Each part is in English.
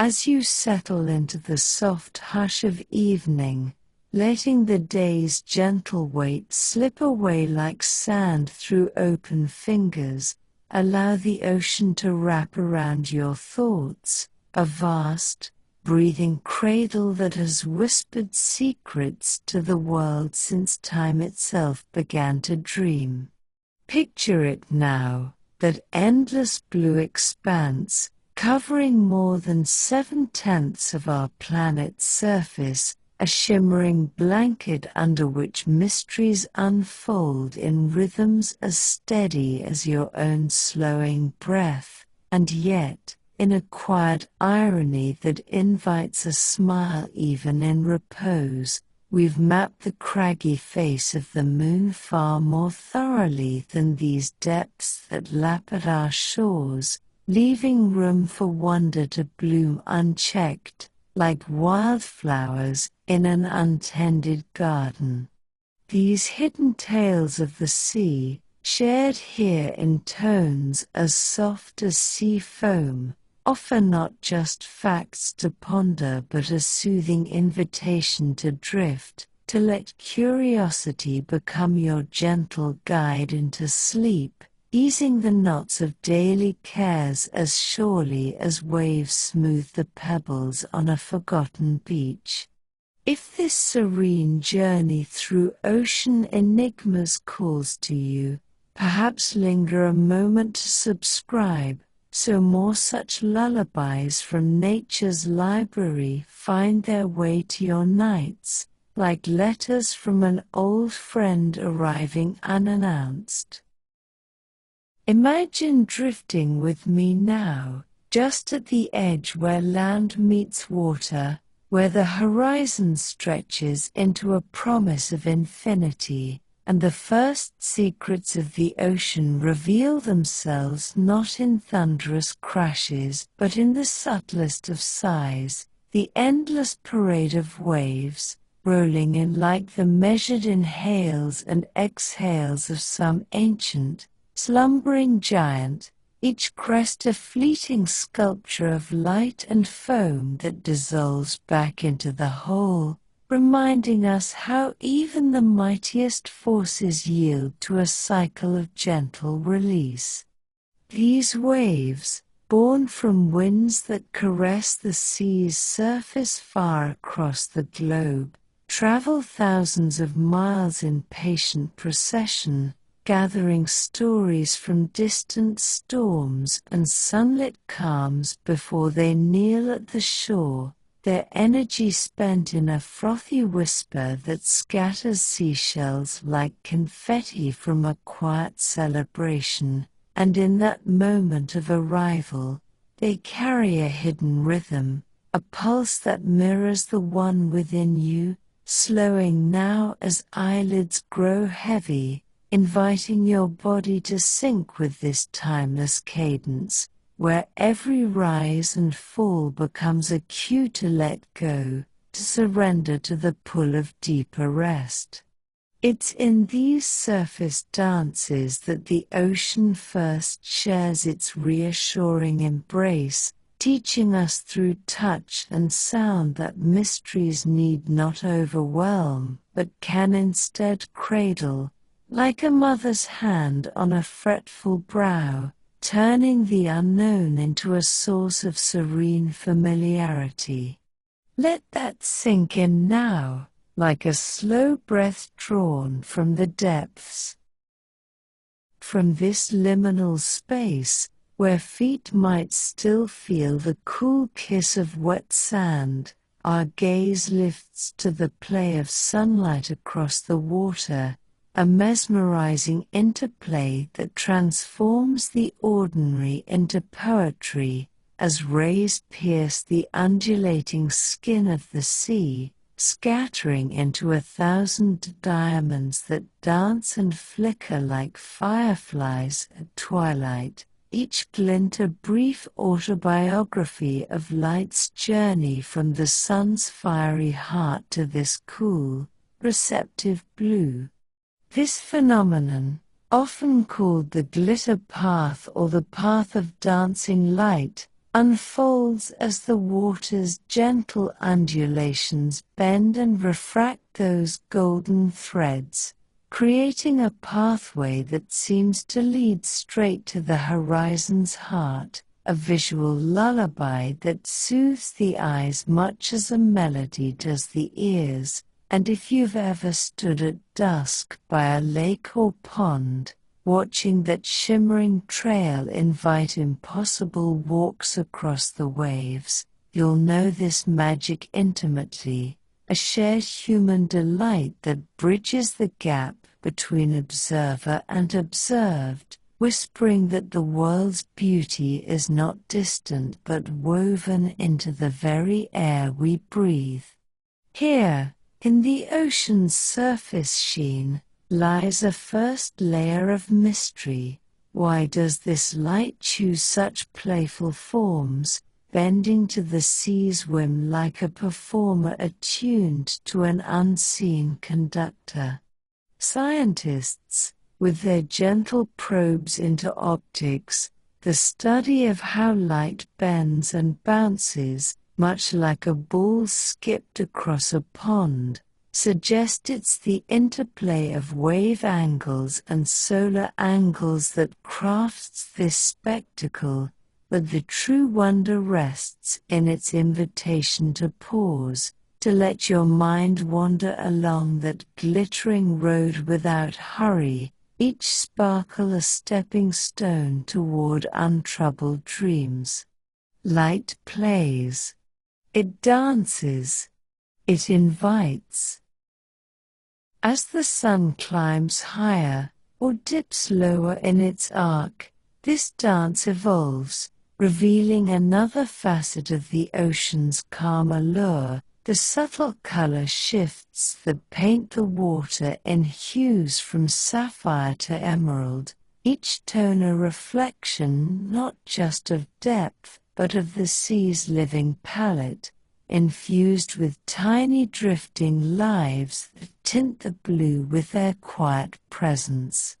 As you settle into the soft hush of evening, letting the day's gentle weight slip away like sand through open fingers, allow the ocean to wrap around your thoughts, a vast, breathing cradle that has whispered secrets to the world since time itself began to dream. Picture it now, that endless blue expanse, covering more than 7/10 of our planet's surface, a shimmering blanket under which mysteries unfold in rhythms as steady as your own slowing breath, and yet, in a quiet irony that invites a smile even in repose, we've mapped the craggy face of the moon far more thoroughly than these depths that lap at our shores, leaving room for wonder to bloom unchecked, like wildflowers in an untended garden. These hidden tales of the sea, shared here in tones as soft as sea foam, offer not just facts to ponder but a soothing invitation to drift, to let curiosity become your gentle guide into sleep, easing the knots of daily cares as surely as waves smooth the pebbles on a forgotten beach. If this serene journey through ocean enigmas calls to you, perhaps linger a moment to subscribe, so more such lullabies from nature's library find their way to your nights, like letters from an old friend arriving unannounced. Imagine drifting with me now, just at the edge where land meets water, where the horizon stretches into a promise of infinity, and the first secrets of the ocean reveal themselves not in thunderous crashes but in the subtlest of sighs, the endless parade of waves, rolling in like the measured inhales and exhales of some ancient, slumbering giant, each crest a fleeting sculpture of light and foam that dissolves back into the whole, reminding us how even the mightiest forces yield to a cycle of gentle release. These waves, born from winds that caress the sea's surface far across the globe, travel thousands of miles in patient procession, gathering stories from distant storms and sunlit calms before they kneel at the shore, their energy spent in a frothy whisper that scatters seashells like confetti from a quiet celebration, and in that moment of arrival, they carry a hidden rhythm, a pulse that mirrors the one within you, slowing now as eyelids grow heavy, inviting your body to sync with this timeless cadence, where every rise and fall becomes a cue to let go, to surrender to the pull of deeper rest. It's in these surface dances that the ocean first shares its reassuring embrace, teaching us through touch and sound that mysteries need not overwhelm, but can instead cradle, like a mother's hand on a fretful brow, turning the unknown into a source of serene familiarity. Let that sink in now, like a slow breath drawn from the depths. From this liminal space, where feet might still feel the cool kiss of wet sand, our gaze lifts to the play of sunlight across the water, a mesmerizing interplay that transforms the ordinary into poetry, as rays pierce the undulating skin of the sea, scattering into 1,000 diamonds that dance and flicker like fireflies at twilight, each glint a brief autobiography of light's journey from the sun's fiery heart to this cool, receptive blue. This phenomenon, often called the glitter path or the path of dancing light, unfolds as the water's gentle undulations bend and refract those golden threads, creating a pathway that seems to lead straight to the horizon's heart, a visual lullaby that soothes the eyes much as a melody does the ears. And if you've ever stood at dusk by a lake or pond, watching that shimmering trail invite impossible walks across the waves, you'll know this magic intimately, a shared human delight that bridges the gap between observer and observed, whispering that the world's beauty is not distant but woven into the very air we breathe. Here, in the ocean's surface sheen, lies a first layer of mystery. Why does this light choose such playful forms, bending to the sea's whim like a performer attuned to an unseen conductor? Scientists, with their gentle probes into optics, the study of how light bends and bounces, much like a ball skipped across a pond, suggest it's the interplay of wave angles and solar angles that crafts this spectacle, but the true wonder rests in its invitation to pause, to let your mind wander along that glittering road without hurry, each sparkle a stepping stone toward untroubled dreams. Light plays. It dances. It invites. As the sun climbs higher, or dips lower in its arc, this dance evolves, revealing another facet of the ocean's calm allure, the subtle color shifts that paint the water in hues from sapphire to emerald, each tone a reflection not just of depth, but of the sea's living palette, infused with tiny drifting lives that tint the blue with their quiet presence.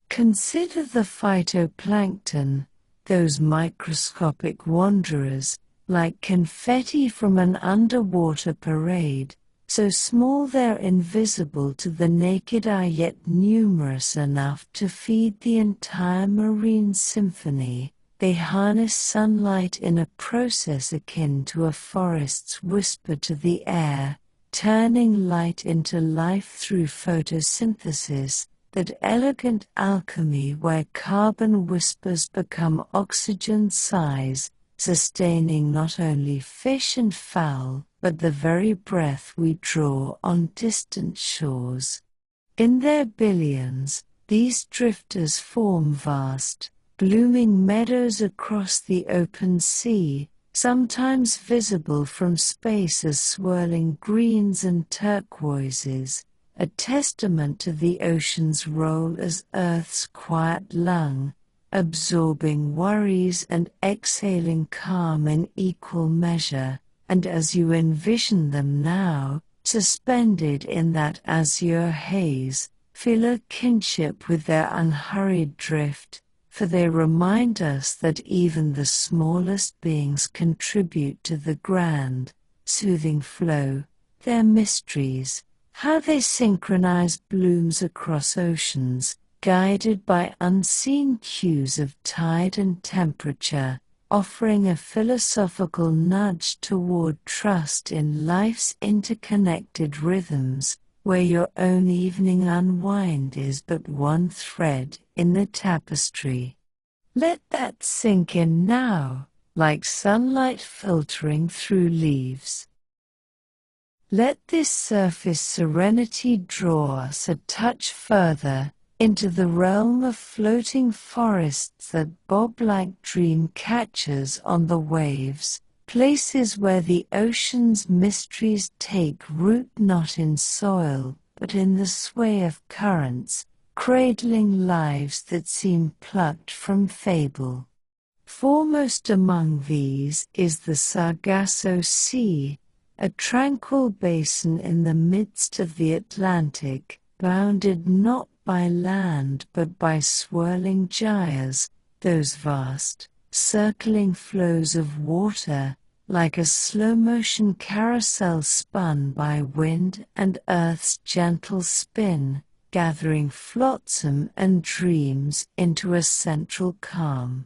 Consider the phytoplankton, those microscopic wanderers, like confetti from an underwater parade, so small they're invisible to the naked eye yet numerous enough to feed the entire marine symphony. They harness sunlight in a process akin to a forest's whisper to the air, turning light into life through photosynthesis, that elegant alchemy where carbon whispers become oxygen sighs, sustaining not only fish and fowl, but the very breath we draw on distant shores. In their billions, these drifters form vast, blooming meadows across the open sea, sometimes visible from space as swirling greens and turquoises, a testament to the ocean's role as Earth's quiet lung, absorbing worries and exhaling calm in equal measure. And as you envision them now, suspended in that azure haze, feel a kinship with their unhurried drift, for they remind us that even the smallest beings contribute to the grand, soothing flow, their mysteries, how they synchronize blooms across oceans, guided by unseen cues of tide and temperature, offering a philosophical nudge toward trust in life's interconnected rhythms, where your own evening unwind is but one thread in the tapestry. Let that sink in now, like sunlight filtering through leaves. Let this surface serenity draw us a touch further into the realm of floating forests that bob like dream catchers on the waves, places where the ocean's mysteries take root not in soil, but in the sway of currents, cradling lives that seem plucked from fable. Foremost among these is the Sargasso Sea, a tranquil basin in the midst of the Atlantic, bounded not by land but by swirling gyres, those vast, circling flows of water, like a slow-motion carousel spun by wind and earth's gentle spin, gathering flotsam and dreams into a central calm.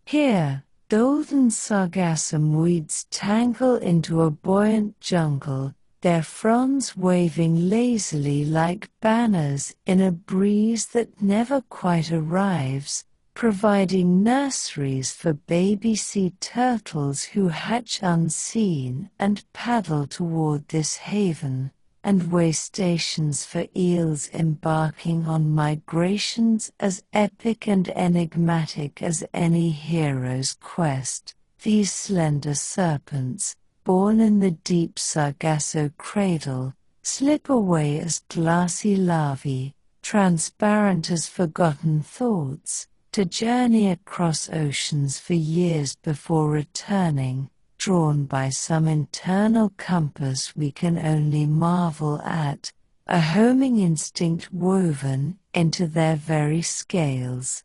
Here, golden sargasso weeds tangle into a buoyant jungle, their fronds waving lazily like banners in a breeze that never quite arrives, providing nurseries for baby sea turtles who hatch unseen and paddle toward this haven, and way stations for eels embarking on migrations as epic and enigmatic as any hero's quest. These slender serpents, born in the deep Sargasso cradle, slip away as glassy larvae, transparent as forgotten thoughts, to journey across oceans for years before returning, drawn by some internal compass we can only marvel at, a homing instinct woven into their very scales.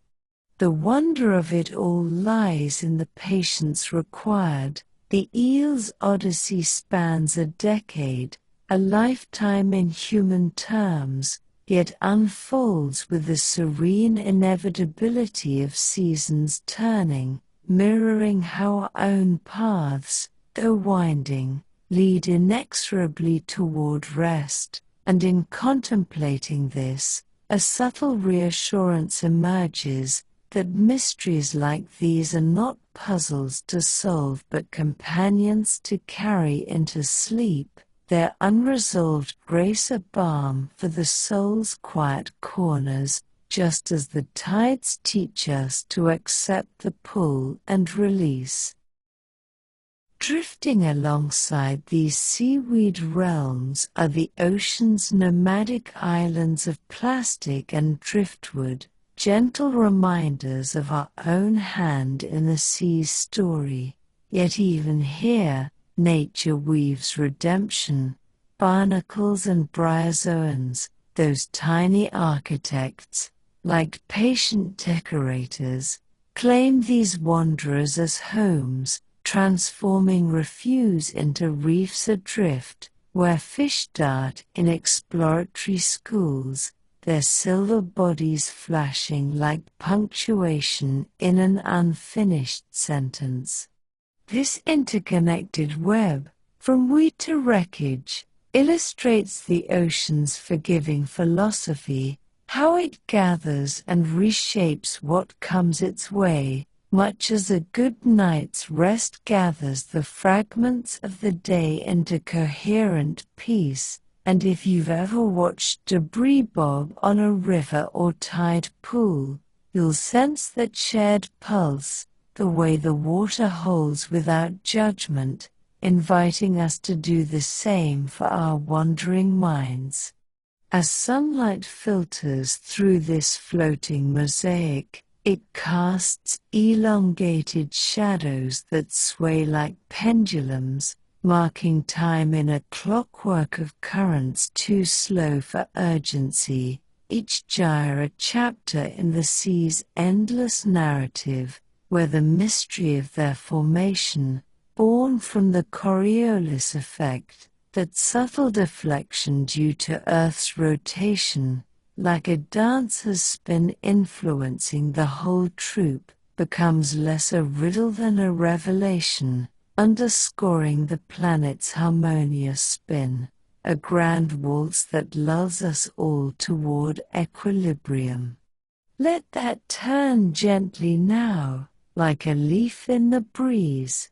The wonder of it all lies in the patience required. The eel's odyssey spans a decade, a lifetime in human terms, yet unfolds with the serene inevitability of seasons turning, mirroring how our own paths, though winding, lead inexorably toward rest, and in contemplating this, a subtle reassurance emerges that mysteries like these are not puzzles to solve but companions to carry into sleep, their unresolved grace a balm for the soul's quiet corners, just as the tides teach us to accept the pull and release. Drifting alongside these seaweed realms are the ocean's nomadic islands of plastic and driftwood, gentle reminders of our own hand in the sea's story. Yet even here, nature weaves redemption. Barnacles and bryozoans, those tiny architects, like patient decorators, claim these wanderers as homes, transforming refuse into reefs adrift, where fish dart in exploratory schools, their silver bodies flashing like punctuation in an unfinished sentence. This interconnected web, from weed to wreckage, illustrates the ocean's forgiving philosophy, how it gathers and reshapes what comes its way, much as a good night's rest gathers the fragments of the day into coherent piece. And if you've ever watched debris bob on a river or tide pool, you'll sense that shared pulse, the way the water holds without judgment, inviting us to do the same for our wandering minds. As sunlight filters through this floating mosaic, it casts elongated shadows that sway like pendulums, marking time in a clockwork of currents too slow for urgency, each gyre a chapter in the sea's endless narrative, where the mystery of their formation, born from the Coriolis effect, that subtle deflection due to Earth's rotation, like a dancer's spin influencing the whole troupe, becomes less a riddle than a revelation, underscoring the planet's harmonious spin, a grand waltz that lulls us all toward equilibrium. Let that turn gently now, like a leaf in the breeze.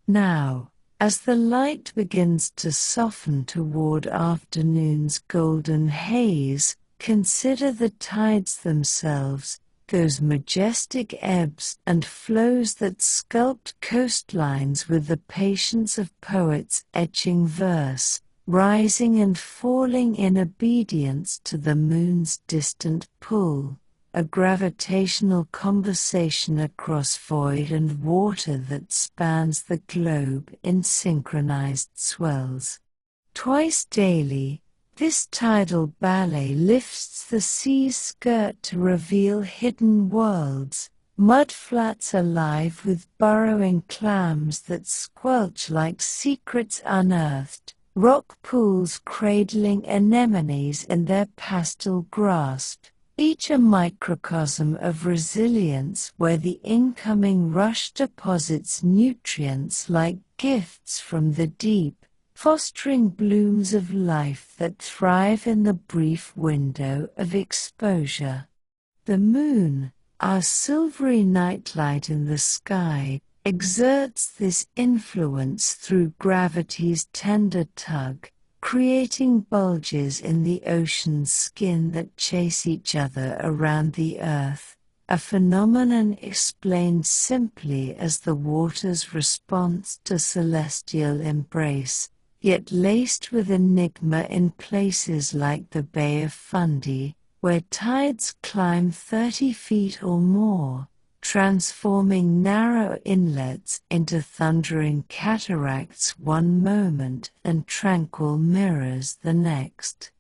Now, as the light begins to soften toward afternoon's golden haze, consider the tides themselves, those majestic ebbs and flows that sculpt coastlines with the patience of poets etching verse, rising and falling in obedience to the moon's distant pull, a gravitational conversation across void and water that spans the globe in synchronized swells. Twice daily, this tidal ballet lifts the sea's skirt to reveal hidden worlds, mudflats alive with burrowing clams that squelch like secrets unearthed, rock pools cradling anemones in their pastel grasp, each a microcosm of resilience where the incoming rush deposits nutrients like gifts from the deep, fostering blooms of life that thrive in the brief window of exposure. The moon, our silvery nightlight in the sky, exerts this influence through gravity's tender tug, creating bulges in the ocean's skin that chase each other around the earth, a phenomenon explained simply as the water's response to celestial embrace, yet laced with enigma in places like the Bay of Fundy, where tides climb 30 feet or more, transforming narrow inlets into thundering cataracts one moment and tranquil mirrors the next.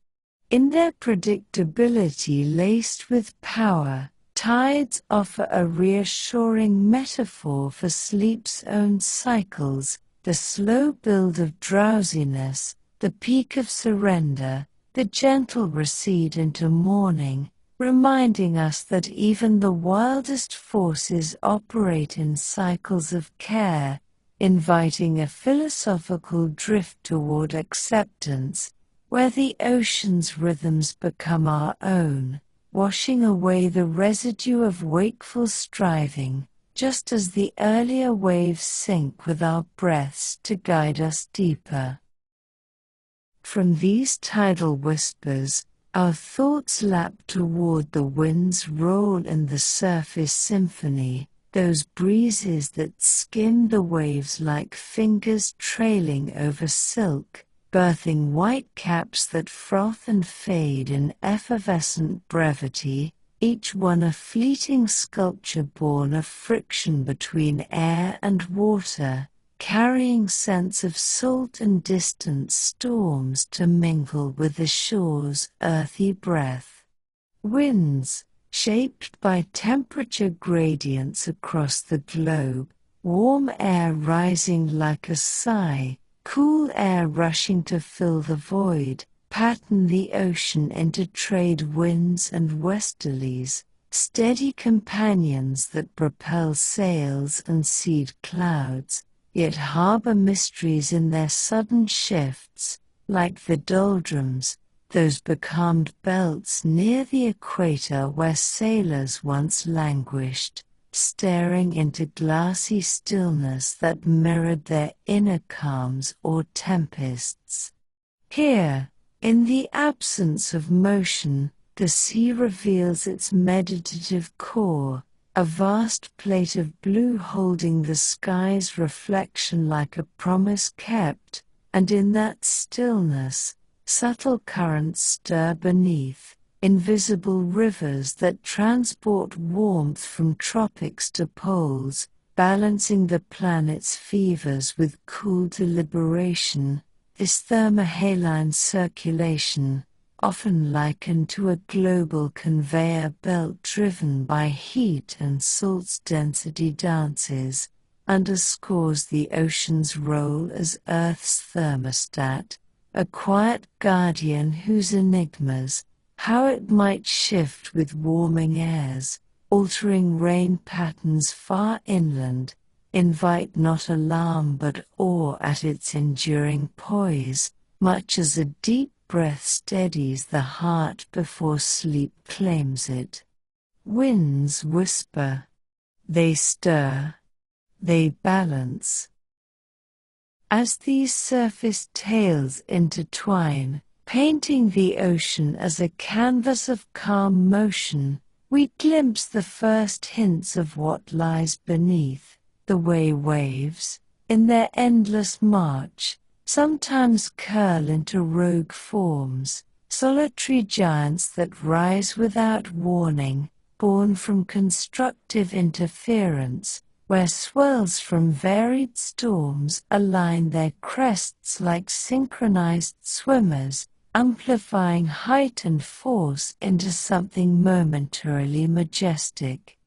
In their predictability laced with power, tides offer a reassuring metaphor for sleep's own cycles, the slow build of drowsiness, the peak of surrender, the gentle recede into morning, reminding us that even the wildest forces operate in cycles of care, inviting a philosophical drift toward acceptance, where the ocean's rhythms become our own, washing away the residue of wakeful striving, just as the earlier waves sync with our breaths to guide us deeper. From these tidal whispers, our thoughts lap toward the wind's role in the surface symphony, those breezes that skim the waves like fingers trailing over silk, birthing white caps that froth and fade in effervescent brevity, each one a fleeting sculpture born of friction between air and water, carrying scents of salt and distant storms to mingle with the shore's earthy breath. Winds, shaped by temperature gradients across the globe, warm air rising like a sigh, cool air rushing to fill the void, pattern the ocean into trade winds and westerlies, steady companions that propel sails and seed clouds, yet harbor mysteries in their sudden shifts, like the doldrums, those becalmed belts near the equator where sailors once languished, staring into glassy stillness that mirrored their inner calms or tempests. Here, in the absence of motion, the sea reveals its meditative core, a vast plate of blue holding the sky's reflection like a promise kept, and in that stillness, subtle currents stir beneath, invisible rivers that transport warmth from tropics to poles, balancing the planet's fevers with cool deliberation. This thermohaline circulation, often likened to a global conveyor belt driven by heat and salt's density dances, underscores the ocean's role as Earth's thermostat, a quiet guardian whose enigmas, how it might shift with warming airs, altering rain patterns far inland, invite not alarm but awe at its enduring poise, much as a deep breath steadies the heart before sleep claims it. Winds whisper. They stir. They balance. As these surface tales intertwine, painting the ocean as a canvas of calm motion, we glimpse the first hints of what lies beneath, the way waves, in their endless march, sometimes curl into rogue forms, solitary giants that rise without warning, born from constructive interference, where swells from varied storms align their crests like synchronized swimmers, amplifying height and force into something momentarily majestic.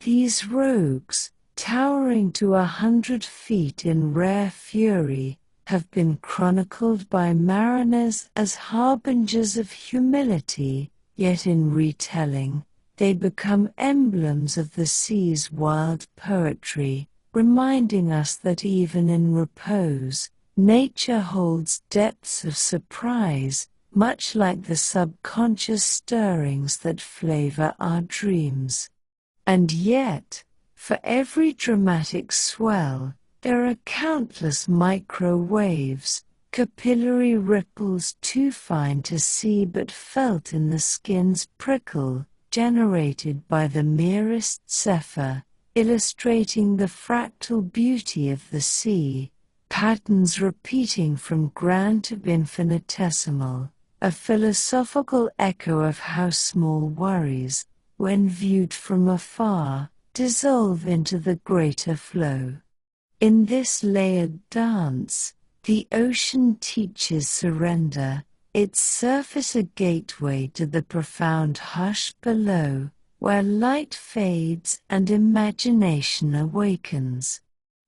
These rogues, towering to 100 feet in rare fury, have been chronicled by mariners as harbingers of humility, yet in retelling, they become emblems of the sea's wild poetry, reminding us that even in repose, nature holds depths of surprise, much like the subconscious stirrings that flavor our dreams. And yet, for every dramatic swell, there are countless microwaves, capillary ripples too fine to see but felt in the skin's prickle, generated by the merest zephyr, illustrating the fractal beauty of the sea, patterns repeating from grand to infinitesimal, a philosophical echo of how small worries, when viewed from afar, dissolve into the greater flow. In this layered dance, the ocean teaches surrender, its surface a gateway to the profound hush below, where light fades and imagination awakens.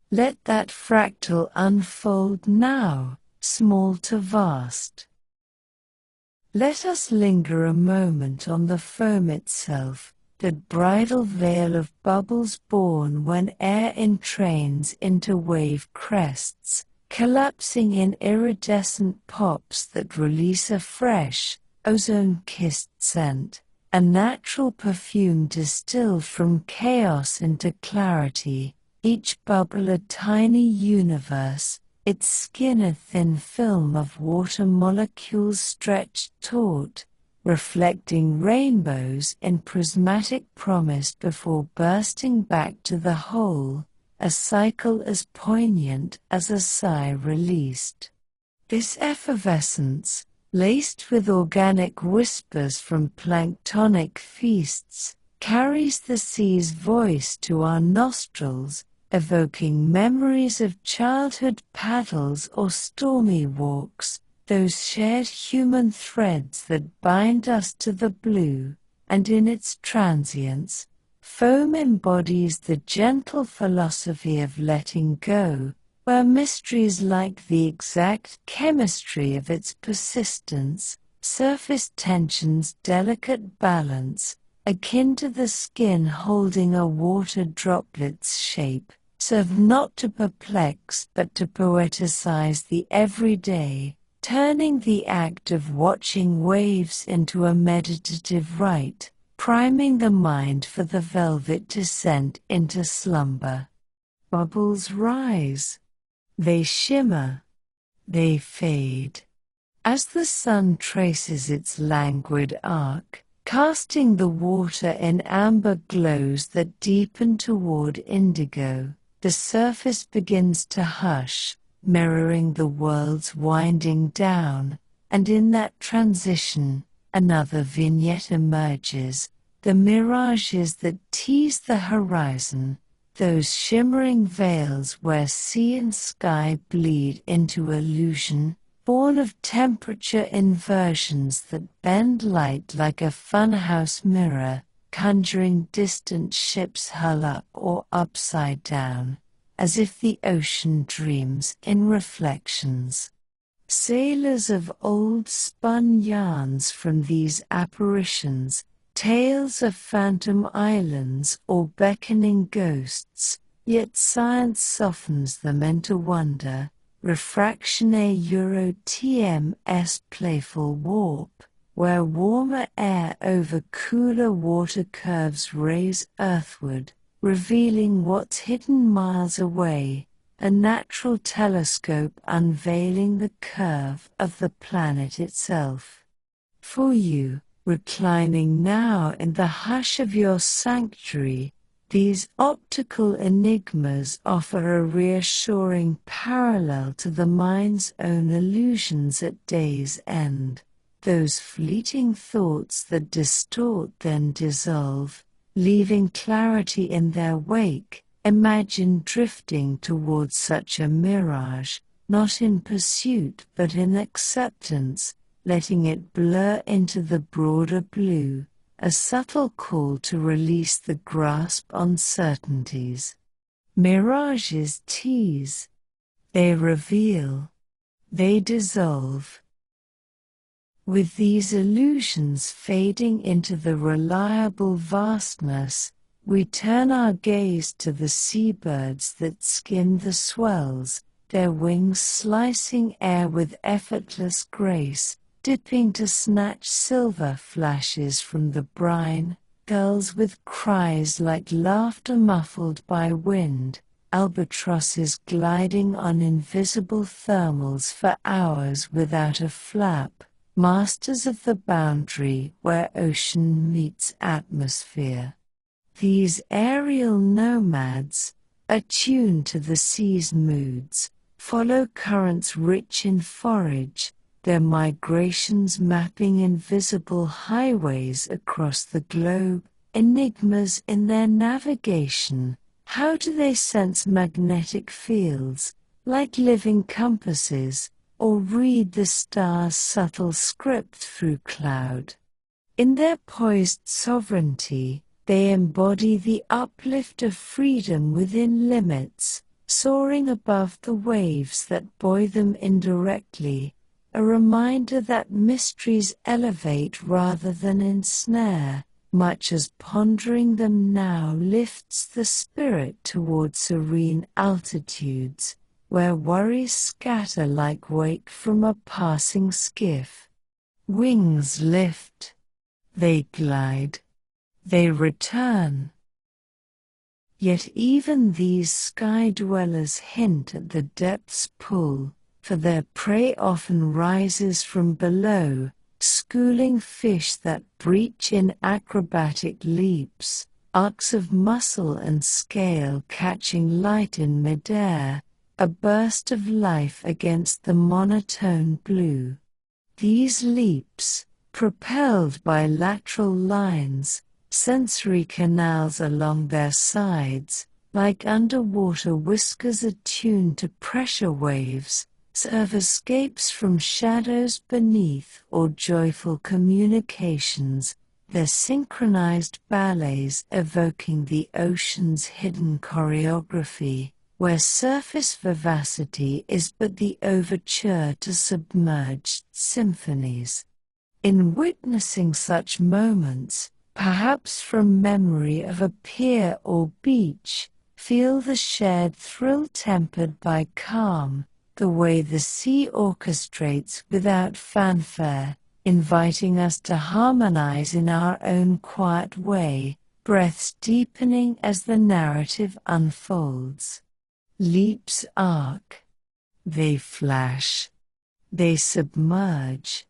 Let that fractal unfold now, small to vast. Let us linger a moment on the foam itself, that bridal veil of bubbles born when air entrains into wave crests, collapsing in iridescent pops that release a fresh, ozone-kissed scent, a natural perfume distilled from chaos into clarity, each bubble a tiny universe, its skin a thin film of water molecules stretched taut, reflecting rainbows in prismatic promise before bursting back to the whole, a cycle as poignant as a sigh released. This effervescence, laced with organic whispers from planktonic feasts, carries the sea's voice to our nostrils, evoking memories of childhood paddles or stormy walks, those shared human threads that bind us to the blue, and in its transience, foam embodies the gentle philosophy of letting go, where mysteries like the exact chemistry of its persistence, surface tension's delicate balance, akin to the skin holding a water droplet's shape, serve not to perplex but to poeticize the everyday, turning the act of watching waves into a meditative rite, priming the mind for the velvet descent into slumber. Bubbles rise. They shimmer. They fade. As the sun traces its languid arc, casting the water in amber glows that deepen toward indigo, the surface begins to hush, mirroring the world's winding down, and in that transition, another vignette emerges, the mirages that tease the horizon, those shimmering veils where sea and sky bleed into illusion, born of temperature inversions that bend light like a funhouse mirror, conjuring distant ships hull up or upside down, as if the ocean dreams in reflections. Sailors of old spun yarns from these apparitions, tales of phantom islands or beckoning ghosts, yet science softens them into wonder, refractione Euro TM's playful warp, where warmer air over cooler water curves raise earthward, revealing what's hidden miles away, a natural telescope unveiling the curve of the planet itself. For you, reclining now in the hush of your sanctuary, these optical enigmas offer a reassuring parallel to the mind's own illusions at day's end, those fleeting thoughts that distort then dissolve, leaving clarity in their wake. Imagine drifting towards such a mirage, not in pursuit but in acceptance, letting it blur into the broader blue, a subtle call to release the grasp on certainties. Mirages tease. They reveal. They dissolve. With these illusions fading into the reliable vastness, we turn our gaze to the seabirds that skim the swells, their wings slicing air with effortless grace, dipping to snatch silver flashes from the brine, gulls with cries like laughter muffled by wind, albatrosses gliding on invisible thermals for hours without a flap, masters of the boundary where ocean meets atmosphere. These aerial nomads, attuned to the sea's moods, follow currents rich in forage, their migrations mapping invisible highways across the globe, enigmas in their navigation. How do they sense magnetic fields, like living compasses, or read the stars' subtle script through cloud? In their poised sovereignty, they embody the uplift of freedom within limits, soaring above the waves that buoy them indirectly, a reminder that mysteries elevate rather than ensnare, much as pondering them now lifts the spirit toward serene altitudes, where worries scatter like wake from a passing skiff. Wings lift. They glide. They return. Yet even these sky dwellers hint at the depth's pull, for their prey often rises from below, schooling fish that breach in acrobatic leaps, arcs of muscle and scale catching light in midair, a burst of life against the monotone blue. These leaps, propelled by lateral lines, sensory canals along their sides, like underwater whiskers attuned to pressure waves, serve escapes from shadows beneath or joyful communications, their synchronized ballets evoking the ocean's hidden choreography, where surface vivacity is but the overture to submerged symphonies. In witnessing such moments, perhaps from memory of a pier or beach, feel the shared thrill tempered by calm, the way the sea orchestrates without fanfare, inviting us to harmonize in our own quiet way, breaths deepening as the narrative unfolds. Leaps arc. They flash. They submerge.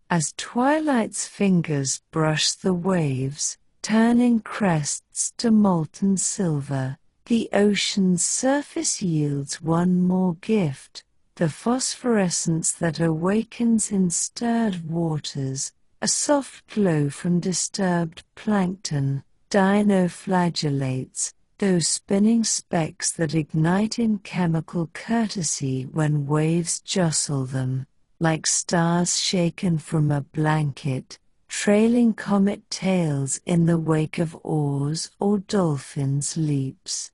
As Twilight's fingers brush the waves, turning crests to molten silver, the ocean's surface yields one more gift, the phosphorescence that awakens in stirred waters, a soft glow from disturbed plankton, dinoflagellates, those spinning specks that ignite in chemical courtesy when waves jostle them, like stars shaken from a blanket, trailing comet tails in the wake of oars or dolphins' leaps.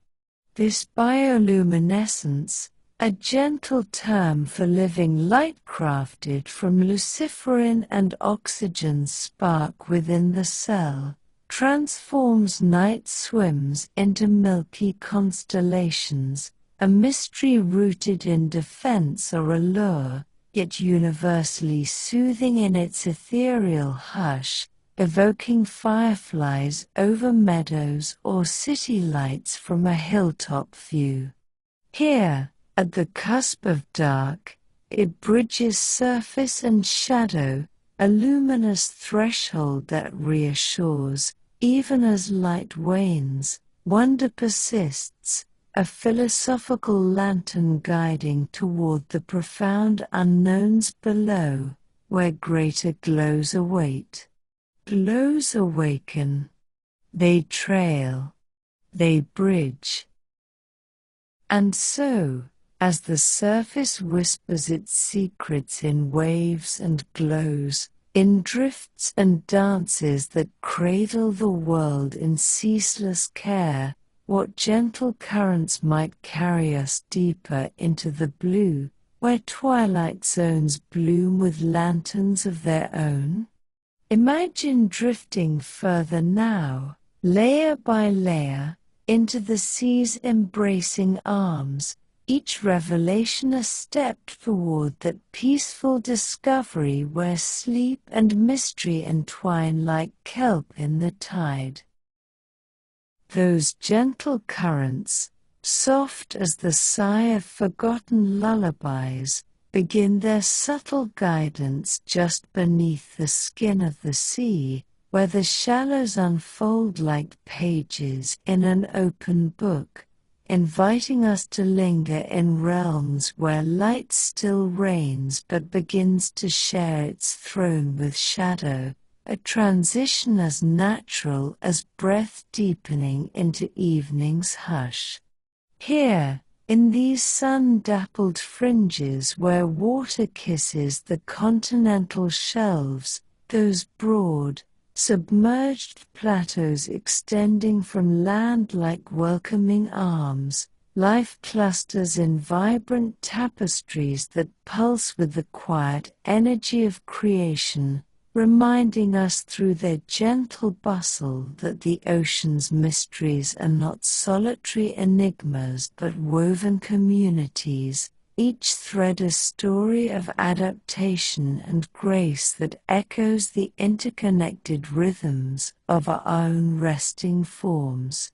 This bioluminescence, a gentle term for living light crafted from luciferin and oxygen's spark within the cell, transforms night swims into milky constellations, a mystery rooted in defense or allure, yet universally soothing in its ethereal hush, evoking fireflies over meadows or city lights from a hilltop view. Here, at the cusp of dark, it bridges surface and shadow, a luminous threshold that reassures, even as light wanes, wonder persists, a philosophical lantern guiding toward the profound unknowns below, where greater glows await. Glows awaken. They trail. They bridge. And so, as the surface whispers its secrets in waves and glows, In drifts and dances that cradle the world in ceaseless care, what gentle currents might carry us deeper into the blue, where twilight zones bloom with lanterns of their own? Imagine drifting further now, layer by layer, into the sea's embracing arms, each revelation a step toward that peaceful discovery where sleep and mystery entwine like kelp in the tide. Those gentle currents, soft as the sigh of forgotten lullabies, begin their subtle guidance just beneath the skin of the sea, where the shallows unfold like pages in an open book, inviting us to linger in realms where light still reigns but begins to share its throne with shadow, a transition as natural as breath deepening into evening's hush. Here, in these sun-dappled fringes where water kisses the continental shelves, those broad, submerged plateaus extending from land like welcoming arms, life clusters in vibrant tapestries that pulse with the quiet energy of creation, reminding us through their gentle bustle that the ocean's mysteries are not solitary enigmas but woven communities, each thread a story of adaptation and grace that echoes the interconnected rhythms of our own resting forms.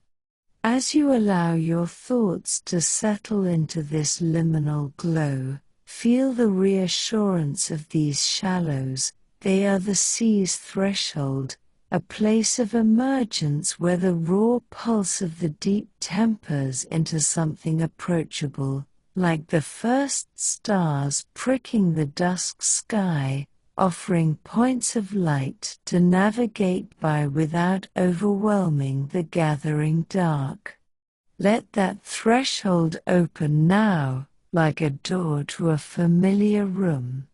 As you allow your thoughts to settle into this liminal glow, feel the reassurance of these shallows. They are the sea's threshold, a place of emergence where the raw pulse of the deep tempers into something approachable, like the first stars pricking the dusk sky, offering points of light to navigate by without overwhelming the gathering dark. Let that threshold open now, like a door to a familiar room.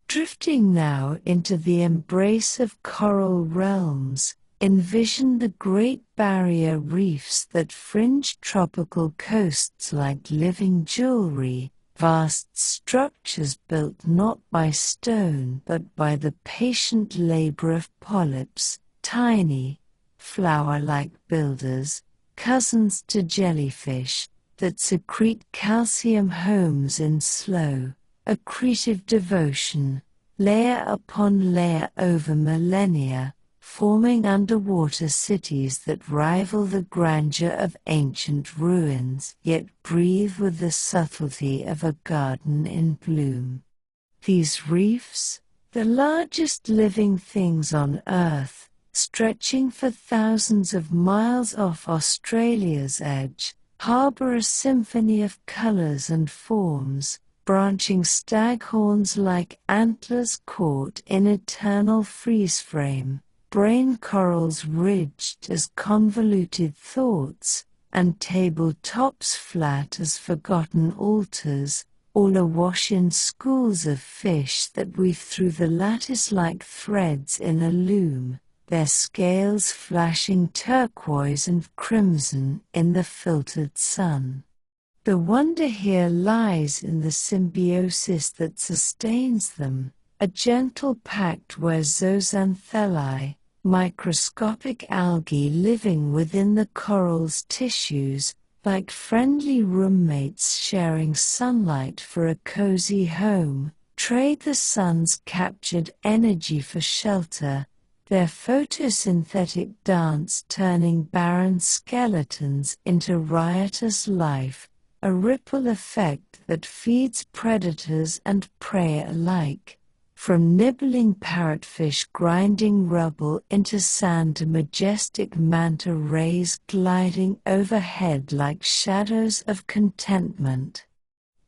Drifting now into the embrace of coral realms, envision the Great Barrier Reefs that fringe tropical coasts like living jewelry, vast structures built not by stone but by the patient labor of polyps, tiny, flower-like builders, cousins to jellyfish, that secrete calcium homes in slow, accretive devotion, layer upon layer over millennia, forming underwater cities that rival the grandeur of ancient ruins, yet breathe with the subtlety of a garden in bloom. These reefs, the largest living things on Earth, stretching for thousands of miles off Australia's edge, harbor a symphony of colors and forms, branching staghorns like antlers caught in eternal freeze-frame, brain corals ridged as convoluted thoughts, and tabletops flat as forgotten altars, all awash in schools of fish that weave through the lattice like threads in a loom, their scales flashing turquoise and crimson in the filtered sun. The wonder here lies in the symbiosis that sustains them, a gentle pact where zooxanthellae, microscopic algae living within the coral's tissues, like friendly roommates sharing sunlight for a cozy home, trade the sun's captured energy for shelter, their photosynthetic dance turning barren skeletons into riotous life, a ripple effect that feeds predators and prey alike. From nibbling parrotfish grinding rubble into sand to majestic manta rays gliding overhead like shadows of contentment.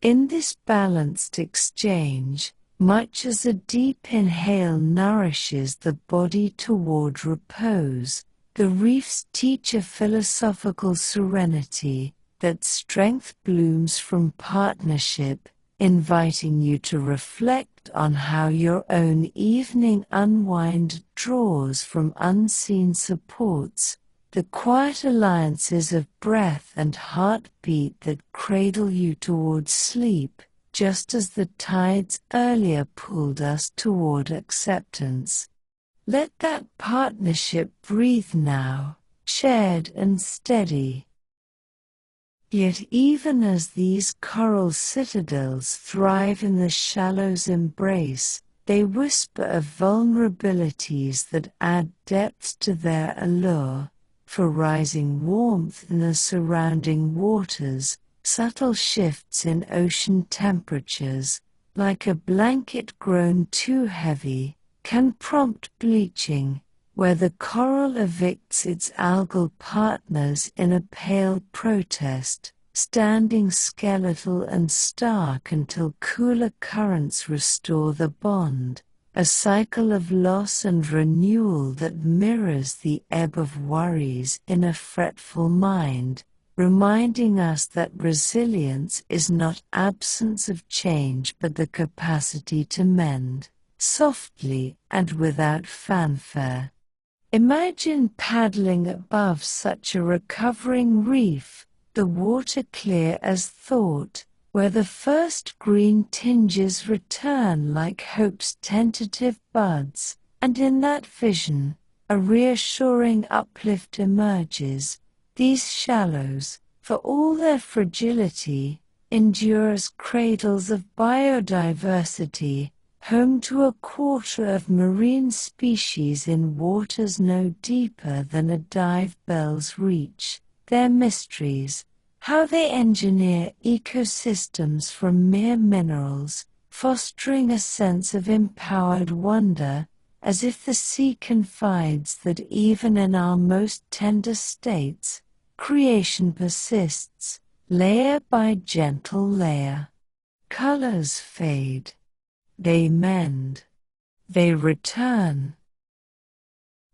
In this balanced exchange, much as a deep inhale nourishes the body toward repose, the reefs teach a philosophical serenity, that strength blooms from partnership, inviting you to reflect on how your own evening unwind draws from unseen supports, the quiet alliances of breath and heartbeat that cradle you towards sleep, just as the tides earlier pulled us toward acceptance. Let that partnership breathe now, shared and steady. Yet even as these coral citadels thrive in the shallow's embrace, they whisper of vulnerabilities that add depth to their allure, for rising warmth in the surrounding waters, subtle shifts in ocean temperatures, like a blanket grown too heavy, can prompt bleaching, where the coral evicts its algal partners in a pale protest, standing skeletal and stark until cooler currents restore the bond, a cycle of loss and renewal that mirrors the ebb of worries in a fretful mind, reminding us that resilience is not absence of change but the capacity to mend, softly and without fanfare. Imagine paddling above such a recovering reef, the water clear as thought, where the first green tinges return like hope's tentative buds, and in that vision, a reassuring uplift emerges. These shallows, for all their fragility, endure as cradles of biodiversity, home to a quarter of marine species in waters no deeper than a dive bell's reach. Their mysteries, how they engineer ecosystems from mere minerals, fostering a sense of empowered wonder, as if the sea confides that even in our most tender states, creation persists, layer by gentle layer. Colors fade. They mend. They return.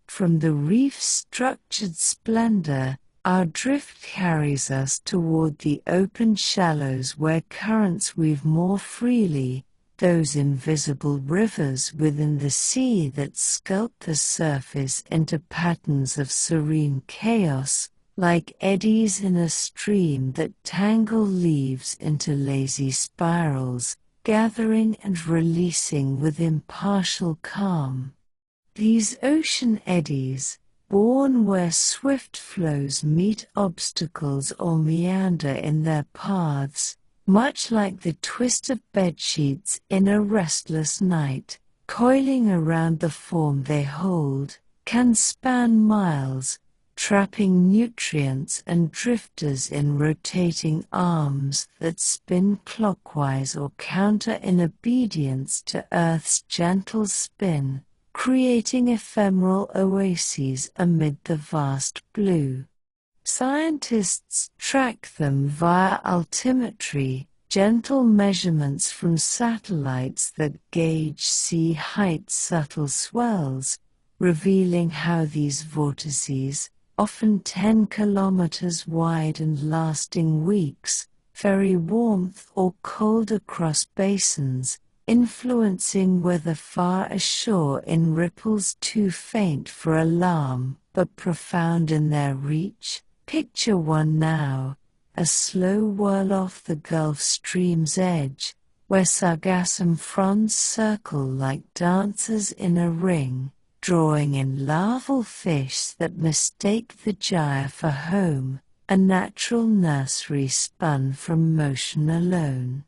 From the reef's structured splendor, our drift carries us toward the open shallows where currents weave more freely, those invisible rivers within the sea that sculpt the surface into patterns of serene chaos, like eddies in a stream that tangle leaves into lazy spirals, gathering and releasing with impartial calm. These ocean eddies, born where swift flows meet obstacles or meander in their paths, much like the twist of bedsheets in a restless night, coiling around the form they hold, can span miles, trapping nutrients and drifters in rotating arms that spin clockwise or counter in obedience to Earth's gentle spin, creating ephemeral oases amid the vast blue. Scientists track them via altimetry, gentle measurements from satellites that gauge sea height subtle swells, revealing how these vortices, often 10 kilometers wide and lasting weeks, ferry warmth or cold across basins, influencing whether far ashore in ripples too faint for alarm but profound in their reach. Picture one now, a slow whirl off the Gulf Stream's edge, where Sargasso fronds circle like dancers in a ring, drawing in larval fish that mistake the gyre for home, a natural nursery spun from motion alone.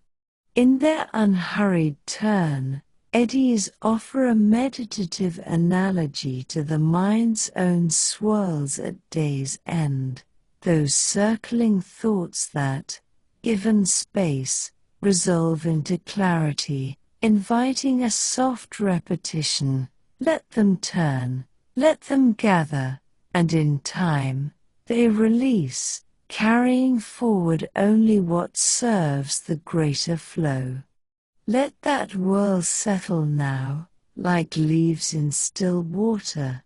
In their unhurried turn, eddies offer a meditative analogy to the mind's own swirls at day's end, those circling thoughts that, given space, resolve into clarity, inviting a soft repetition. Let them turn, let them gather, and in time, they release, carrying forward only what serves the greater flow. Let that whirl settle now, like leaves in still water.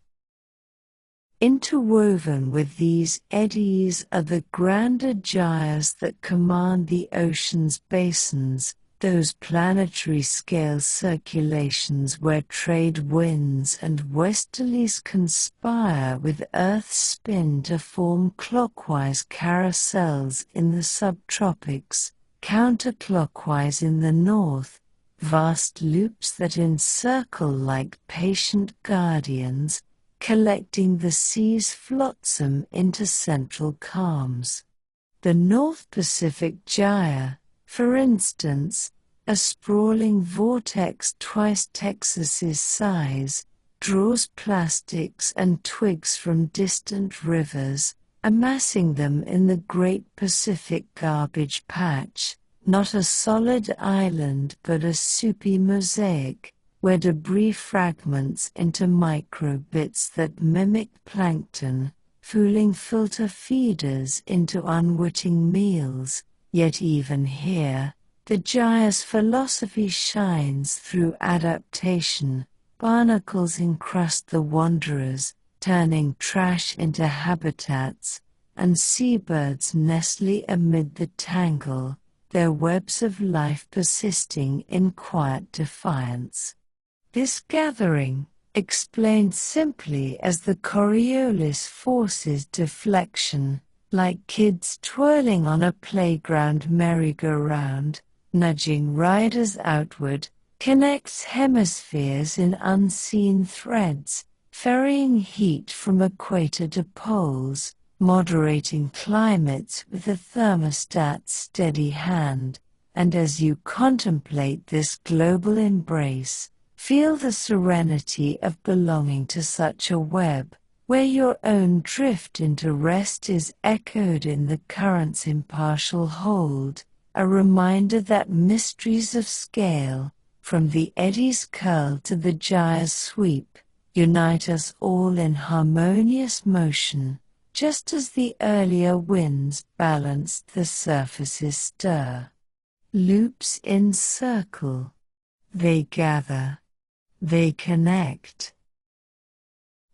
Interwoven with these eddies are the grander gyres that command the ocean's basins, those planetary scale circulations where trade winds and westerlies conspire with Earth's spin to form clockwise carousels in the subtropics, counterclockwise in the north, vast loops that encircle like patient guardians, collecting the sea's flotsam into central calms. The North Pacific gyre, for instance, a sprawling vortex twice Texas's size, draws plastics and twigs from distant rivers, amassing them in the Great Pacific Garbage Patch, not a solid island but a soupy mosaic, where debris fragments into microbits that mimic plankton, fooling filter feeders into unwitting meals. Yet even here, the gyre's philosophy shines through adaptation. Barnacles encrust the wanderers, turning trash into habitats, and seabirds nestle amid the tangle, their webs of life persisting in quiet defiance. This gathering, explained simply as the Coriolis forces deflection, like kids twirling on a playground merry-go-round, nudging riders outward, connects hemispheres in unseen threads, ferrying heat from equator to poles, moderating climates with a thermostat's steady hand. And as you contemplate this global embrace, feel the serenity of belonging to such a web, where your own drift into rest is echoed in the current's impartial hold, a reminder that mysteries of scale, from the eddy's curl to the gyre's sweep, unite us all in harmonious motion, just as the earlier winds balanced the surface's stir. Loops encircle. They gather. They connect.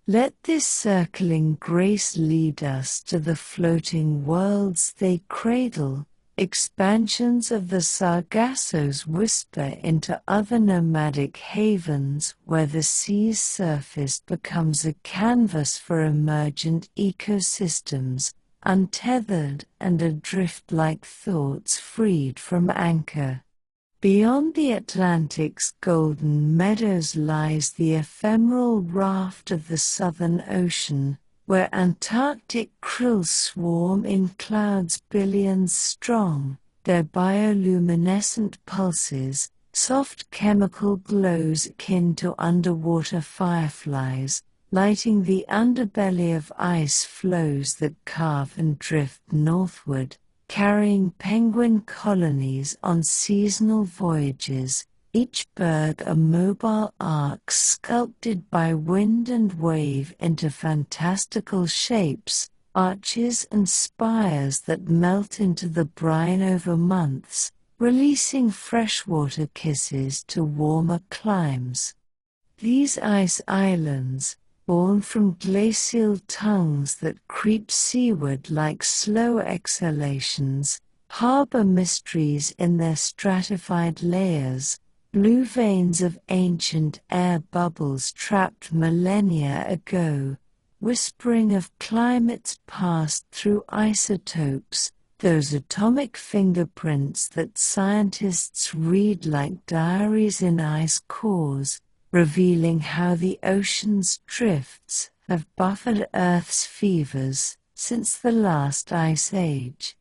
Let this circling grace lead us to the floating worlds they cradle, expansions of the Sargasso's whisper into other nomadic havens where the sea's surface becomes a canvas for emergent ecosystems, untethered and adrift like thoughts freed from anchor. Beyond the Atlantic's golden meadows lies the ephemeral raft of the Southern Ocean, where Antarctic krill swarm in clouds billions strong, their bioluminescent pulses, soft chemical glows akin to underwater fireflies, lighting the underbelly of ice floes that carve and drift northward, carrying penguin colonies on seasonal voyages, each bird a mobile arc sculpted by wind and wave into fantastical shapes, arches and spires that melt into the brine over months, releasing freshwater kisses to warmer climes. These ice islands, born from glacial tongues that creep seaward like slow exhalations, harbor mysteries in their stratified layers, blue veins of ancient air bubbles trapped millennia ago, whispering of climates passed through isotopes, those atomic fingerprints that scientists read like diaries in ice cores, revealing how the ocean's drifts have buffered Earth's fevers since the last ice age.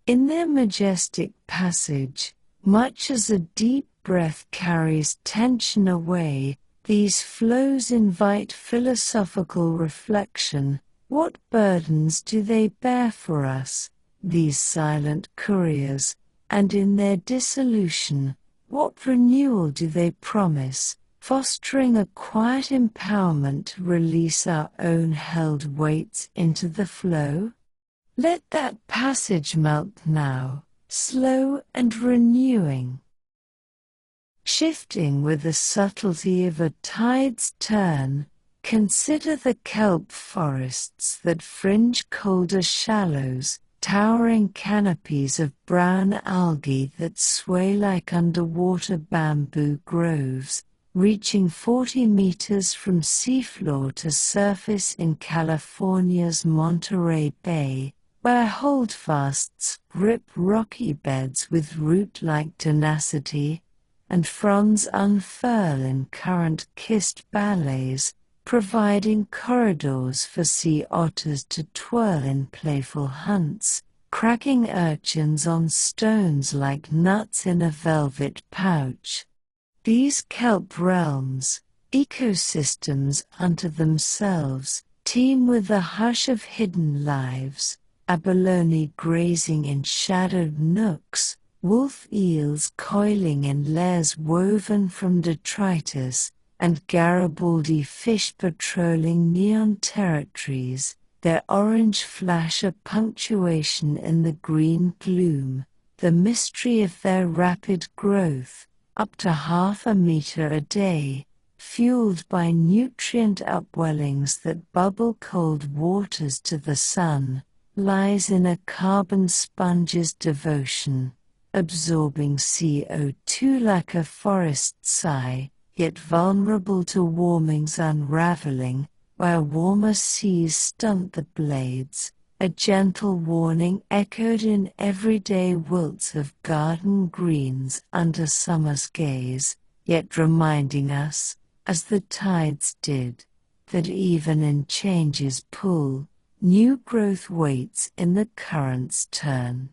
In their majestic passage, much as a deep breath carries tension away, these flows invite philosophical reflection. What burdens do they bear for us, these silent couriers, and in their dissolution, what renewal do they promise, fostering a quiet empowerment to release our own held weights into the flow? Let that passage melt now, slow and renewing. Shifting with the subtlety of a tide's turn, consider the kelp forests that fringe colder shallows, towering canopies of brown algae that sway like underwater bamboo groves, reaching 40 meters from seafloor to surface in California's Monterey Bay, where holdfasts grip rocky beds with root-like tenacity, and fronds unfurl in current-kissed ballets, providing corridors for sea otters to twirl in playful hunts, cracking urchins on stones like nuts in a velvet pouch. These kelp realms, ecosystems unto themselves, teem with a hush of hidden lives, abalone grazing in shadowed nooks, wolf eels coiling in lairs woven from detritus, and Garibaldi fish patrolling neon territories, their orange flash a punctuation in the green gloom, the mystery of their rapid growth, up to half a meter a day, fueled by nutrient upwellings that bubble cold waters to the sun, lies in a carbon sponge's devotion, absorbing CO2 like a forest sigh, yet vulnerable to warming's unraveling, where warmer seas stunt the blades, a gentle warning echoed in everyday wilts of garden greens under summer's gaze, yet reminding us, as the tides did, that even in change's pull, new growth waits in the current's turn.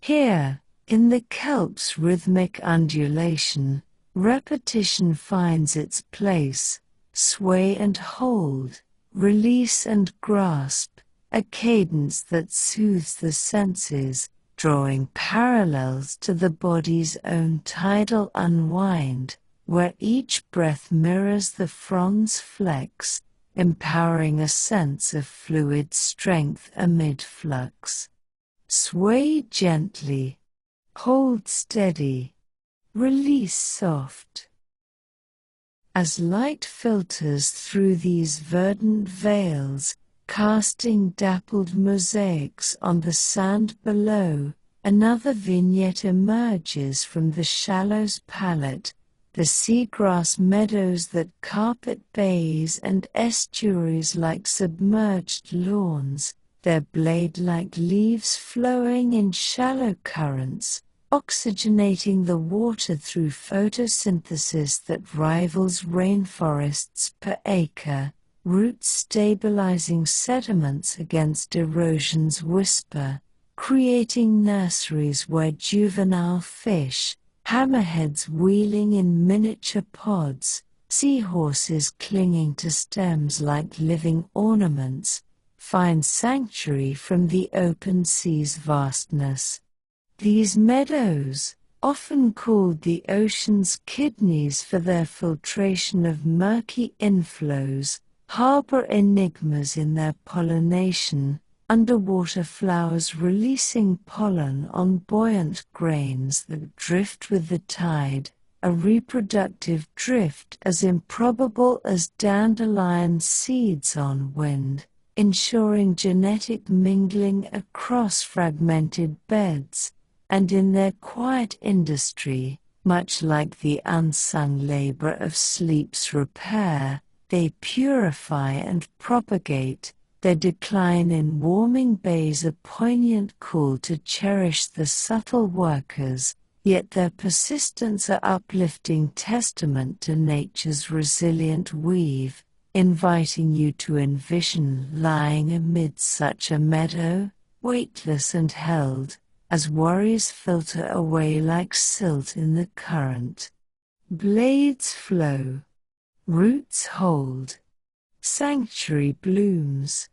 Here, in the kelp's rhythmic undulation, repetition finds its place, sway and hold, release and grasp, a cadence that soothes the senses, drawing parallels to the body's own tidal unwind, where each breath mirrors the frond's flex, empowering a sense of fluid strength amid flux. Sway gently, hold steady, release soft. As light filters through these verdant veils, casting dappled mosaics on the sand below, another vignette emerges from the shallow's palette, the seagrass meadows that carpet bays and estuaries like submerged lawns, their blade-like leaves flowing in shallow currents, oxygenating the water through photosynthesis that rivals rainforests per acre, roots stabilizing sediments against erosion's whisper, creating nurseries where juvenile fish, hammerheads wheeling in miniature pods, seahorses clinging to stems like living ornaments, find sanctuary from the open sea's vastness. These meadows, often called the ocean's kidneys for their filtration of murky inflows, harbor enigmas in their pollination, underwater flowers releasing pollen on buoyant grains that drift with the tide, a reproductive drift as improbable as dandelion seeds on wind, ensuring genetic mingling across fragmented beds, and in their quiet industry, much like the unsung labor of sleep's repair, they purify and propagate, their decline in warming bays a poignant call to cherish the subtle workers, yet their persistence a uplifting testament to nature's resilient weave, inviting you to envision lying amid such a meadow, weightless and held, as worries filter away like silt in the current. Blades flow, roots hold, sanctuary blooms.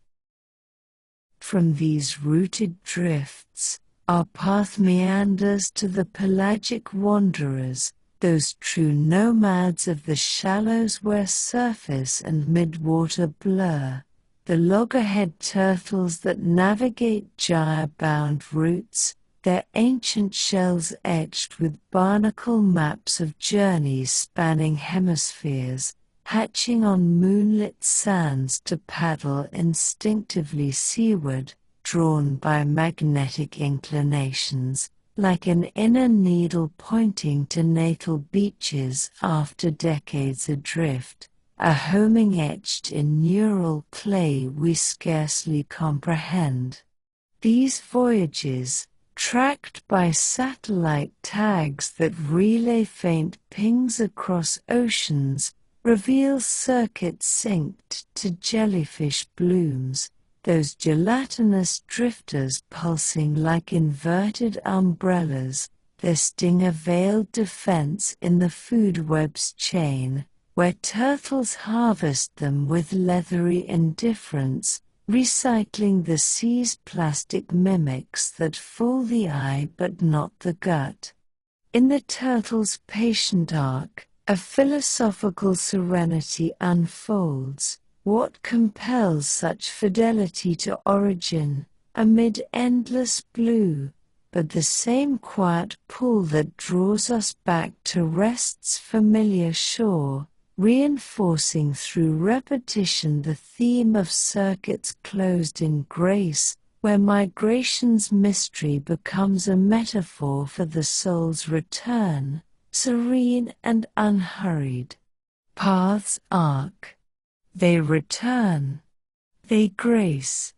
From these rooted drifts, our path meanders to the pelagic wanderers, those true nomads of the shallows where surface and midwater blur, the loggerhead turtles that navigate gyre-bound routes, their ancient shells etched with barnacle maps of journeys spanning hemispheres, hatching on moonlit sands to paddle instinctively seaward, drawn by magnetic inclinations, like an inner needle pointing to natal beaches after decades adrift, a homing etched in neural clay we scarcely comprehend. These voyages, tracked by satellite tags that relay faint pings across oceans, reveal circuits synced to jellyfish blooms, those gelatinous drifters pulsing like inverted umbrellas, their sting a veiled defense in the food web's chain, where turtles harvest them with leathery indifference, recycling the sea's plastic mimics that fool the eye but not the gut. In the turtle's patient arc, a philosophical serenity unfolds. What compels such fidelity to origin, amid endless blue, but the same quiet pull that draws us back to rest's familiar shore, reinforcing through repetition the theme of circuits closed in grace, where migration's mystery becomes a metaphor for the soul's return, serene and unhurried. Paths arc. They return. They grace.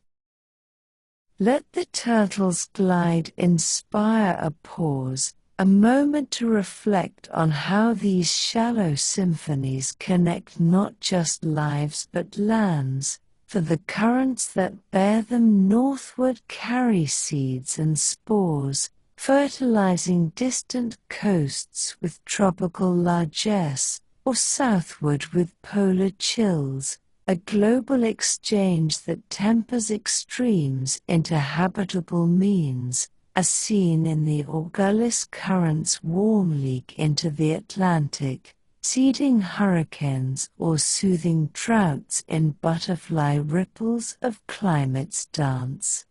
Let the turtle's glide inspire a pause, a moment to reflect on how these shallow symphonies connect not just lives but lands, for the currents that bear them northward carry seeds and spores, fertilizing distant coasts with tropical largesse, or southward with polar chills, a global exchange that tempers extremes into habitable means, as seen in the Augulus current's warm leak into the Atlantic, seeding hurricanes or soothing droughts in butterfly ripples of climate's dance.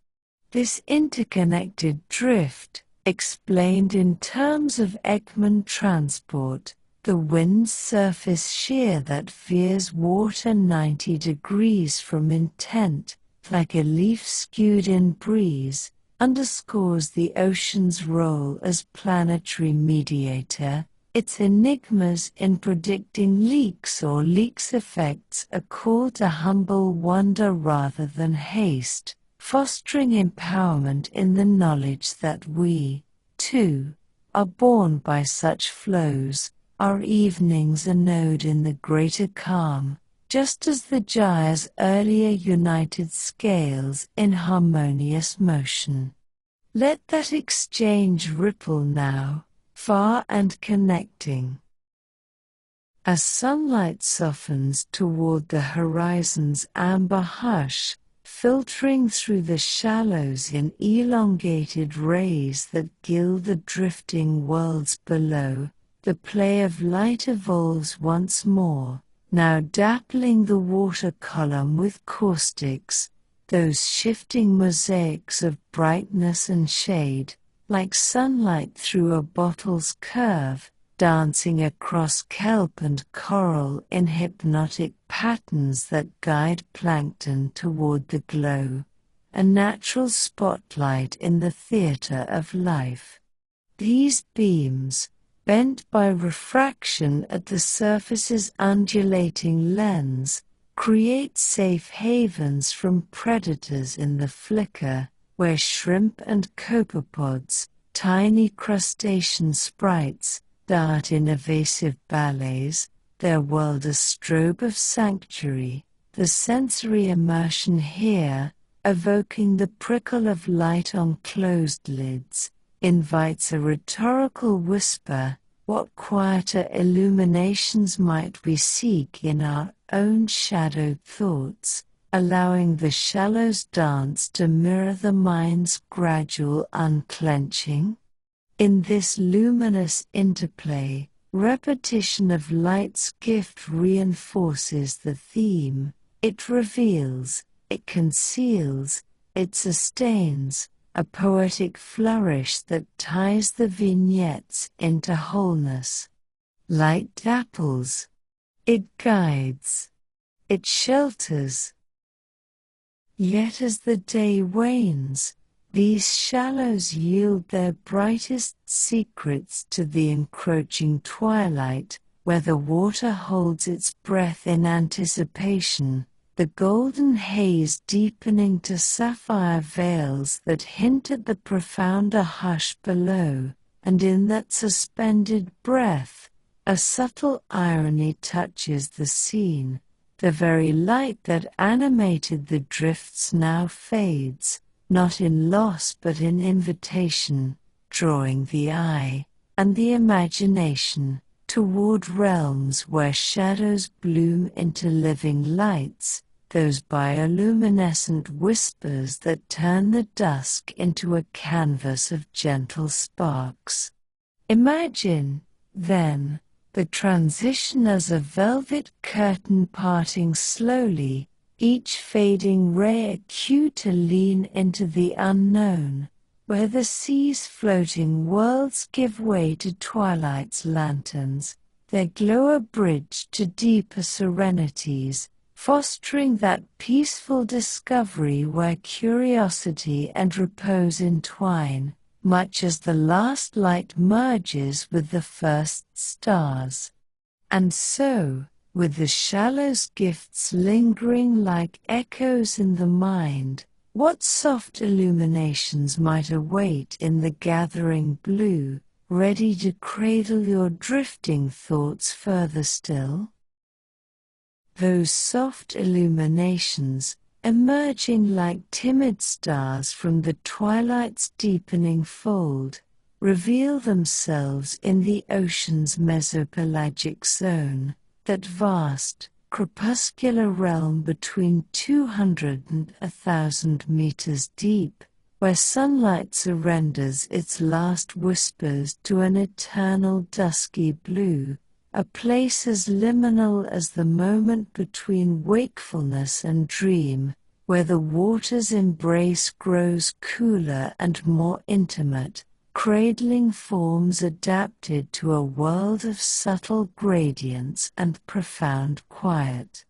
This interconnected drift, explained in terms of Ekman transport, the wind's surface shear that veers water 90 degrees from intent, like a leaf skewed in breeze, underscores the ocean's role as planetary mediator, its enigmas in predicting leaks or leaks' effects a call to humble wonder rather than haste, fostering empowerment in the knowledge that we, too, are born by such flows, our evenings a node in the greater calm, just as the gyre's earlier united scales in harmonious motion. Let that exchange ripple now, far and connecting. As sunlight softens toward the horizon's amber hush, filtering through the shallows in elongated rays that gild the drifting worlds below, the play of light evolves once more, now dappling the water column with caustics, those shifting mosaics of brightness and shade, like sunlight through a bottle's curve, dancing across kelp and coral in hypnotic patterns that guide plankton toward the glow, a natural spotlight in the theater of life. These beams, bent by refraction at the surface's undulating lens, create safe havens from predators in the flicker, where shrimp and copepods, tiny crustacean sprites, dart in evasive ballets, their world a strobe of sanctuary, the sensory immersion here, evoking the prickle of light on closed lids, invites a rhetorical whisper. What quieter illuminations might we seek in our own shadowed thoughts, allowing the shallow's dance to mirror the mind's gradual unclenching? In this luminous interplay, repetition of light's gift reinforces the theme. It reveals, it conceals, it sustains, a poetic flourish that ties the vignettes into wholeness. Light dapples. It guides. It shelters. Yet as the day wanes, these shallows yield their brightest secrets to the encroaching twilight, where the water holds its breath in anticipation, the golden haze deepening to sapphire veils that hint at the profounder hush below, and in that suspended breath, a subtle irony touches the scene. The very light that animated the drifts now fades, not in loss but in invitation, drawing the eye and the imagination toward realms where shadows bloom into living lights, those bioluminescent whispers that turn the dusk into a canvas of gentle sparks. Imagine, then, the transition as a velvet curtain parting slowly, each fading ray a cue to lean into the unknown, where the sea's floating worlds give way to twilight's lanterns, their glow a bridge to deeper serenities, fostering that peaceful discovery where curiosity and repose entwine, much as the last light merges with the first stars. And so, with the shallows' gifts lingering like echoes in the mind, what soft illuminations might await in the gathering blue, ready to cradle your drifting thoughts further still? Those soft illuminations, emerging like timid stars from the twilight's deepening fold, reveal themselves in the ocean's mesopelagic zone, that vast, crepuscular realm between 200 and 1,000 meters deep, where sunlight surrenders its last whispers to an eternal dusky blue, a place as liminal as the moment between wakefulness and dream, where the water's embrace grows cooler and more intimate, cradling forms adapted to a world of subtle gradients and profound quiet.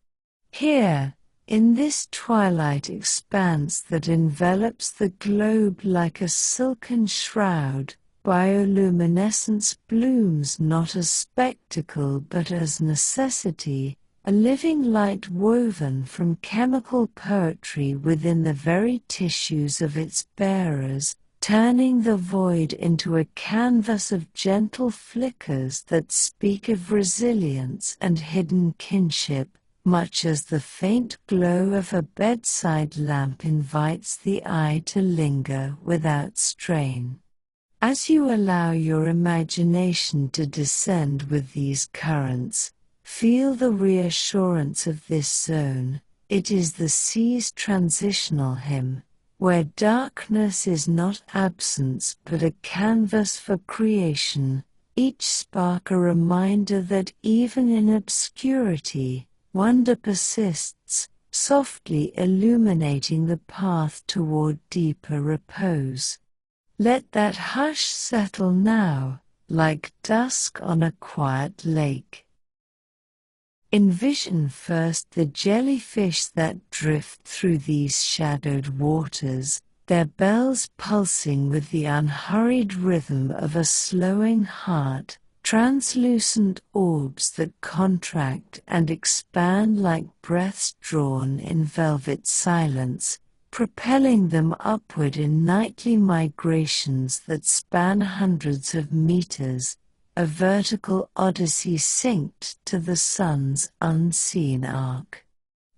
Here, in this twilight expanse that envelops the globe like a silken shroud, bioluminescence blooms not as spectacle but as necessity, a living light woven from chemical poetry within the very tissues of its bearers, turning the void into a canvas of gentle flickers that speak of resilience and hidden kinship, much as the faint glow of a bedside lamp invites the eye to linger without strain. As you allow your imagination to descend with these currents, feel the reassurance of this zone. It is the sea's transitional hymn, where darkness is not absence but a canvas for creation, each spark a reminder that even in obscurity, wonder persists, softly illuminating the path toward deeper repose. Let that hush settle now, like dusk on a quiet lake. Envision first the jellyfish that drift through these shadowed waters, their bells pulsing with the unhurried rhythm of a slowing heart, translucent orbs that contract and expand like breaths drawn in velvet silence, propelling them upward in nightly migrations that span hundreds of meters, a vertical odyssey synced to the sun's unseen arc.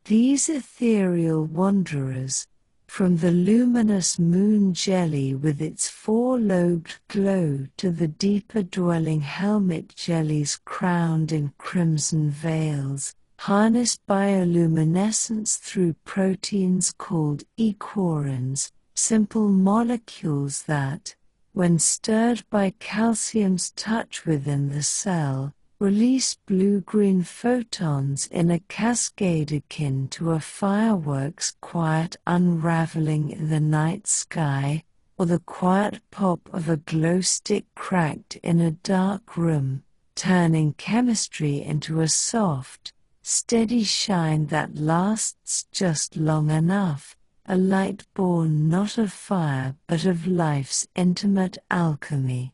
These ethereal wanderers, from the luminous moon jelly with its four-lobed glow to the deeper dwelling helmet jellies crowned in crimson veils, harness bioluminescence through proteins called equorins, simple molecules that, when stirred by calcium's touch within the cell, release blue-green photons in a cascade akin to a firework's quiet unraveling in the night sky, or the quiet pop of a glow stick cracked in a dark room, turning chemistry into a soft, steady shine that lasts just long enough, a light born not of fire but of life's intimate alchemy.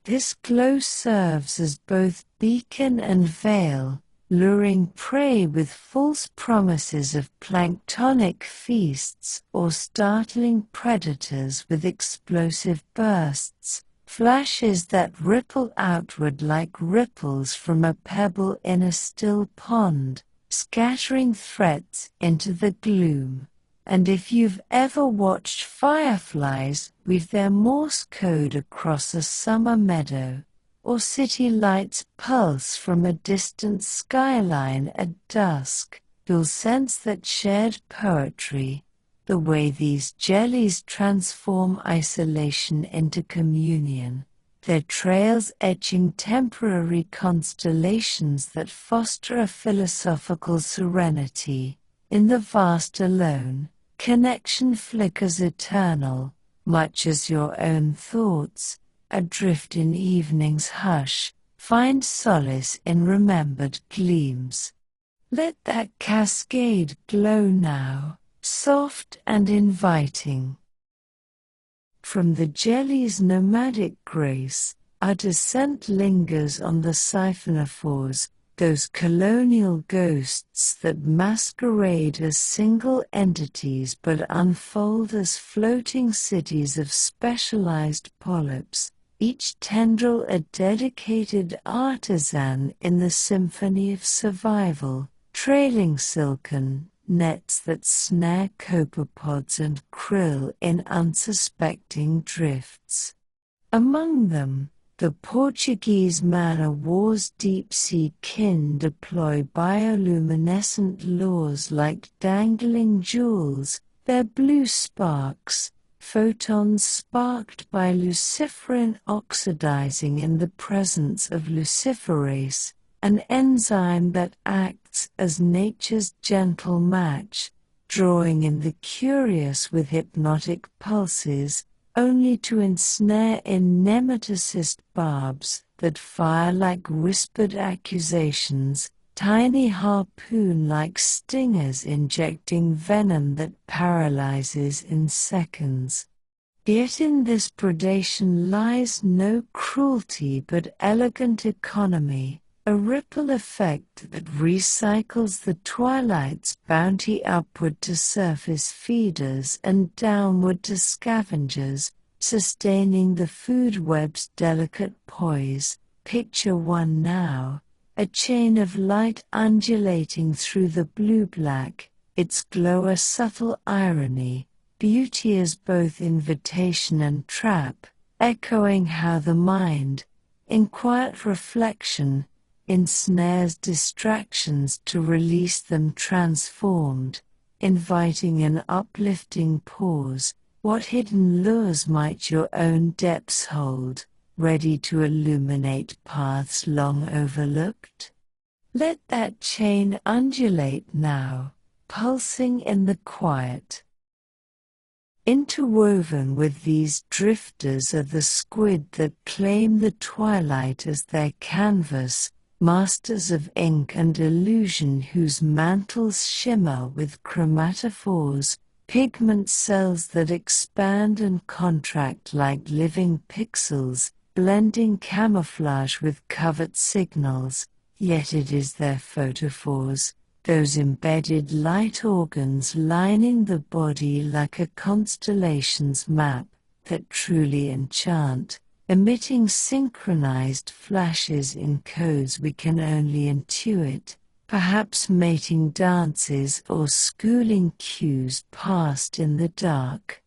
This glow serves as both beacon and veil, luring prey with false promises of planktonic feasts or startling predators with explosive bursts, flashes that ripple outward like ripples from a pebble in a still pond, scattering threats into the gloom. And if you've ever watched fireflies weave their Morse code across a summer meadow, or city lights pulse from a distant skyline at dusk, you'll sense that shared poetry, the way these jellies transform isolation into communion, their trails etching temporary constellations that foster a philosophical serenity. In the vast alone, connection flickers eternal, much as your own thoughts, adrift in evening's hush, find solace in remembered gleams. Let that cascade glow now, soft and inviting. From the jelly's nomadic grace, our descent lingers on the siphonophores, those colonial ghosts that masquerade as single entities but unfold as floating cities of specialized polyps, each tendril a dedicated artisan in the symphony of survival, trailing silken nets that snare copepods and krill in unsuspecting drifts. Among them, the Portuguese man-o'-war's deep-sea kin deploy bioluminescent lures like dangling jewels, their blue sparks, photons sparked by luciferin oxidizing in the presence of luciferase, an enzyme that acts as nature's gentle match, drawing in the curious with hypnotic pulses, only to ensnare in nematocyst barbs that fire like whispered accusations, tiny harpoon-like stingers injecting venom that paralyzes in seconds. Yet in this predation lies no cruelty but elegant economy, a ripple effect that recycles the Twilight's bounty upward to surface feeders and downward to scavengers, sustaining the food web's delicate poise. Picture one now, a chain of light undulating through the blue-black, its glow a subtle irony, beauty as both invitation and trap, echoing how the mind, in quiet reflection, ensnares distractions to release them transformed, inviting an uplifting pause. What hidden lures might your own depths hold, ready to illuminate paths long overlooked? Let that chain undulate now, pulsing in the quiet. Interwoven with these drifters are the squid that claim the twilight as their canvas, masters of ink and illusion whose mantles shimmer with chromatophores, pigment cells that expand and contract like living pixels, blending camouflage with covert signals, yet it is their photophores, those embedded light organs lining the body like a constellation's map, that truly enchant, emitting synchronized flashes in codes we can only intuit, perhaps mating dances or schooling cues passed in the dark.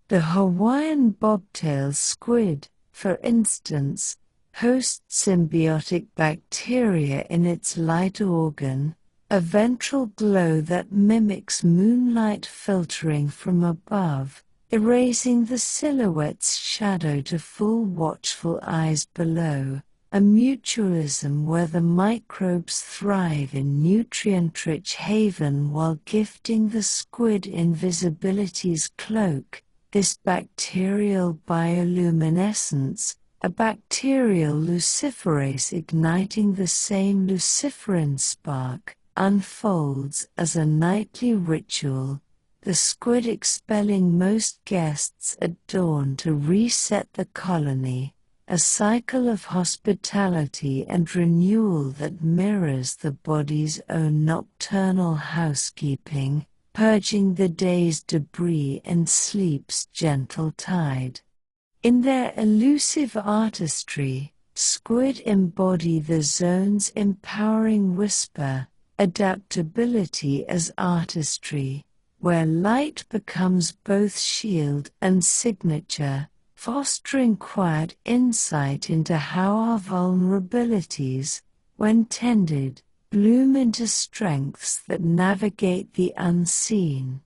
The Hawaiian bobtail squid, for instance, hosts symbiotic bacteria in its light organ, a ventral glow that mimics moonlight filtering from above, erasing the silhouette's shadow to full watchful eyes below, a mutualism where the microbes thrive in nutrient-rich haven while gifting the squid invisibility's cloak, this bacterial bioluminescence, a bacterial luciferase igniting the same luciferin spark, unfolds as a nightly ritual, the squid expelling most guests at dawn to reset the colony, a cycle of hospitality and renewal that mirrors the body's own nocturnal housekeeping, purging the day's debris in sleep's gentle tide. In their elusive artistry, squid embody the zone's empowering whisper, adaptability as artistry, where light becomes both shield and signature, fostering quiet insight into how our vulnerabilities, when tended, bloom into strengths that navigate the unseen.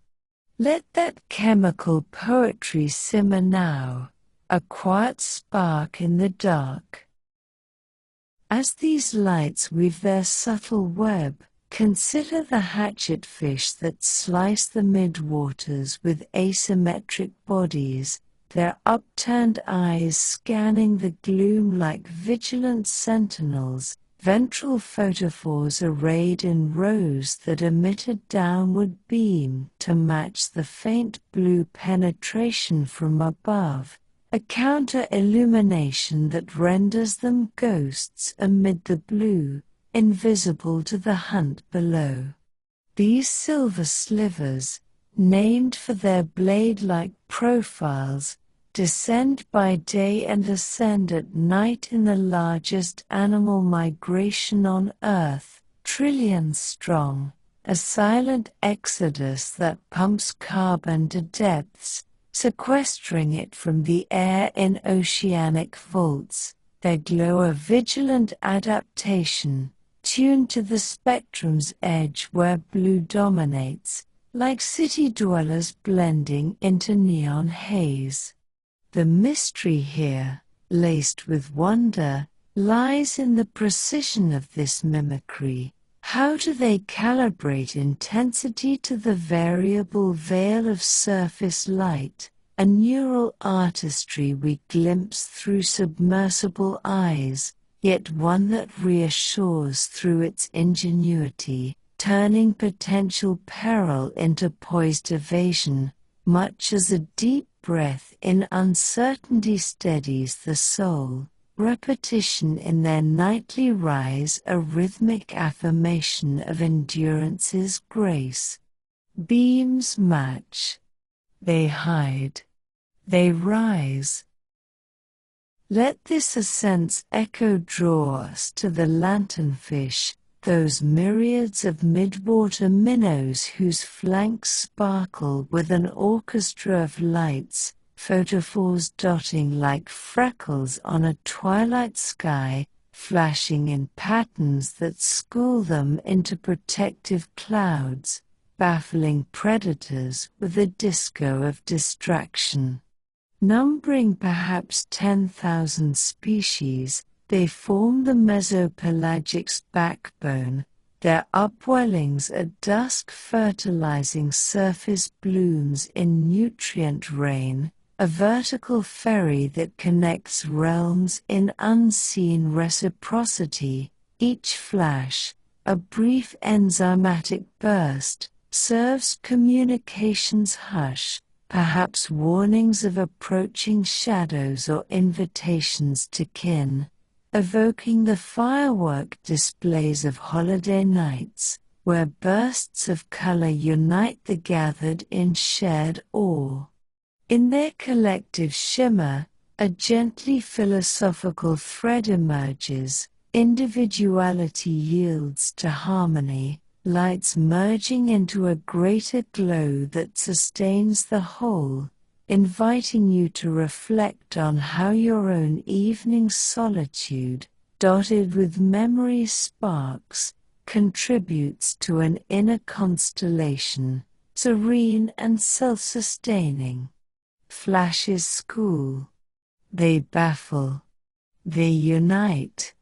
Let that chemical poetry simmer now, a quiet spark in the dark. As these lights weave their subtle web, consider the hatchetfish that slice the midwaters with asymmetric bodies, their upturned eyes scanning the gloom like vigilant sentinels, ventral photophores arrayed in rows that emit a downward beam to match the faint blue penetration from above, a counter-illumination that renders them ghosts amid the blue, invisible to the hunt below. These silver slivers, named for their blade-like profiles, descend by day and ascend at night in the largest animal migration on Earth, trillions strong, a silent exodus that pumps carbon to depths, sequestering it from the air in oceanic vaults, their glow a vigilant adaptation, tuned to the spectrum's edge where blue dominates, like city dwellers blending into neon haze. The mystery here, laced with wonder, lies in the precision of this mimicry. How do they calibrate intensity to the variable veil of surface light, a neural artistry we glimpse through submersible eyes, yet one that reassures through its ingenuity, turning potential peril into poised evasion, much as a deep breath in uncertainty steadies the soul. Repetition in their nightly rise a rhythmic affirmation of endurance's grace. Beams match. They hide. They rise. Let this ascent's echo draw us to the lanternfish, those myriads of midwater minnows whose flanks sparkle with an orchestra of lights, photophores dotting like freckles on a twilight sky, flashing in patterns that school them into protective clouds, baffling predators with a disco of distraction. Numbering perhaps 10,000 species, they form the mesopelagic's backbone, their upwellings at dusk fertilizing surface blooms in nutrient rain, a vertical ferry that connects realms in unseen reciprocity. Each flash, a brief enzymatic burst, serves communication's hush, perhaps warnings of approaching shadows or invitations to kin, evoking the firework displays of holiday nights, where bursts of color unite the gathered in shared awe. In their collective shimmer, a gently philosophical thread emerges, individuality yields to harmony, lights merging into a greater glow that sustains the whole, inviting you to reflect on how your own evening solitude, dotted with memory sparks, contributes to an inner constellation, serene and self-sustaining. Flashes school. They baffle. They unite.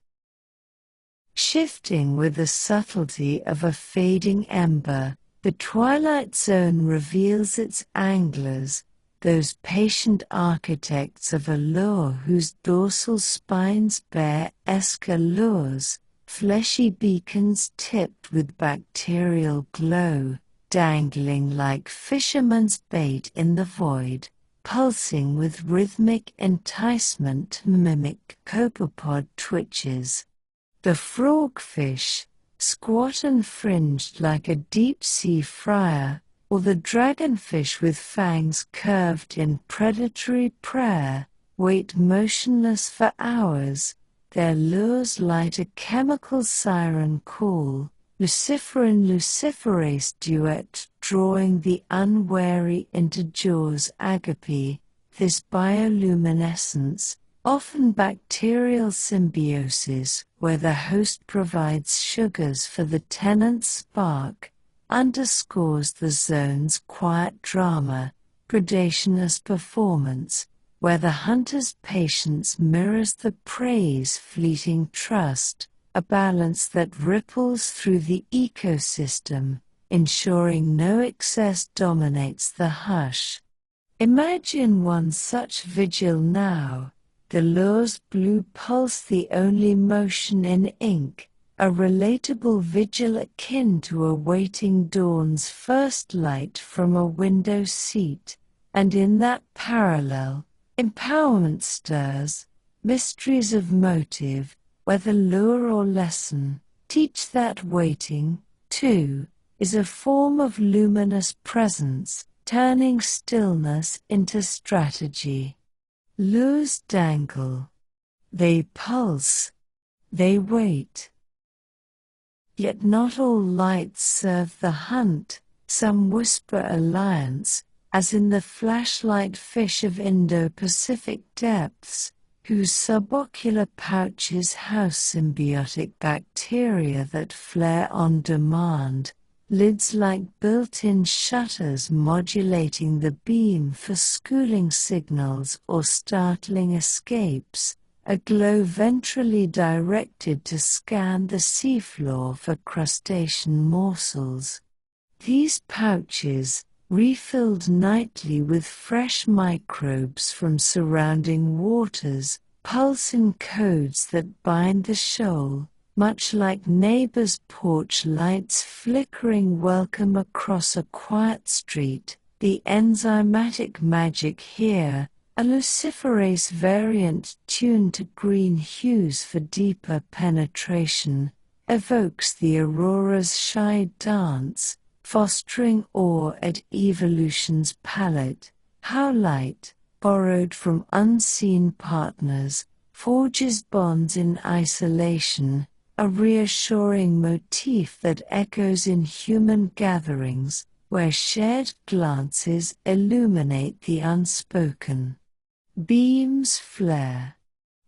Shifting with the subtlety of a fading ember, the twilight zone reveals its anglers, those patient architects of allure whose dorsal spines bear escalures, fleshy beacons tipped with bacterial glow, dangling like fisherman's bait in the void, pulsing with rhythmic enticement to mimic copepod twitches. The frogfish, squat and fringed like a deep-sea friar, or the dragonfish with fangs curved in predatory prayer, wait motionless for hours, their lures light a chemical siren call, luciferin-luciferase duet drawing the unwary into jaws agape, this bioluminescence, often bacterial symbiosis where the host provides sugars for the tenant's spark, underscores the zone's quiet drama, predationless performance, where the hunter's patience mirrors the prey's fleeting trust, a balance that ripples through the ecosystem, ensuring no excess dominates the hush. Imagine one such vigil now, the lure's blue pulse the only motion in ink, a relatable vigil akin to awaiting dawn's first light from a window seat, and in that parallel, empowerment stirs, mysteries of motive, whether lure or lesson, teach that waiting, too, is a form of luminous presence, turning stillness into strategy. Lures dangle. They pulse. They wait. Yet not all lights serve the hunt, some whisper alliance, as in the flashlight fish of Indo-Pacific depths, whose subocular pouches house symbiotic bacteria that flare on demand, lids like built-in shutters modulating the beam for schooling signals or startling escapes, a glow ventrally directed to scan the seafloor for crustacean morsels. These pouches, refilled nightly with fresh microbes from surrounding waters, pulse in codes that bind the shoal, much like neighbors' porch lights flickering welcome across a quiet street. The enzymatic magic here, a luciferase variant tuned to green hues for deeper penetration, evokes the aurora's shy dance, fostering awe at evolution's palette. How light, borrowed from unseen partners, forges bonds in isolation, a reassuring motif that echoes in human gatherings, where shared glances illuminate the unspoken. Beams flare.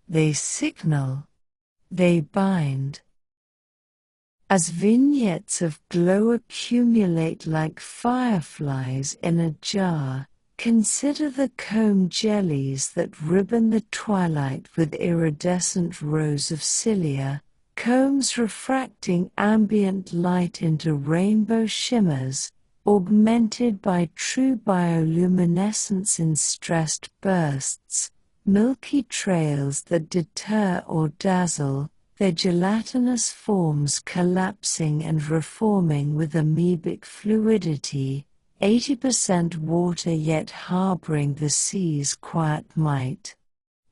They signal. They bind. As vignettes of glow accumulate like fireflies in a jar, consider the comb jellies that ribbon the twilight with iridescent rows of cilia, combs refracting ambient light into rainbow shimmers, augmented by true bioluminescence in stressed bursts, milky trails that deter or dazzle, their gelatinous forms collapsing and reforming with amoebic fluidity, 80% water yet harboring the sea's quiet might.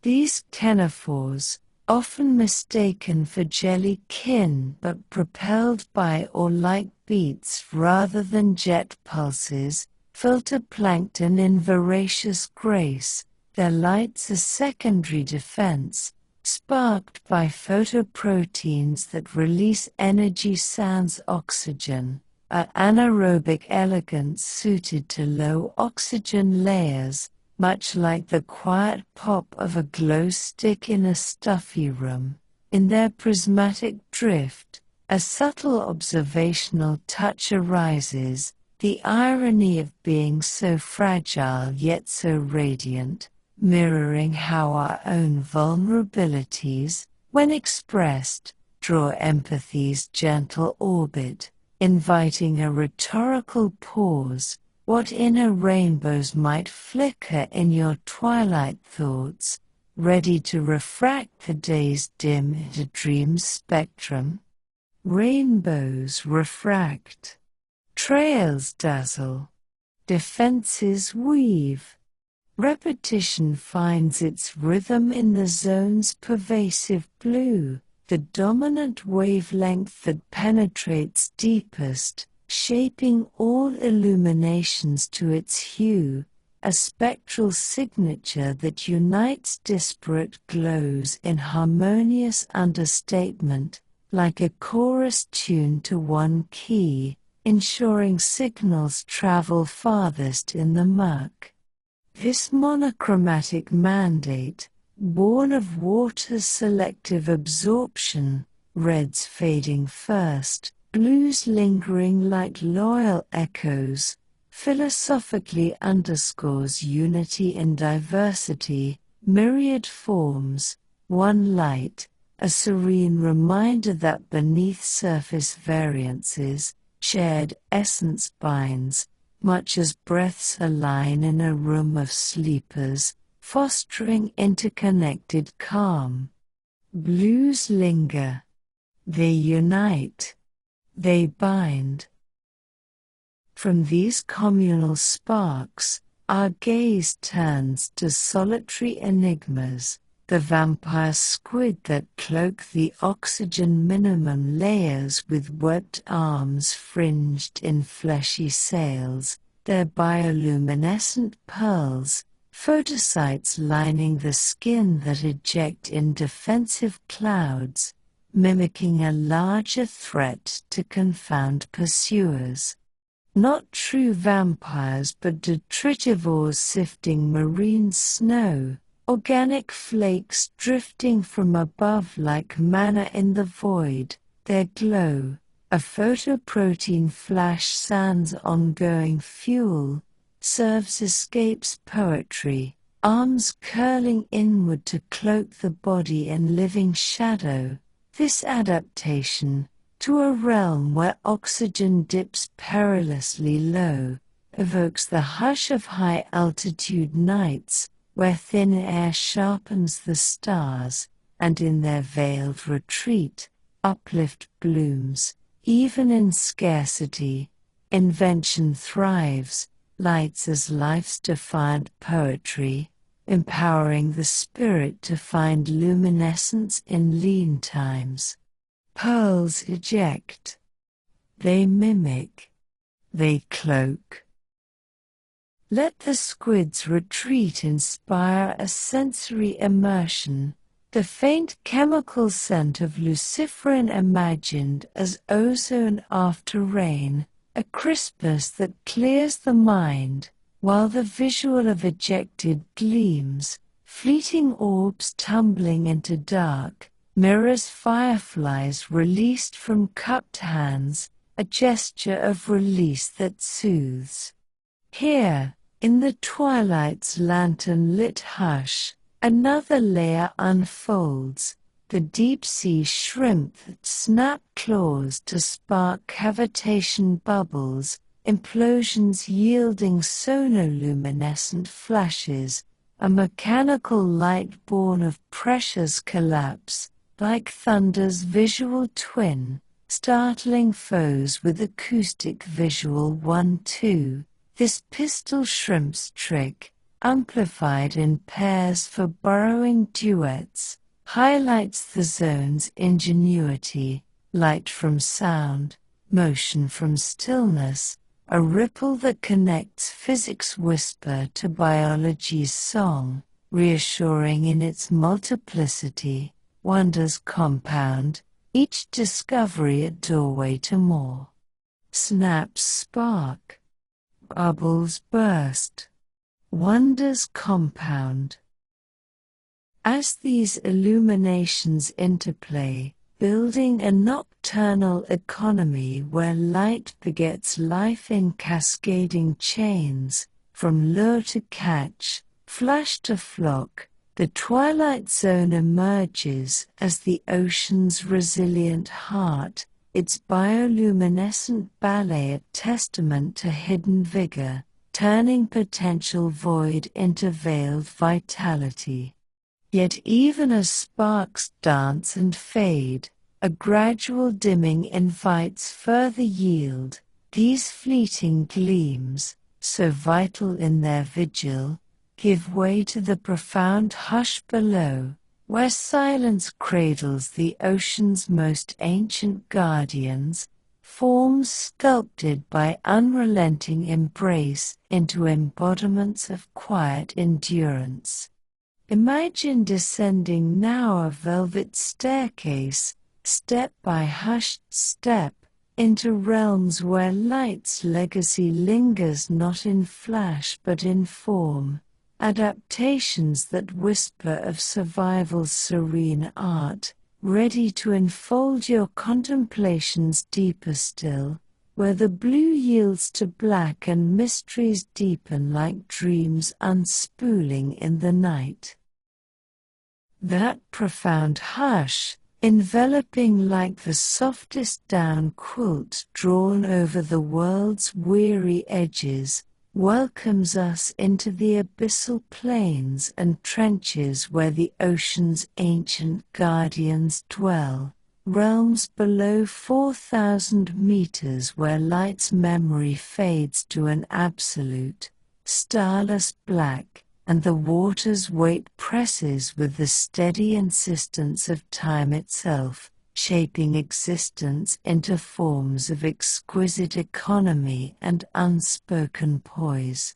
These ctenophores, often mistaken for jelly-kin but propelled by or like beats rather than jet pulses, filter plankton in voracious grace, their light's a secondary defense, sparked by photoproteins that release energy sans oxygen, a anaerobic elegance suited to low oxygen layers, much like the quiet pop of a glow stick in a stuffy room. In their prismatic drift, a subtle observational touch arises, the irony of being so fragile yet so radiant, mirroring how our own vulnerabilities, when expressed, draw empathy's gentle orbit, inviting a rhetorical pause. What inner rainbows might flicker in your twilight thoughts, ready to refract the day's dim into dream's spectrum? Rainbows refract. Trails dazzle. Defenses weave. Repetition finds its rhythm in the zone's pervasive blue, the dominant wavelength that penetrates deepest, shaping all illuminations to its hue, a spectral signature that unites disparate glows in harmonious understatement, like a chorus tuned to one key, ensuring signals travel farthest in the murk. This monochromatic mandate, born of water's selective absorption, reds fading first, blues lingering like loyal echoes, philosophically underscores unity in diversity, myriad forms, one light, a serene reminder that beneath surface variances, shared essence binds, much as breaths align in a room of sleepers, fostering interconnected calm. Blues linger. They unite. They bind. From these communal sparks, our gaze turns to solitary enigmas, the vampire squid that cloak the oxygen minimum layers with webbed arms fringed in fleshy sails, their bioluminescent pearls, photocytes lining the skin that eject in defensive clouds, mimicking a larger threat to confound pursuers. Not true vampires but detritivores sifting marine snow, organic flakes drifting from above like manna in the void, their glow, a photoprotein flash sans ongoing fuel, serves escape's poetry, arms curling inward to cloak the body in living shadow. This adaptation, to a realm where oxygen dips perilously low, evokes the hush of high-altitude nights, where thin air sharpens the stars, and in their veiled retreat, uplift blooms, even in scarcity. Invention thrives, lights as life's defiant poetry, empowering the spirit to find luminescence in lean times. Pearls eject. They mimic. They cloak. Let the squid's retreat inspire a sensory immersion, the faint chemical scent of luciferin imagined as ozone after rain, a crispness that clears the mind, while the visual of ejected gleams, fleeting orbs tumbling into dark, mirrors fireflies released from cupped hands, a gesture of release that soothes. Here, in the twilight's lantern-lit hush, another layer unfolds, the deep-sea shrimp that snap claws to spark cavitation bubbles, implosions yielding sonoluminescent flashes, a mechanical light born of pressure's collapse, like thunder's visual twin, startling foes with acoustic visual 1-2. This pistol shrimp's trick, amplified in pairs for burrowing duets, highlights the zone's ingenuity, light from sound, motion from stillness, a ripple that connects physics' whisper to biology's song, reassuring in its multiplicity, wonders compound, each discovery a doorway to more. Snaps spark. Bubbles burst. Wonders compound. As these illuminations interplay, building a nocturnal economy where light begets life in cascading chains, from lure to catch, flash to flock, the twilight zone emerges as the ocean's resilient heart, its bioluminescent ballet a testament to hidden vigor, turning potential void into veiled vitality. Yet even as sparks dance and fade, a gradual dimming invites further yield, These fleeting gleams, so vital in their vigil, give way to the profound hush below, where silence cradles the ocean's most ancient guardians, forms sculpted by unrelenting embrace into embodiments of quiet endurance. Imagine descending now a velvet staircase, step by hushed step, into realms where light's legacy lingers not in flash but in form, adaptations that whisper of survival's serene art, ready to enfold your contemplations deeper still, where the blue yields to black and mysteries deepen like dreams unspooling in the night. That profound hush, enveloping like the softest down quilt drawn over the world's weary edges, welcomes us into the abyssal plains and trenches where the ocean's ancient guardians dwell, realms below 4,000 meters where light's memory fades to an absolute, starless black, and the water's weight presses with the steady insistence of time itself, shaping existence into forms of exquisite economy and unspoken poise.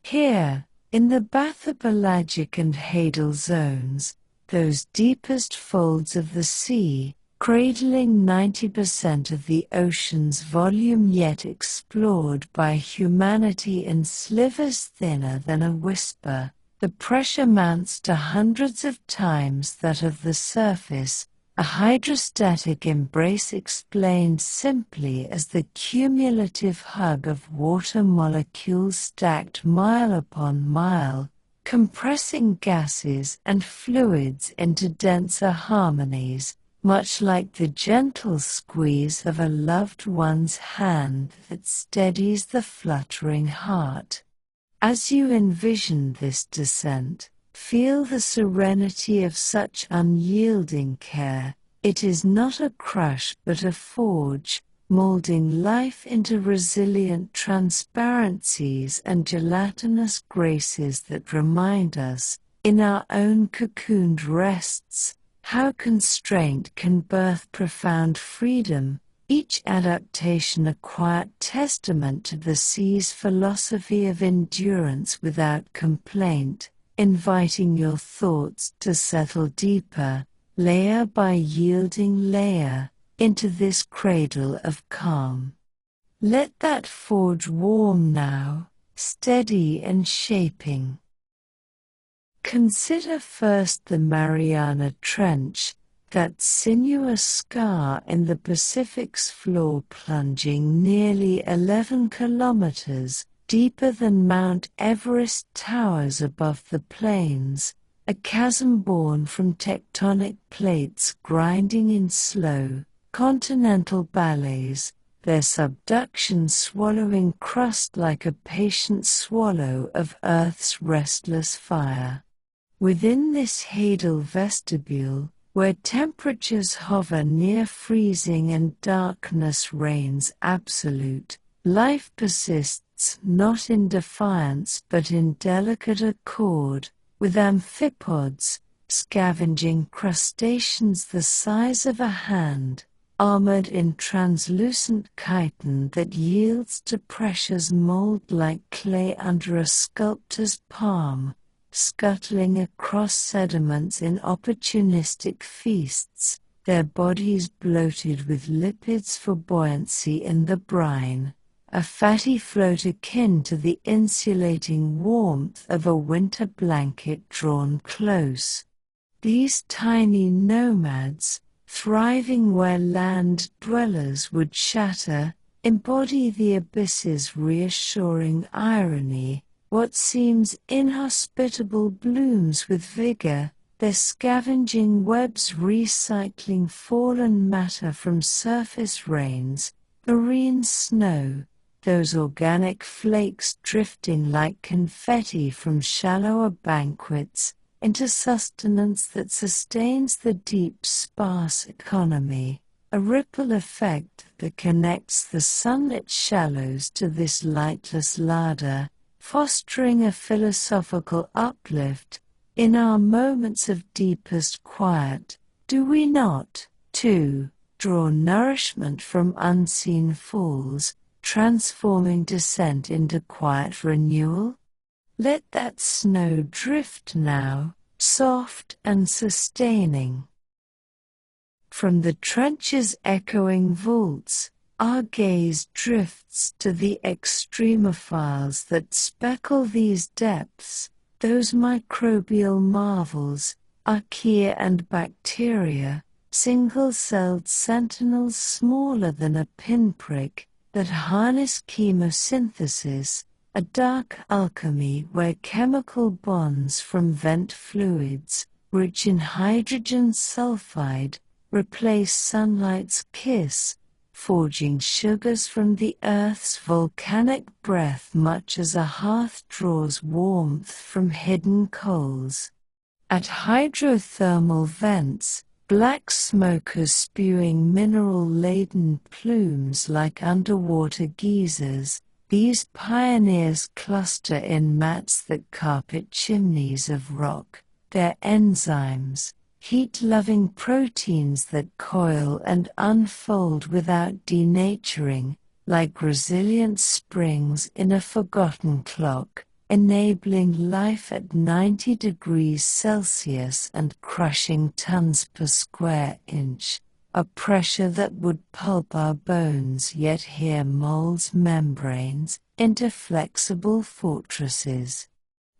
Here, in the bathypelagic and hadal zones, those deepest folds of the sea, cradling 90% of the ocean's volume yet explored by humanity in slivers thinner than a whisper, the pressure mounts to hundreds of times that of the surface, a hydrostatic embrace explained simply as the cumulative hug of water molecules stacked mile upon mile, compressing gases and fluids into denser harmonies, much like the gentle squeeze of a loved one's hand that steadies the fluttering heart. As you envision this descent, feel the serenity of such unyielding care. It is not a crush but a forge, molding life into resilient transparencies and gelatinous graces that remind us, in our own cocooned rests, how constraint can birth profound freedom, each adaptation a quiet testament to the sea's philosophy of endurance without complaint, inviting your thoughts to settle deeper, layer by yielding layer, into this cradle of calm. Let that forge warm now, steady and shaping. Consider first the Mariana Trench, that sinuous scar in the Pacific's floor plunging nearly 11 kilometers, deeper than Mount Everest towers above the plains, a chasm born from tectonic plates grinding in slow, continental ballets, their subduction swallowing crust like a patient swallow of Earth's restless fire. Within this hadal vestibule, where temperatures hover near freezing and darkness reigns absolute, life persists not in defiance but in delicate accord, with amphipods, scavenging crustaceans the size of a hand, armored in translucent chitin that yields to pressure's mold like clay under a sculptor's palm, scuttling across sediments in opportunistic feasts, their bodies bloated with lipids for buoyancy in the brine, a fatty float akin to the insulating warmth of a winter blanket drawn close. These tiny nomads, thriving where land dwellers would shatter, embody the abyss's reassuring irony. What seems inhospitable blooms with vigor, their scavenging webs recycling fallen matter from surface rains, marine snow, those organic flakes drifting like confetti from shallower banquets into sustenance that sustains the deep sparse economy. a ripple effect that connects the sunlit shallows to this lightless larder, fostering a philosophical uplift. In our moments of deepest quiet, do we not, too, draw nourishment from unseen falls, transforming descent into quiet renewal? Let that snow drift now, soft and sustaining. From the trench's echoing vaults, our gaze drifts to the extremophiles that speckle these depths, those microbial marvels, archaea and bacteria, single-celled sentinels smaller than a pinprick, that harness chemosynthesis, a dark alchemy where chemical bonds from vent fluids, rich in hydrogen sulfide, replace sunlight's kiss, forging sugars from the earth's volcanic breath much as a hearth draws warmth from hidden coals. At hydrothermal vents, black smokers spewing mineral-laden plumes like underwater geysers, these pioneers cluster in mats that carpet chimneys of rock, their enzymes, heat-loving proteins that coil and unfold without denaturing, like resilient springs in a forgotten clock, enabling life at 90 degrees Celsius and crushing tons per square inch, a pressure that would pulp our bones yet here molds membranes into flexible fortresses.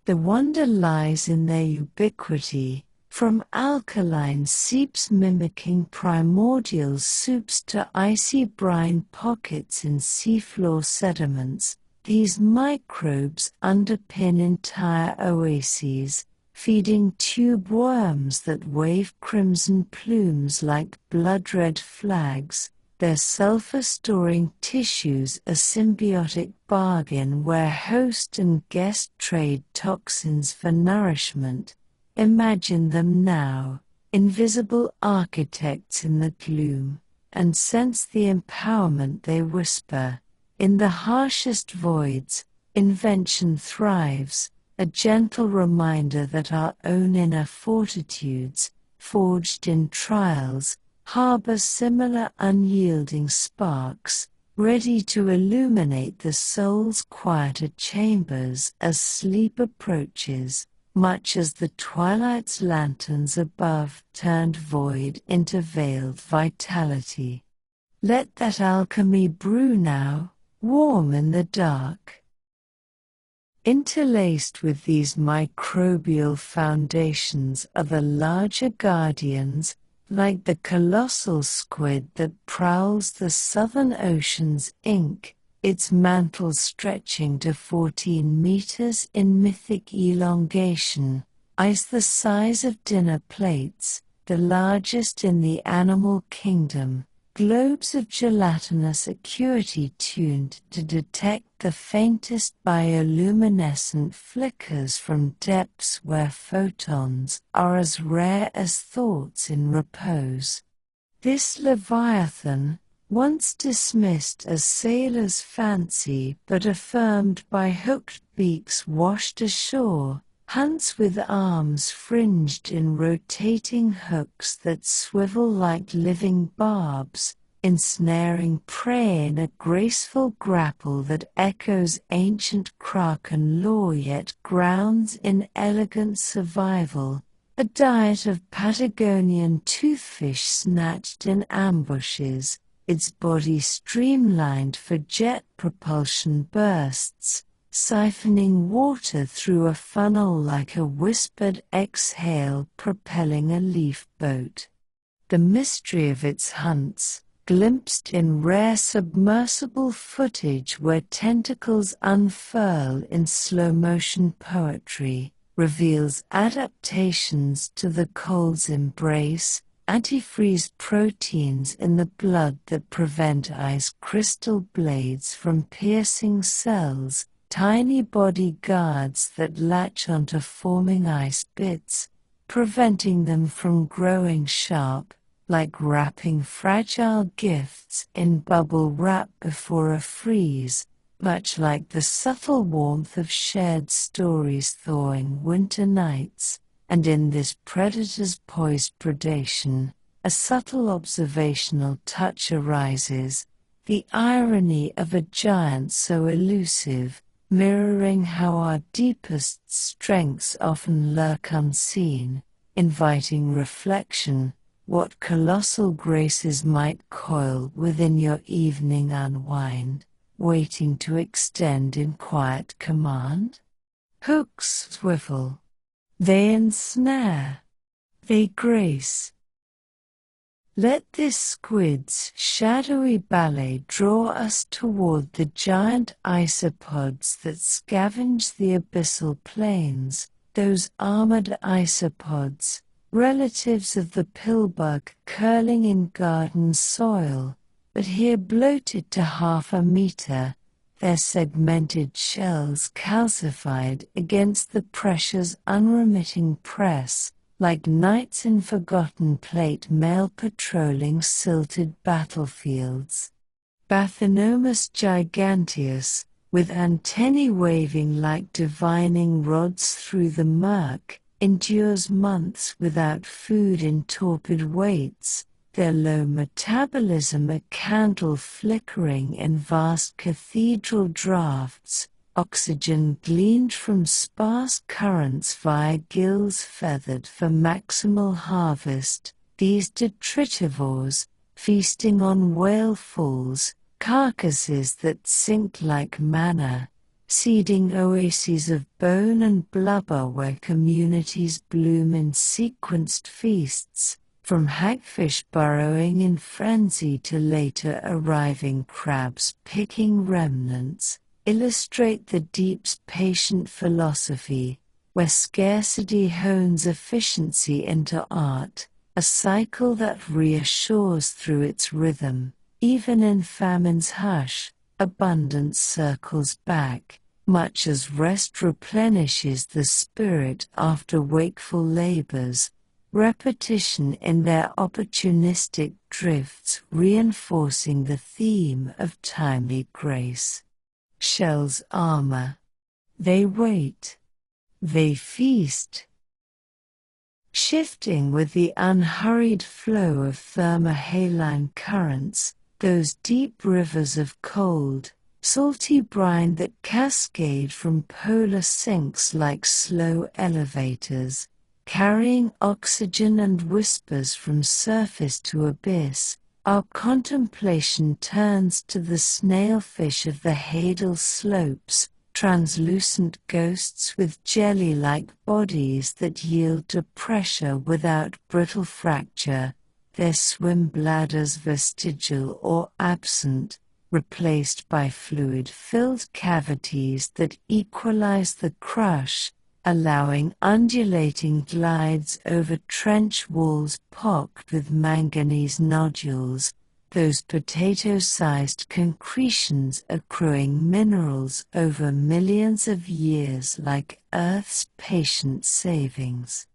The wonder lies in their ubiquity, from alkaline seeps mimicking primordial soups to icy brine pockets in seafloor sediments. These microbes underpin entire oases, feeding tube worms that wave crimson plumes like blood-red flags, their sulfur-storing tissues a symbiotic bargain where host and guest trade toxins for nourishment. Imagine them now, invisible architects in the gloom, and sense the empowerment they whisper. In the harshest voids, invention thrives, a gentle reminder that our own inner fortitudes, forged in trials, harbor similar unyielding sparks, ready to illuminate the soul's quieter chambers as sleep approaches. Much as the twilight's lanterns above turned void into veiled vitality. Let that alchemy brew now, warm in the dark. Interlaced with these microbial foundations are the larger guardians, like the colossal squid that prowls the southern ocean's ink, its mantle stretching to 14 meters in mythic elongation, eyes the size of dinner plates, the largest in the animal kingdom, globes of gelatinous acuity tuned to detect the faintest bioluminescent flickers from depths where photons are as rare as thoughts in repose. This leviathan, once dismissed as sailor's fancy but affirmed by hooked beaks washed ashore, hunts with arms fringed in rotating hooks that swivel like living barbs, ensnaring prey in a graceful grapple that echoes ancient kraken lore yet grounds in elegant survival, a diet of Patagonian toothfish snatched in ambushes, its body streamlined for jet propulsion bursts, siphoning water through a funnel like a whispered exhale propelling a leaf boat. The mystery of its hunts, glimpsed in rare submersible footage where tentacles unfurl in slow-motion poetry, reveals adaptations to the cold's embrace, antifreeze proteins in the blood that prevent ice crystal blades from piercing cells, tiny bodyguards that latch onto forming ice bits, preventing them from growing sharp, like wrapping fragile gifts in bubble wrap before a freeze, much like the subtle warmth of shared stories thawing winter nights. And in this predator's poised predation, a subtle observational touch arises, the irony of a giant so elusive, mirroring how our deepest strengths often lurk unseen, inviting reflection. What colossal graces might coil within your evening unwind, waiting to extend in quiet command? Hooks swivel. They ensnare. They grace. Let this squid's shadowy ballet draw us toward the giant isopods that scavenge the abyssal plains, those armored isopods, relatives of the pillbug curling in garden soil, but here bloated to 1/2 meter, their segmented shells calcified against the pressure's unremitting press, like knights in forgotten plate mail patrolling silted battlefields. Bathynomus giganteus, with antennae waving like divining rods through the murk, endures months without food in torpid weights, their low metabolism a candle flickering in vast cathedral draughts, oxygen gleaned from sparse currents via gills feathered for maximal harvest. These detritivores, feasting on whalefalls, carcasses that sink like manna, seeding oases of bone and blubber where communities bloom in sequenced feasts, from hagfish burrowing in frenzy to later arriving crabs picking remnants, illustrate the deep's patient philosophy, where scarcity hones efficiency into art, a cycle that reassures through its rhythm. Even in famine's hush, abundance circles back, much as rest replenishes the spirit after wakeful labors, repetition in their opportunistic drifts reinforcing the theme of timely grace. Shells armor. They wait. They feast. Shifting with the unhurried flow of thermohaline currents, those deep rivers of cold, salty brine that cascade from polar sinks like slow elevators, carrying oxygen and whispers from surface to abyss, our contemplation turns to the snailfish of the Hadal slopes, translucent ghosts with jelly-like bodies that yield to pressure without brittle fracture, their swim bladders vestigial or absent, replaced by fluid-filled cavities that equalize the crush, allowing undulating glides over trench walls pocked with manganese nodules, those potato-sized concretions accruing minerals over millions of years like Earth's patient savings.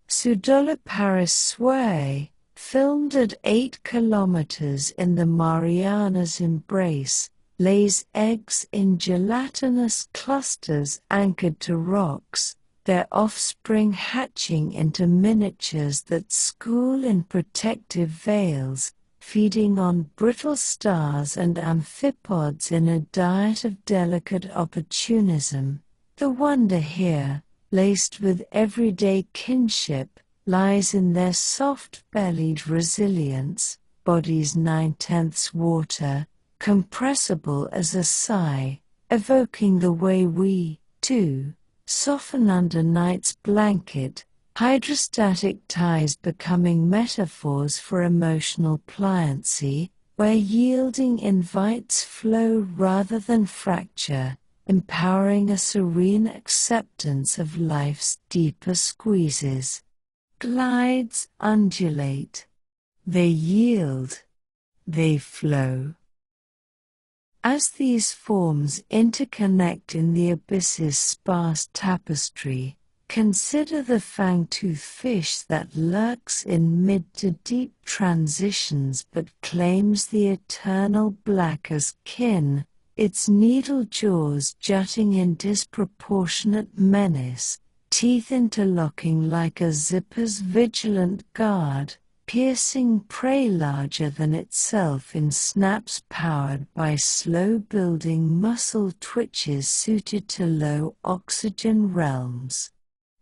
Pseudoliparis sway, filmed at 8 kilometers in the Marianas Embrace, lays eggs in gelatinous clusters anchored to rocks, their offspring hatching into miniatures that school in protective veils, feeding on brittle stars and amphipods in a diet of delicate opportunism. The wonder here, laced with everyday kinship, lies in their soft-bellied resilience, bodies 9/10 water, compressible as a sigh, evoking the way we, too, soften under night's blanket, hydrostatic ties becoming metaphors for emotional pliancy, where yielding invites flow rather than fracture, empowering a serene acceptance of life's deeper squeezes. Glides undulate. They yield. They flow. As these forms interconnect in the abyss's sparse tapestry, Consider the fangtooth fish that lurks in mid to deep transitions but claims the eternal black as kin, its needle jaws jutting in disproportionate menace, teeth interlocking like a zipper's vigilant guard, piercing prey larger than itself in snaps powered by slow-building muscle twitches suited to low-oxygen realms.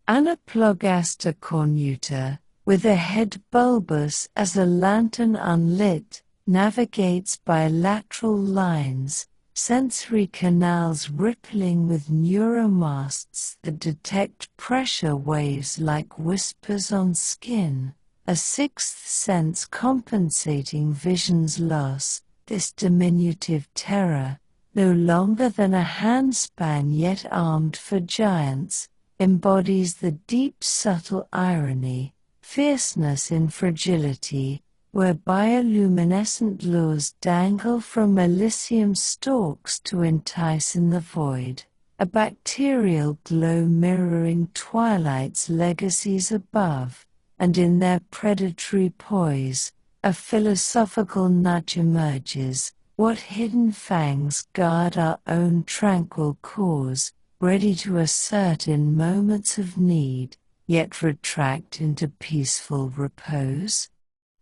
Anaplogaster cornuta, with a head bulbous as a lantern unlit, navigates bilateral lines, sensory canals rippling with neuromasts that detect pressure waves like whispers on skin, a sixth sense compensating vision's loss. This diminutive terror, no longer than a handspan yet armed for giants, embodies the deep subtle irony, fierceness in fragility, where bioluminescent lures dangle from Elysium stalks to entice in the void, a bacterial glow mirroring Twilight's legacies above, and in their predatory poise, a philosophical nudge emerges. What hidden fangs guard our own tranquil cause, ready to assert in moments of need, yet retract into peaceful repose?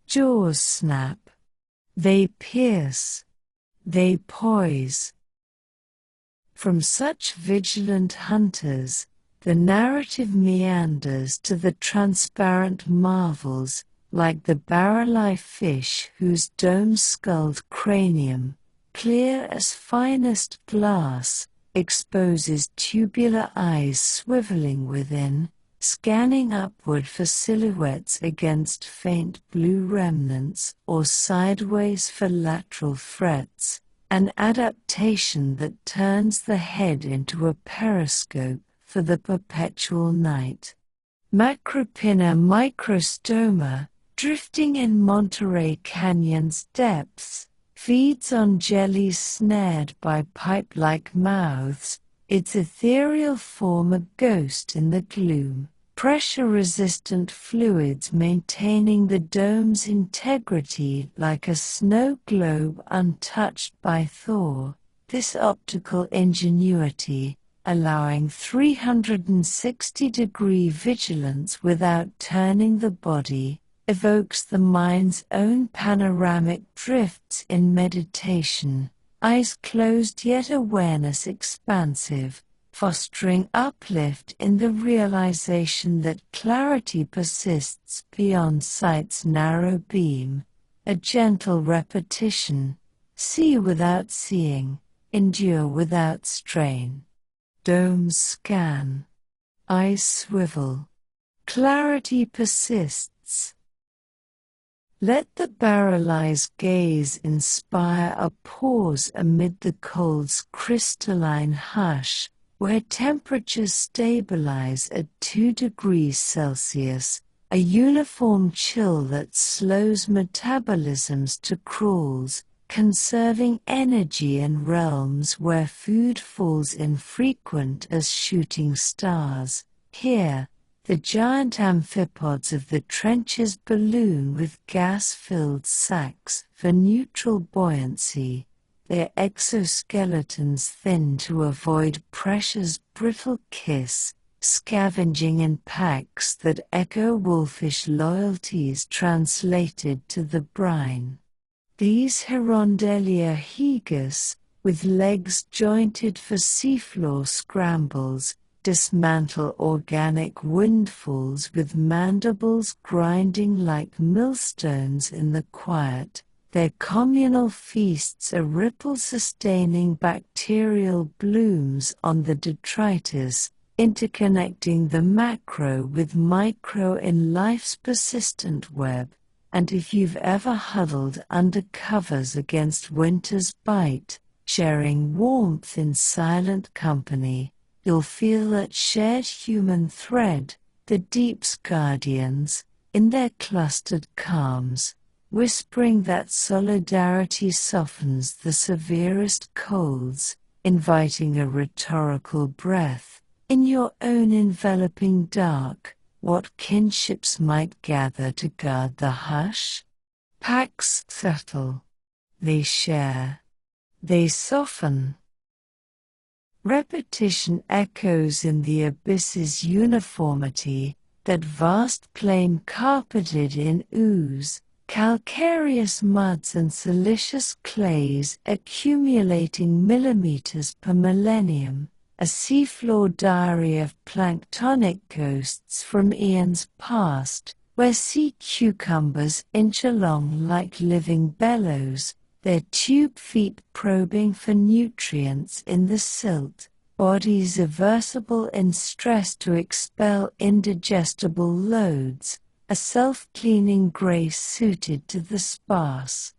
Jaws snap. They pierce. They poise. From such vigilant hunters, the narrative meanders to the transparent marvels, like the barrel-eye fish whose dome-skulled cranium, clear as finest glass, exposes tubular eyes swiveling within, scanning upward for silhouettes against faint blue remnants or sideways for lateral frets, an adaptation that turns the head into a periscope for the perpetual night. Macropinna microstoma, drifting in Monterey Canyon's depths, feeds on jellies snared by pipe-like mouths, its ethereal form a ghost in the gloom, pressure-resistant fluids maintaining the dome's integrity like a snow globe untouched by thaw. This optical ingenuity, allowing 360-degree vigilance without turning the body, evokes the mind's own panoramic drifts in meditation, eyes closed yet awareness expansive, fostering uplift in the realization that clarity persists beyond sight's narrow beam, a gentle repetition, see without seeing, endure without strain. Domes scan, eyes swivel, clarity persists. Let the barrel-eye's gaze inspire a pause amid the cold's crystalline hush, where temperatures stabilize at 2 degrees Celsius, a uniform chill that slows metabolisms to crawls, conserving energy in realms where food falls infrequent as shooting stars. Here, the giant amphipods of the trenches balloon with gas-filled sacs for neutral buoyancy, their exoskeletons thin to avoid pressure's brittle kiss, scavenging in packs that echo wolfish loyalties translated to the brine. These Hirondelia higus, with legs jointed for seafloor scrambles, dismantle organic windfalls with mandibles grinding like millstones in the quiet, their communal feasts a ripple-sustaining bacterial blooms on the detritus, interconnecting the macro with micro in life's persistent web. And if you've ever huddled under covers against winter's bite, sharing warmth in silent company, you'll feel that shared human thread, the deep's guardians, in their clustered calms, whispering that solidarity softens the severest colds, inviting a rhetorical breath, In your own enveloping dark, what kinships might gather to guard the hush? Packs settle. They share. They soften. Repetition echoes in the abyss's uniformity, that vast plain carpeted in ooze, calcareous muds and silicious clays accumulating millimeters per millennium, a seafloor diary of planktonic ghosts from eons past, where sea cucumbers inch along like living bellows, their tube feet probing for nutrients in the silt, bodies aversible in stress to expel indigestible loads, a self-cleaning grace suited to the sparse.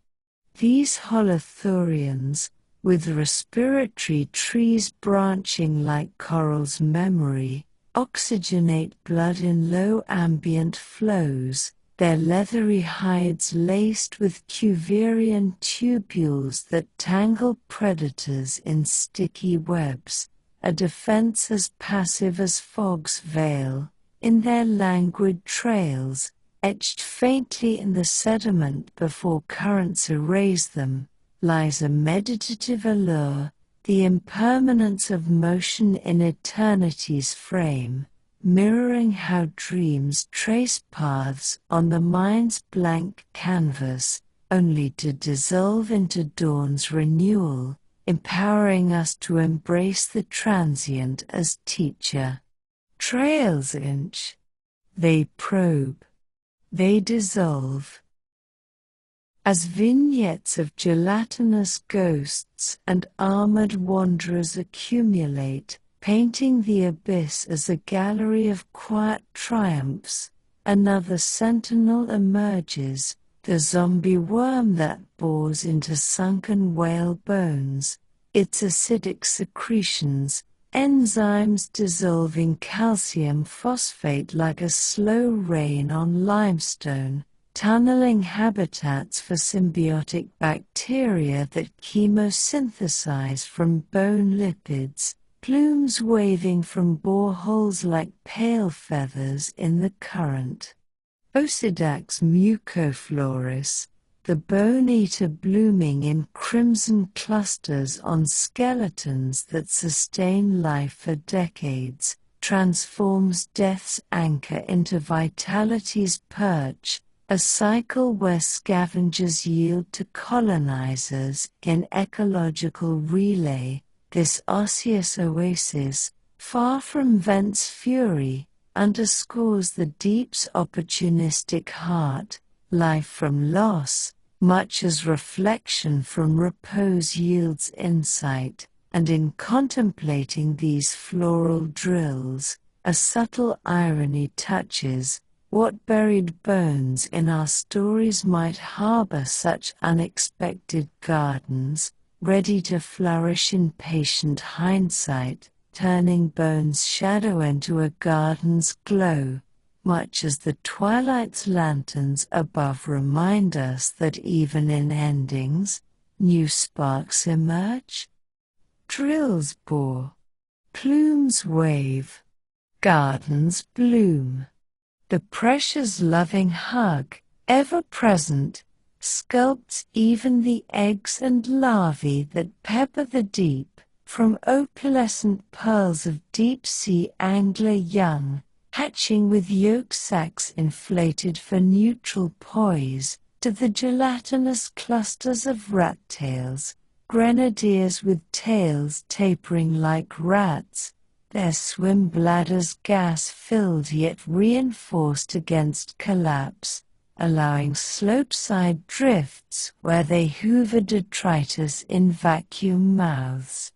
These holothurians, with respiratory trees branching like coral's memory, oxygenate blood in low ambient flows, their leathery hides laced with Cuverian tubules that tangle predators in sticky webs, a defense as passive as fog's veil. In their languid trails, etched faintly in the sediment before currents erase them, lies a meditative allure, the impermanence of motion in eternity's frame, mirroring how dreams trace paths on the mind's blank canvas, only to dissolve into dawn's renewal, empowering us to embrace the transient as teacher. Trails inch. They probe. They dissolve. As vignettes of gelatinous ghosts and armored wanderers accumulate, painting the abyss as a gallery of quiet triumphs, another sentinel emerges, the zombie worm that bores into sunken whale bones, its acidic secretions, enzymes dissolving calcium phosphate like a slow rain on limestone, tunneling habitats for symbiotic bacteria that chemosynthesize from bone lipids, plumes waving from boreholes like pale feathers in the current. Osidax mucofloris, the bone-eater blooming in crimson clusters on skeletons that sustain life for decades, transforms death's anchor into vitality's perch, a cycle where scavengers yield to colonizers in ecological relay. This osseous oasis, far from vent's fury, underscores the deep's opportunistic heart, life from loss, much as reflection from repose yields insight, and in contemplating these floral drills, a subtle irony touches what buried bones in our stories might harbor such unexpected gardens, ready to flourish in patient hindsight, turning bone's shadow into a garden's glow, much as the twilight's lanterns above remind us that even in endings, new sparks emerge. Drills bore, plumes wave, gardens bloom. The pressure's loving hug, ever present, sculpts even the eggs and larvae that pepper the deep, from opalescent pearls of deep-sea angler young, hatching with yolk sacs inflated for neutral poise, to the gelatinous clusters of rat-tails, grenadiers with tails tapering like rats, their swim bladders gas-filled yet reinforced against collapse, allowing slope-side drifts where they hoover detritus in vacuum mouths.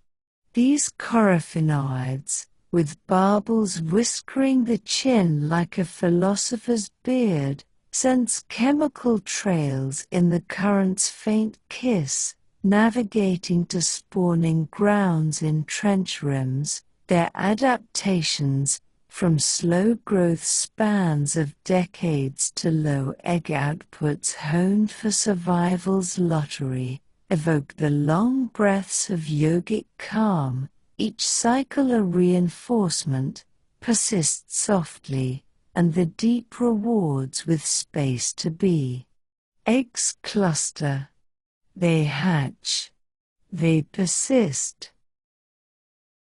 These coryphenoids, with barbels whiskering the chin like a philosopher's beard, sense chemical trails in the current's faint kiss, navigating to spawning grounds in trench rims, their adaptations, from slow growth spans of decades to low egg outputs honed for survival's lottery, evoke the long breaths of yogic calm, each cycle a reinforcement, persist softly, and the deep rewards with space to be. Eggs cluster. They hatch. They persist.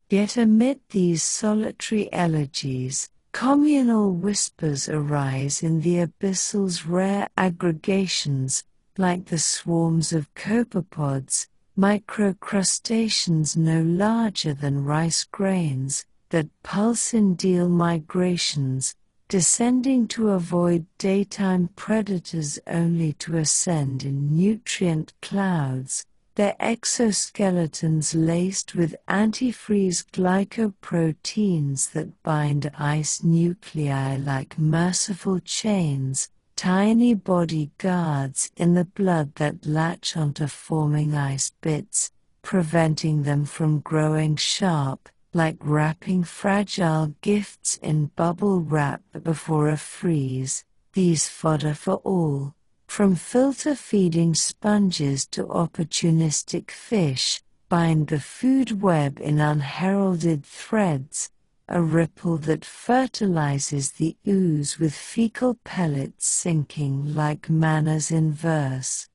Yet amid these solitary elegies, communal whispers arise in the abyssal's rare aggregations, like the swarms of copepods, microcrustaceans no larger than rice grains, that pulse in deal migrations, descending to avoid daytime predators only to ascend in nutrient clouds, their exoskeletons laced with antifreeze glycoproteins that bind ice nuclei like merciful chains, tiny bodyguards in the blood that latch onto forming ice bits, preventing them from growing sharp, like wrapping fragile gifts in bubble wrap before a freeze. These fodder for all, from filter-feeding sponges to opportunistic fish, bind the food web in unheralded threads, a ripple that fertilizes the ooze with fecal pellets sinking like mannas in verse.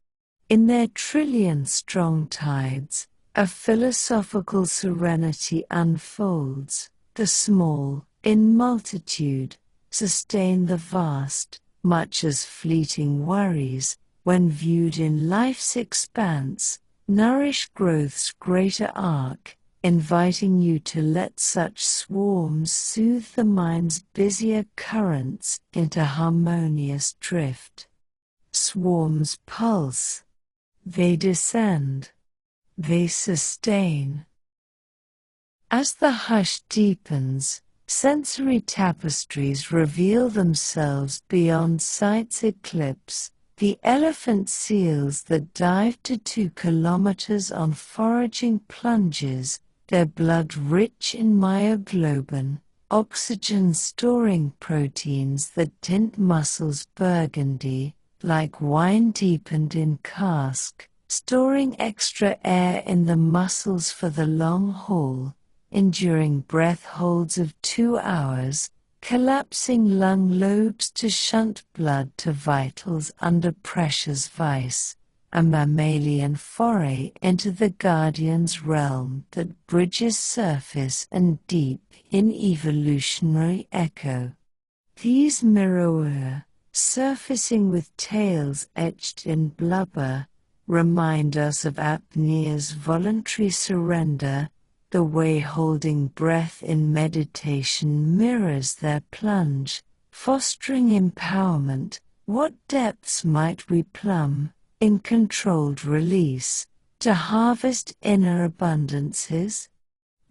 In their trillion-strong tides, a philosophical serenity unfolds. The small, in multitude, sustain the vast, much as fleeting worries, when viewed in life's expanse, nourish growth's greater arc, inviting you to let such swarms soothe the mind's busier currents into harmonious drift. Swarms pulse. They descend. They sustain. As the hush deepens, sensory tapestries reveal themselves beyond sight's eclipse. The elephant seals that dive to 2 kilometers on foraging plunges, their blood rich in myoglobin, oxygen-storing proteins that tint muscles burgundy, like wine deepened in cask, storing extra air in the muscles for the long haul, enduring breath holds of 2 hours, collapsing lung lobes to shunt blood to vitals under pressure's vice, a mammalian foray into the guardian's realm that bridges surface and deep in evolutionary echo. These mirror, surfacing with tails etched in blubber, remind us of apnea's voluntary surrender. The way holding breath in meditation mirrors their plunge, fostering empowerment. What depths might we plumb, in controlled release, to harvest inner abundances?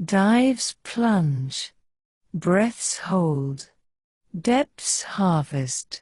Dives plunge. Breaths hold. Depths harvest.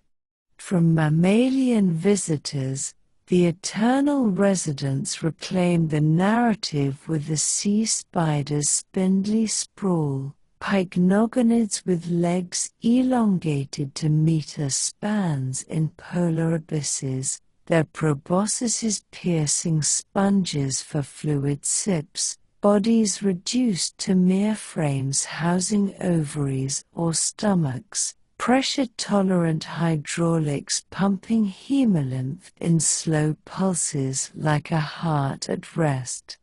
From mammalian visitors, the eternal residents reclaim the narrative with the sea spider's spindly sprawl, pycnogonids with legs elongated to meter spans in polar abysses, their proboscises piercing sponges for fluid sips, bodies reduced to mere frames housing ovaries or stomachs, pressure-tolerant hydraulics pumping hemolymph in slow pulses like a heart at rest.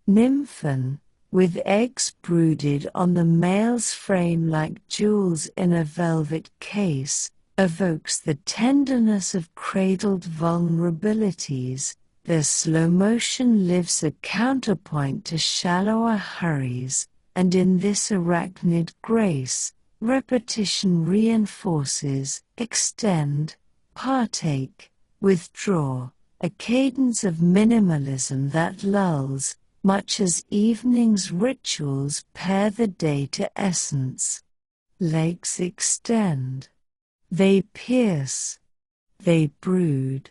Nymphen, with eggs brooded on the male's frame like jewels in a velvet case, evokes the tenderness of cradled vulnerabilities. Their slow motion lives a counterpoint to shallower hurries, and in this arachnid grace, repetition reinforces, extend, partake, withdraw, a cadence of minimalism that lulls, much as evening's rituals pair the day to essence. Legs extend. They pierce. They brood.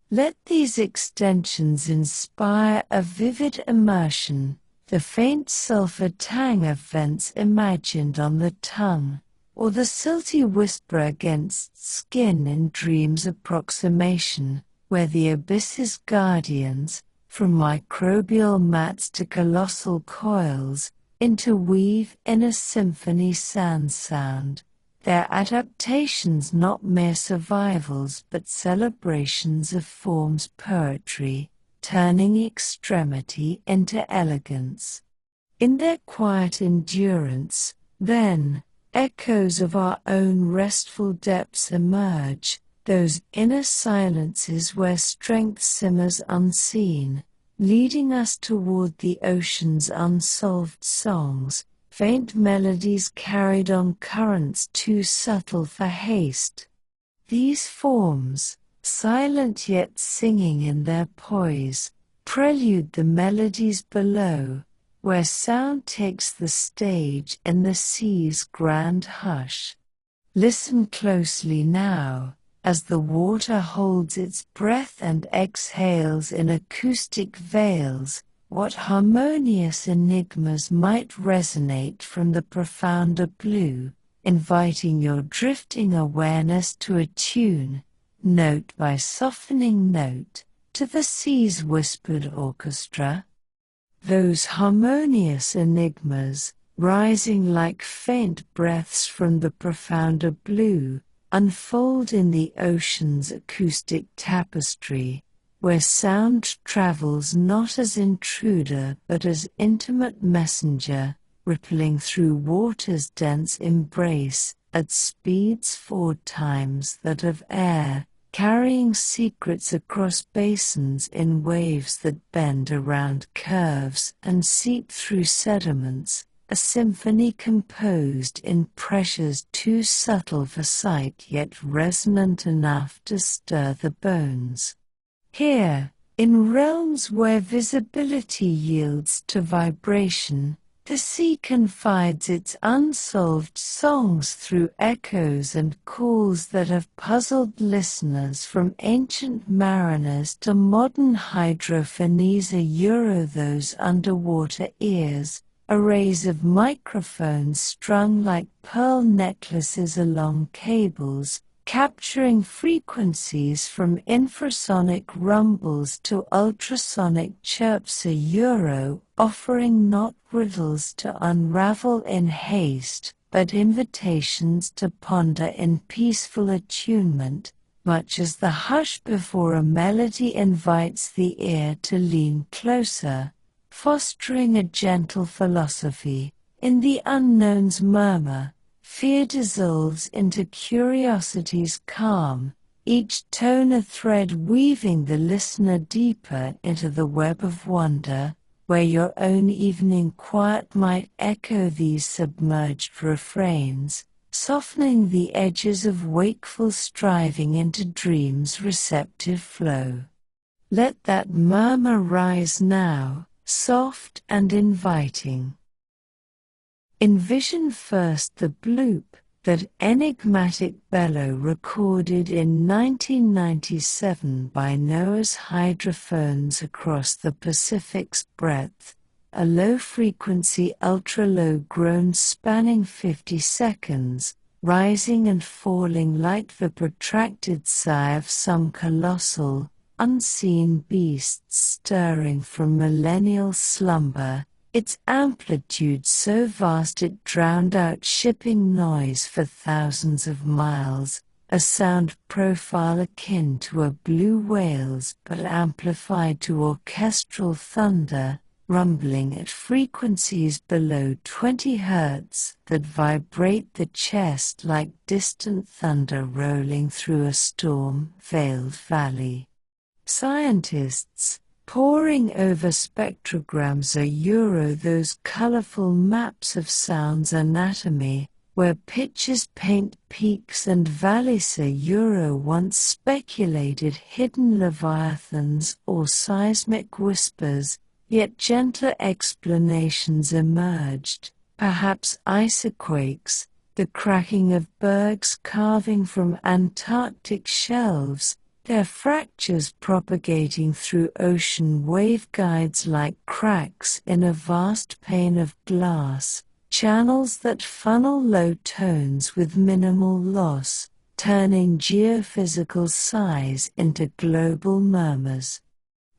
Let these extensions inspire a vivid immersion, the faint sulfur tang of vents imagined on the tongue, or the silty whisper against skin in dreams approximation, where the abyss's guardians, from microbial mats to colossal coils, interweave in a symphony sans sound. Their adaptations not mere survivals but celebrations of form's poetry, turning extremity into elegance. In their quiet endurance, then, echoes of our own restful depths emerge, those inner silences where strength simmers unseen, leading us toward the ocean's unsolved songs, faint melodies carried on currents too subtle for haste. These forms, silent yet singing in their poise, prelude the melodies below, where sound takes the stage in the sea's grand hush. Listen closely now, as the water holds its breath and exhales in acoustic veils. What harmonious enigmas might resonate from the profounder blue, inviting your drifting awareness to attune, note by softening note, to the sea's whispered orchestra? Those harmonious enigmas, rising like faint breaths from the profounder blue, unfold in the ocean's acoustic tapestry, where sound travels not as intruder but as intimate messenger, rippling through water's dense embrace, at speeds 4 times that of air, carrying secrets across basins in waves that bend around curves and seep through sediments, a symphony composed in pressures too subtle for sight yet resonant enough to stir the bones. Here, in realms where visibility yields to vibration, the sea confides its unsolved songs through echoes and calls that have puzzled listeners from ancient mariners to modern hydrophonies. Those underwater ears, arrays of microphones strung like pearl necklaces along cables, capturing frequencies from infrasonic rumbles to ultrasonic chirps. Offering not riddles to unravel in haste, but invitations to ponder in peaceful attunement, much as the hush before a melody invites the ear to lean closer, fostering a gentle philosophy. In the unknown's murmur, fear dissolves into curiosity's calm, each tone a thread weaving the listener deeper into the web of wonder, where your own evening quiet might echo these submerged refrains, softening the edges of wakeful striving into dream's receptive flow. Let that murmur rise now, soft and inviting. Envision first the bloop, that enigmatic bellow recorded in 1997 by NOAA's hydrophones across the Pacific's breadth, a low-frequency ultra-low groan spanning 50 seconds, rising and falling like the protracted sigh of some colossal, unseen beast stirring from millennial slumber, its amplitude so vast it drowned out shipping noise for thousands of miles, a sound profile akin to a blue whale's but amplified to orchestral thunder, rumbling at frequencies below 20 Hz that vibrate the chest like distant thunder rolling through a storm-veiled valley. Scientists, poring over spectrograms those colorful maps of sound's anatomy, where pictures paint peaks and valleys once speculated hidden leviathans or seismic whispers, yet gentler explanations emerged, perhaps isoquakes, the cracking of bergs carving from Antarctic shelves, their fractures propagating through ocean waveguides like cracks in a vast pane of glass, channels that funnel low tones with minimal loss, turning geophysical sighs into global murmurs.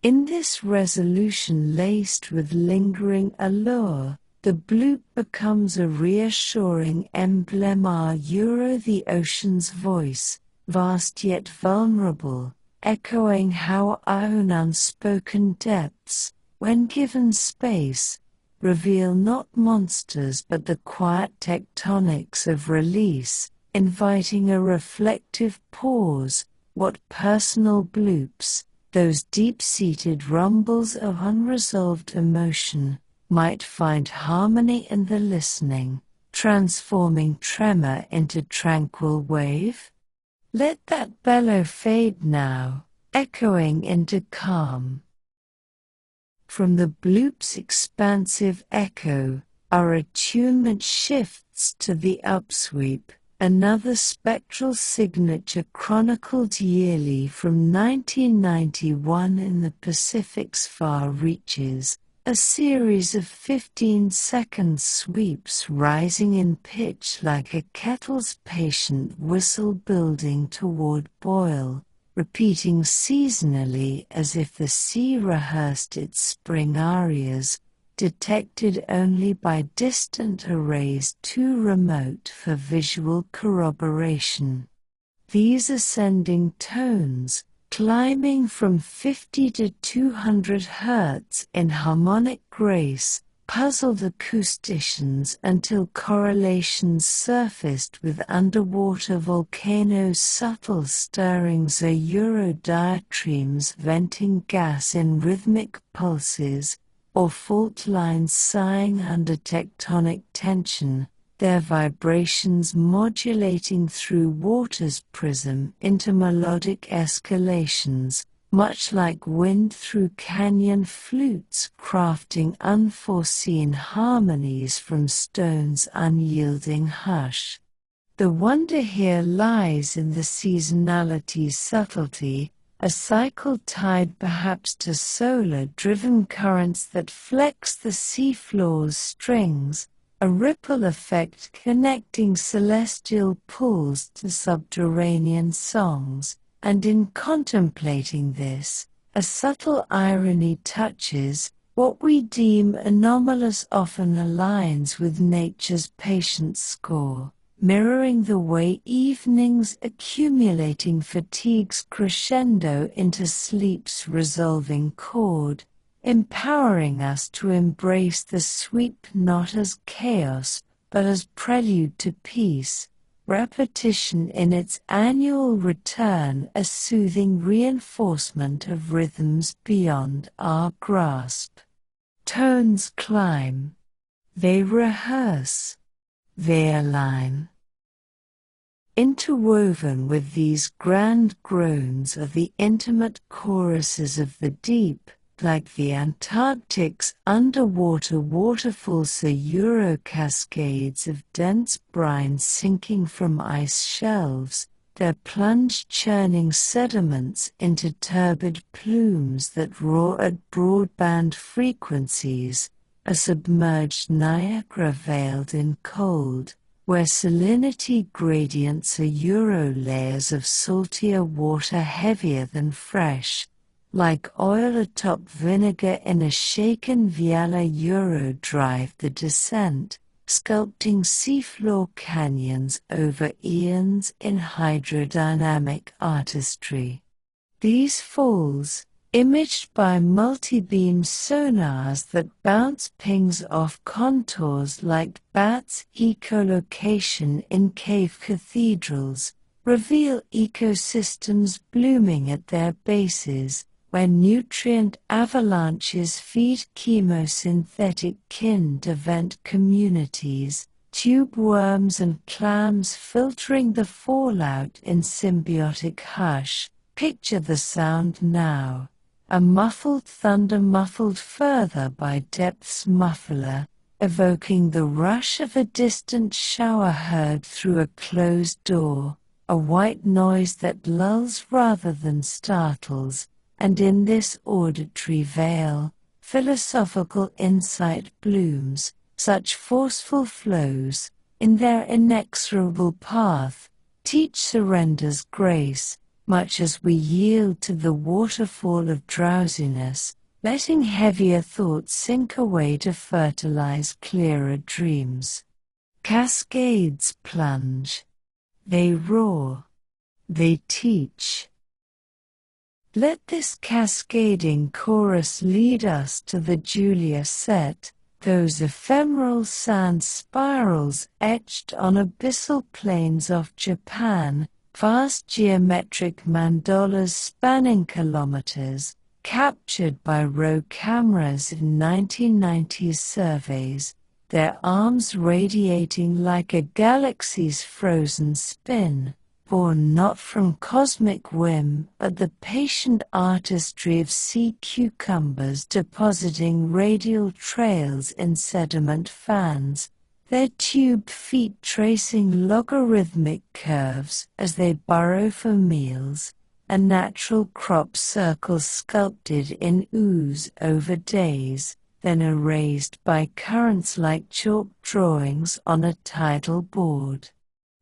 In this resolution laced with lingering allure, the bloop becomes a reassuring emblem the ocean's voice, vast yet vulnerable, echoing how our own unspoken depths, when given space, reveal not monsters but the quiet tectonics of release, inviting a reflective pause. What personal bloops, those deep-seated rumbles of unresolved emotion, might find harmony in the listening, transforming tremor into tranquil wave? Let that bellow fade now, echoing into calm. From the bloop's expansive echo, our attunement shifts to the upsweep, another spectral signature chronicled yearly from 1991 in the Pacific's far reaches, a series of 15-second sweeps rising in pitch like a kettle's patient whistle building toward boil, repeating seasonally as if the sea rehearsed its spring arias, detected only by distant arrays too remote for visual corroboration. These ascending tones, climbing from 50 to 200 Hz in harmonic grace, puzzled acousticians until correlations surfaced with underwater volcanoes' subtle stirrings or eurodiatremes venting gas in rhythmic pulses, or fault lines sighing under tectonic tension, their vibrations modulating through water's prism into melodic escalations, much like wind through canyon flutes crafting unforeseen harmonies from stone's unyielding hush. The wonder here lies in the seasonality's subtlety, a cycle tied perhaps to solar-driven currents that flex the seafloor's strings, a ripple effect connecting celestial pools to subterranean songs, and in contemplating this, a subtle irony touches, what we deem anomalous often aligns with nature's patient score, mirroring the way evenings accumulating fatigues crescendo into sleep's resolving chord, empowering us to embrace the sweep not as chaos, but as prelude to peace, repetition in its annual return a soothing reinforcement of rhythms beyond our grasp. Tones climb. They rehearse. They align. Interwoven with these grand groans are the intimate choruses of the deep, like the Antarctic's underwater waterfalls or Euro-cascades of dense brine sinking from ice shelves, their plunge-churning sediments into turbid plumes that roar at broadband frequencies, a submerged Niagara veiled in cold, where salinity gradients are euro layers of saltier water heavier than fresh, like oil atop vinegar in a shaken Viala Euro drive the descent, sculpting seafloor canyons over eons in hydrodynamic artistry. These falls, imaged by multi-beam sonars that bounce pings off contours like bats' echolocation in cave cathedrals, reveal ecosystems blooming at their bases, where nutrient avalanches feed chemosynthetic kin to vent communities, tube worms and clams filtering the fallout in symbiotic hush. Picture the sound now. A muffled thunder muffled further by depth's muffler, evoking the rush of a distant shower heard through a closed door, a white noise that lulls rather than startles, and in this auditory veil, philosophical insight blooms, such forceful flows, in their inexorable path, teach surrender's grace, much as we yield to the waterfall of drowsiness, letting heavier thoughts sink away to fertilize clearer dreams. Cascades plunge. They roar. They teach. Let this cascading chorus lead us to the Julia set, those ephemeral sand spirals etched on abyssal plains of Japan, vast geometric mandalas spanning kilometers, captured by RAW cameras in 1990s surveys, their arms radiating like a galaxy's frozen spin, born not from cosmic whim but the patient artistry of sea cucumbers depositing radial trails in sediment fans, their tube feet tracing logarithmic curves as they burrow for meals, a natural crop circle sculpted in ooze over days, then erased by currents like chalk drawings on a tidal board.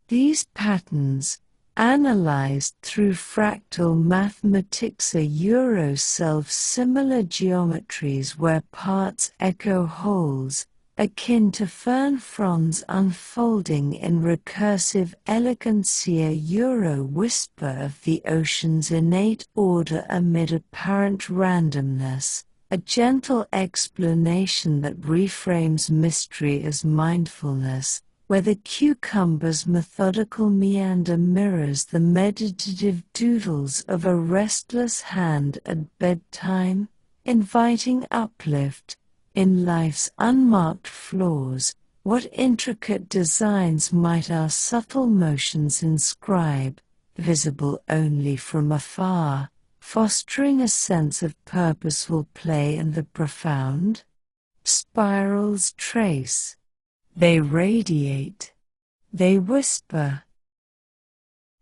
These patterns, analyzed through fractal mathematics, are Euro self-similar geometries where parts echo wholes, akin to fern fronds unfolding in recursive elegancia, Euro whisper of the ocean's innate order amid apparent randomness, a gentle explanation that reframes mystery as mindfulness, where the cucumber's methodical meander mirrors the meditative doodles of a restless hand at bedtime, inviting uplift. In life's unmarked flaws, what intricate designs might our subtle motions inscribe, visible only from afar, fostering a sense of purposeful play and the profound? Spirals trace. They radiate. They whisper.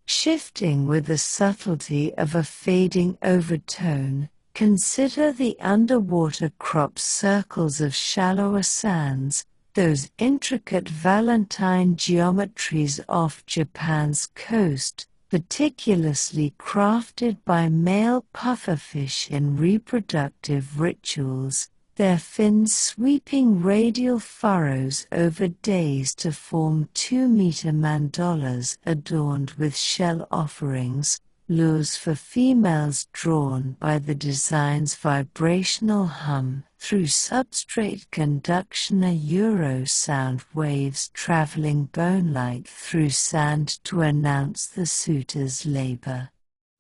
Shifting with the subtlety of a fading overtone, consider the underwater crop circles of shallower sands, those intricate Valentine geometries off Japan's coast, meticulously crafted by male pufferfish in reproductive rituals, their fins sweeping radial furrows over days to form 2-meter mandalas adorned with shell offerings, lures for females drawn by the design's vibrational hum, through substrate conduction a Euro sound waves traveling bone-like through sand to announce the suitor's labor.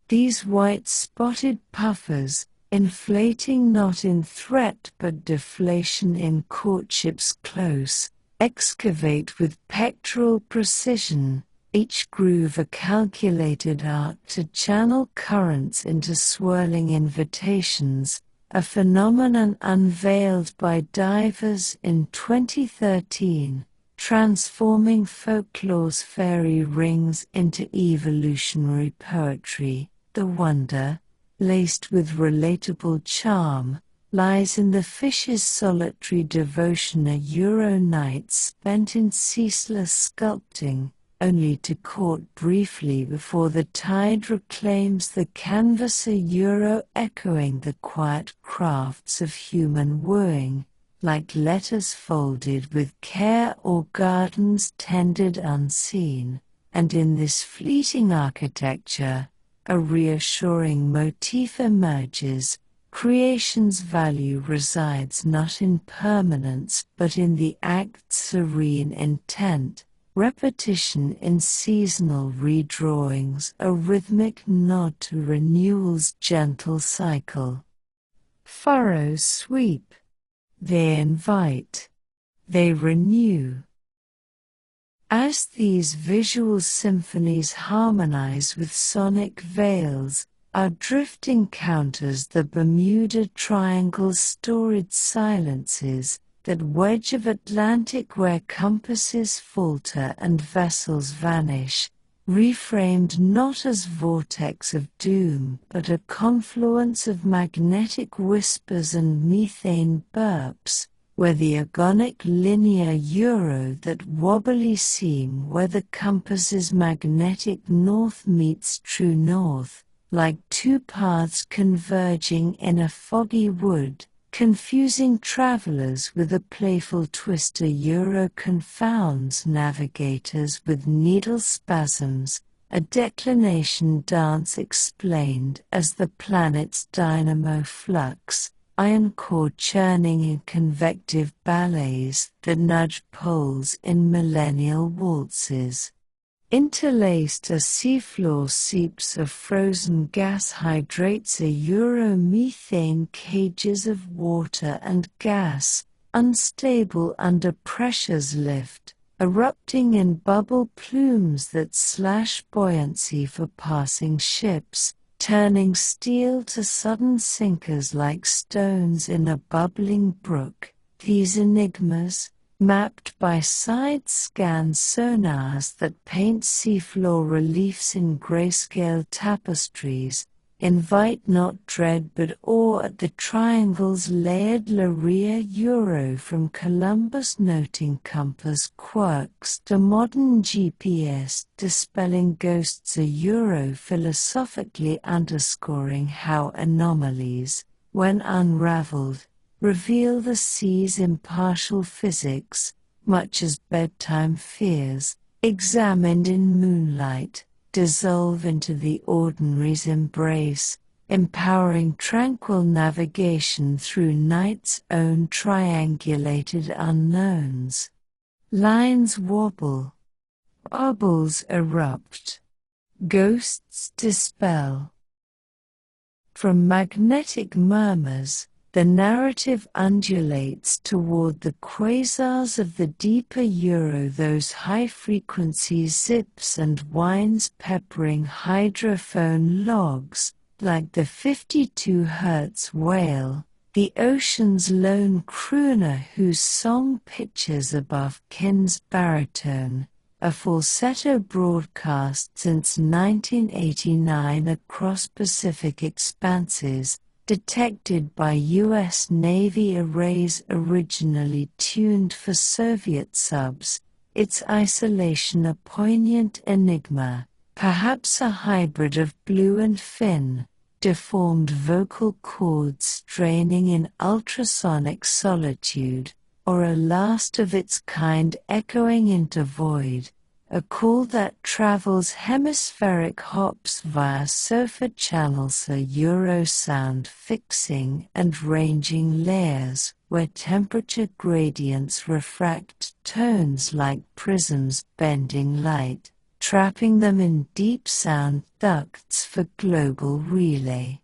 These white-spotted puffers, inflating not in threat but deflation in courtship's close, excavate with pectoral precision, each groove a calculated arc to channel currents into swirling invitations, a phenomenon unveiled by divers in 2013, transforming folklore's fairy rings into evolutionary poetry. The wonder, laced with relatable charm, lies in the fish's solitary devotion, a Euro night spent in ceaseless sculpting, only to court briefly before the tide reclaims the canvas, a Euro echoing the quiet crafts of human wooing, like letters folded with care or gardens tended unseen, and in this fleeting architecture, a reassuring motif emerges. Creation's value resides not in permanence but in the act's serene intent, repetition in seasonal redrawings, a rhythmic nod to renewal's gentle cycle. Furrows sweep. They invite. They renew. As these visual symphonies harmonize with sonic veils, our drift encounters the Bermuda Triangle's storied silences, that wedge of Atlantic where compasses falter and vessels vanish, reframed not as vortex of doom but a confluence of magnetic whispers and methane burps, where the agonic linear Euro that wobbly seam where the compass's magnetic north meets true north, like two paths converging in a foggy wood, confusing travelers with a playful twist. Euro confounds navigators with needle spasms, a declination dance explained as the planet's dynamo flux, iron core churning in convective ballets that nudge poles in millennial waltzes. Interlaced are seafloor seeps of frozen gas hydrates. Methane cages of water and gas, unstable under pressures lift, erupting in bubble plumes that slash buoyancy for passing ships, turning steel to sudden sinkers like stones in a bubbling brook. These enigmas, mapped by side-scan sonars that paint seafloor reliefs in grayscale tapestries, invite not dread but awe at the triangle's layered Laria Euro from Columbus noting compass quirks to modern GPS dispelling ghosts. Euro philosophically underscoring how anomalies, when unraveled, reveal the sea's impartial physics, much as bedtime fears, examined in moonlight, dissolve into the ordinary's embrace, empowering tranquil navigation through night's own triangulated unknowns. Lines wobble, bubbles erupt, ghosts dispel. From magnetic murmurs, the narrative undulates toward the quasars of the deeper Euro, those high-frequency zips and whines peppering hydrophone logs, like the 52 Hz whale, the ocean's lone crooner whose song pitches above kin's baritone, a falsetto broadcast since 1989 across Pacific expanses, detected by U.S. Navy arrays originally tuned for Soviet subs, its isolation a poignant enigma, perhaps a hybrid of blue and fin, deformed vocal cords straining in ultrasonic solitude, or a last of its kind echoing into void, a call that travels hemispheric hops via sofa channels. Euro sound fixing and ranging layers where temperature gradients refract tones like prisms bending light, trapping them in deep sound ducts for global relay.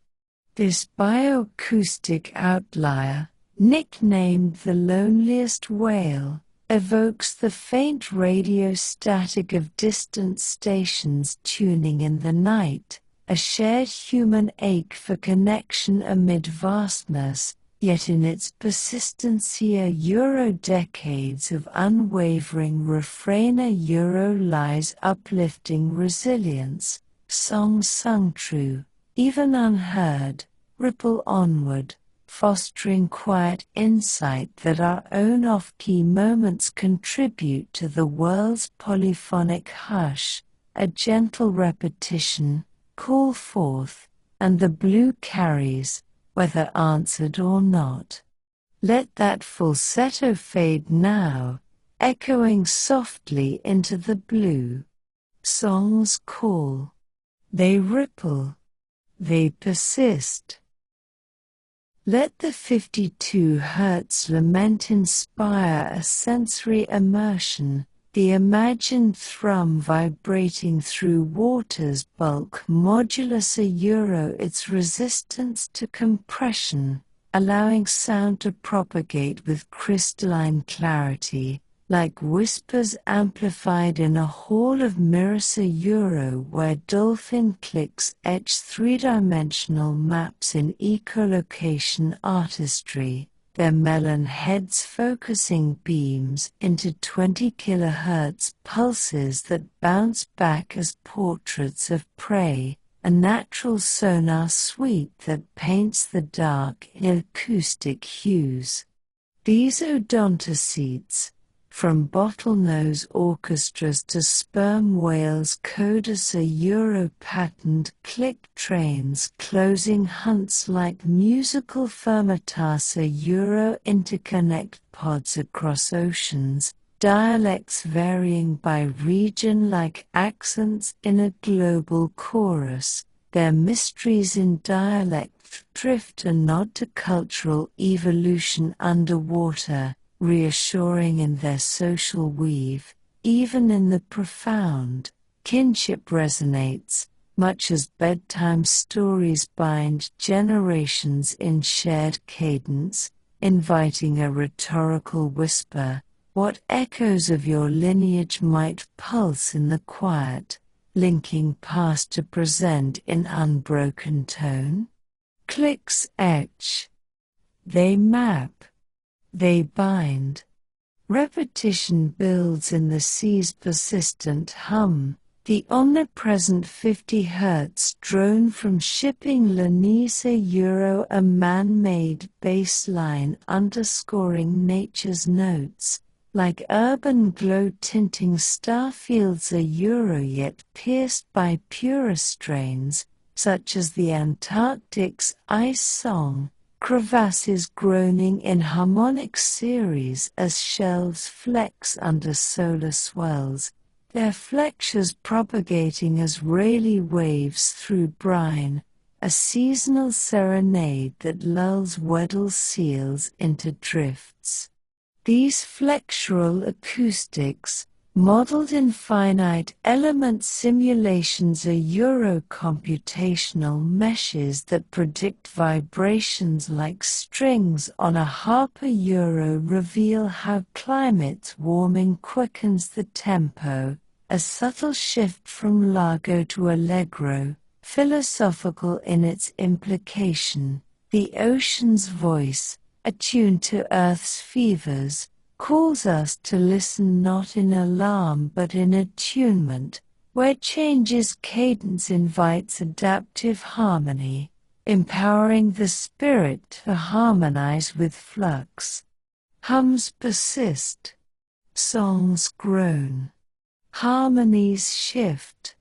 This bioacoustic outlier, nicknamed the loneliest whale, evokes the faint radio static of distant stations tuning in the night, a shared human ache for connection amid vastness, yet in its persistency a Euro decades of unwavering refrain. A Euro lies uplifting resilience, songs sung true, even unheard, ripple onward, fostering quiet insight that our own off-key moments contribute to the world's polyphonic hush, a gentle repetition, call forth, and the blue carries, whether answered or not. Let that falsetto fade now, echoing softly into the blue. Songs call. They ripple. They persist. Let the 52 Hz lament inspire a sensory immersion, the imagined thrum vibrating through water's bulk modulus. Euro its resistance to compression, allowing sound to propagate with crystalline clarity, like whispers amplified in a hall of mirrors. Euro where dolphin clicks etch three-dimensional maps in echolocation artistry, their melon heads focusing beams into 20 kHz pulses that bounce back as portraits of prey, a natural sonar suite that paints the dark in acoustic hues. These odontocetes, From bottlenose orchestras to sperm whales, codas a Euro-patterned click trains closing hunts like musical fermentas a Euro interconnect pods across oceans, dialects varying by region like accents in a global chorus, their mysteries in dialect drift a nod to cultural evolution underwater, reassuring in their social weave, even in the profound. Kinship resonates, much as bedtime stories bind generations in shared cadence, inviting a rhetorical whisper. What echoes of your lineage might pulse in the quiet, linking past to present in unbroken tone? Clicks etch. They map. They bind. Repetition builds in the sea's persistent hum, the omnipresent 50 Hz drone from shipping Lanisa Euro, a man-made baseline underscoring nature's notes, like urban glow-tinting starfields a Euro yet pierced by purer strains, such as the Antarctic's ice song, crevasses groaning in harmonic series as shelves flex under solar swells, their flexures propagating as Rayleigh waves through brine, a seasonal serenade that lulls Weddell seals into drifts. These flexural acoustics, modeled in finite element simulations are Euro-computational meshes that predict vibrations like strings on a harp. A Euro reveal how climate's warming quickens the tempo, a subtle shift from largo to allegro, philosophical in its implication. The ocean's voice, attuned to Earth's fevers, calls us to listen not in alarm but in attunement, where change's cadence invites adaptive harmony, empowering the spirit to harmonize with flux. Hums persist. Songs groan. Harmonies shift.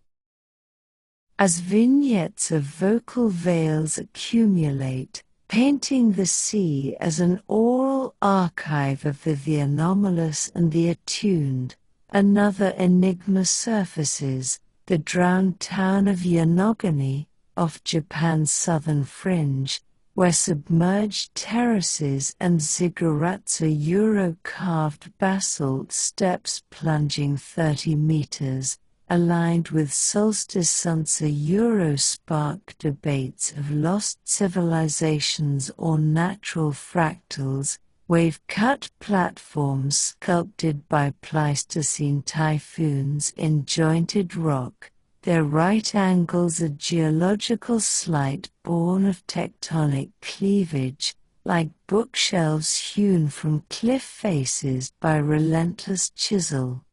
As vignettes of vocal veils accumulate, painting the sea as an oral archive of the anomalous and the attuned, another enigma surfaces, the drowned town of Yonaguni, off Japan's southern fringe, where submerged terraces and ziggurats are Euro-carved basalt steps plunging 30 meters, aligned with solstice suns. A Euro-spark debates of lost civilizations or natural fractals, wave-cut platforms sculpted by Pleistocene typhoons in jointed rock, their right angles a geological slight born of tectonic cleavage, like bookshelves hewn from cliff faces by relentless chisel.